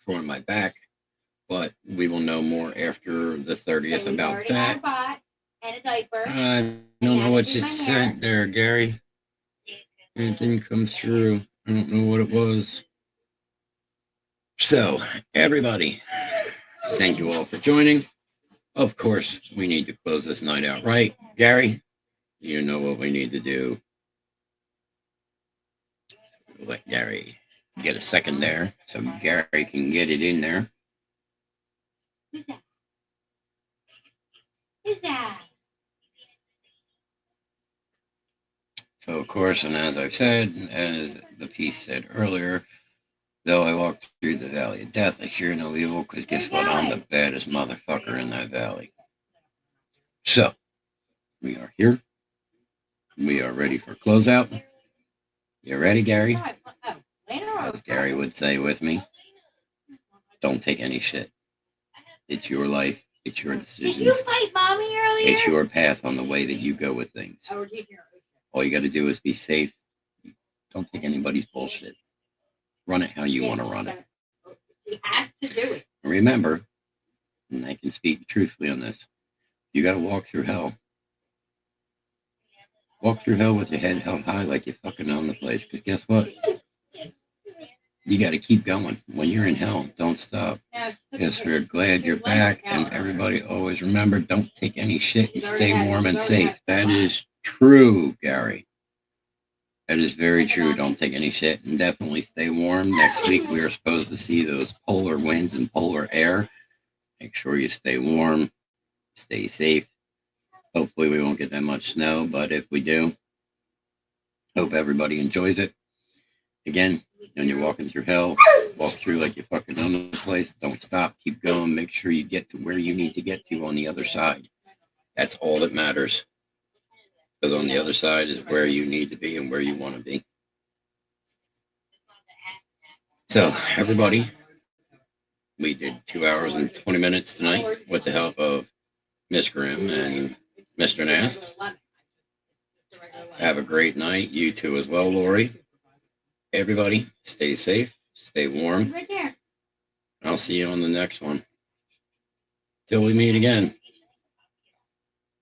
D: for my back, but we will know more after the 30th about that. I don't know what you sent there, Gary. It didn't come through. I don't know what it was. So, everybody, thank you all for joining. Of course, we need to close this night out right. Gary, you know what we need to do. We'll let Gary get a second there so Gary can get it in there.
G: Who's that?
D: So, of course, and as I've said, as the piece said earlier, though I walked through the valley of death, I fear no evil, because guess what? I'm the baddest motherfucker in that valley. So, we are here. We are ready for closeout. You ready, Gary? As Gary would say with me, don't take any shit. It's your life. It's your decisions.
G: Did you fight mommy earlier?
D: It's your path on the way that you go with things. All you got to do is be safe. Don't take anybody's bullshit. Run it how you want to run it.
G: You have to do it.
D: Remember, and I can speak truthfully on this, you got to walk through hell. Walk through hell with your head held high like you fucking own the place. Because guess what? You got to keep going. When you're in hell, don't stop. Yes, we're glad you're back. And everybody always remember, don't take any shit and stay warm and safe. That is true, Gary. That is very true. Don't take any shit and definitely stay warm. Next week, we are supposed to see those polar winds and polar air. Make sure you stay warm, stay safe. Hopefully, we won't get that much snow, but if we do, hope everybody enjoys it. Again, when you're walking through hell, walk through like you fucking own the place. Don't stop. Keep going. Make sure you get to where you need to get to on the other side. That's all that matters. Because on the other side is where you need to be and where you want to be. So, everybody, we did 2 hours and 20 minutes tonight with the help of Miss Grimm and Mr. Nast. Have a great night. You too as well, Lori. Everybody, stay safe, stay warm.
G: Right there.
D: I'll see you on the next one. Till we meet again.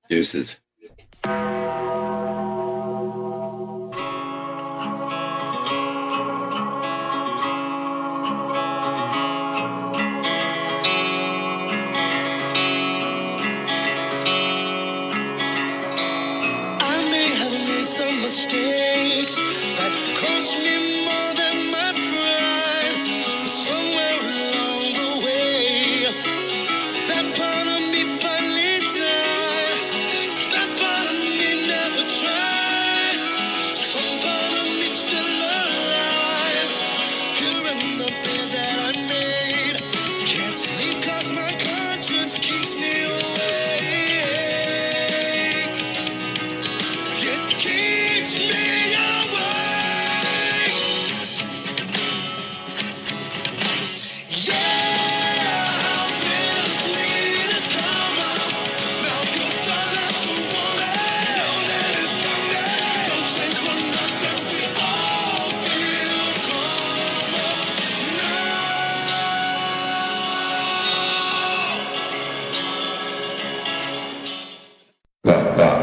D: Deuces.
C: Some mistakes that cost me more than my pride. But somewhere along the way, that part of me finally
K: La la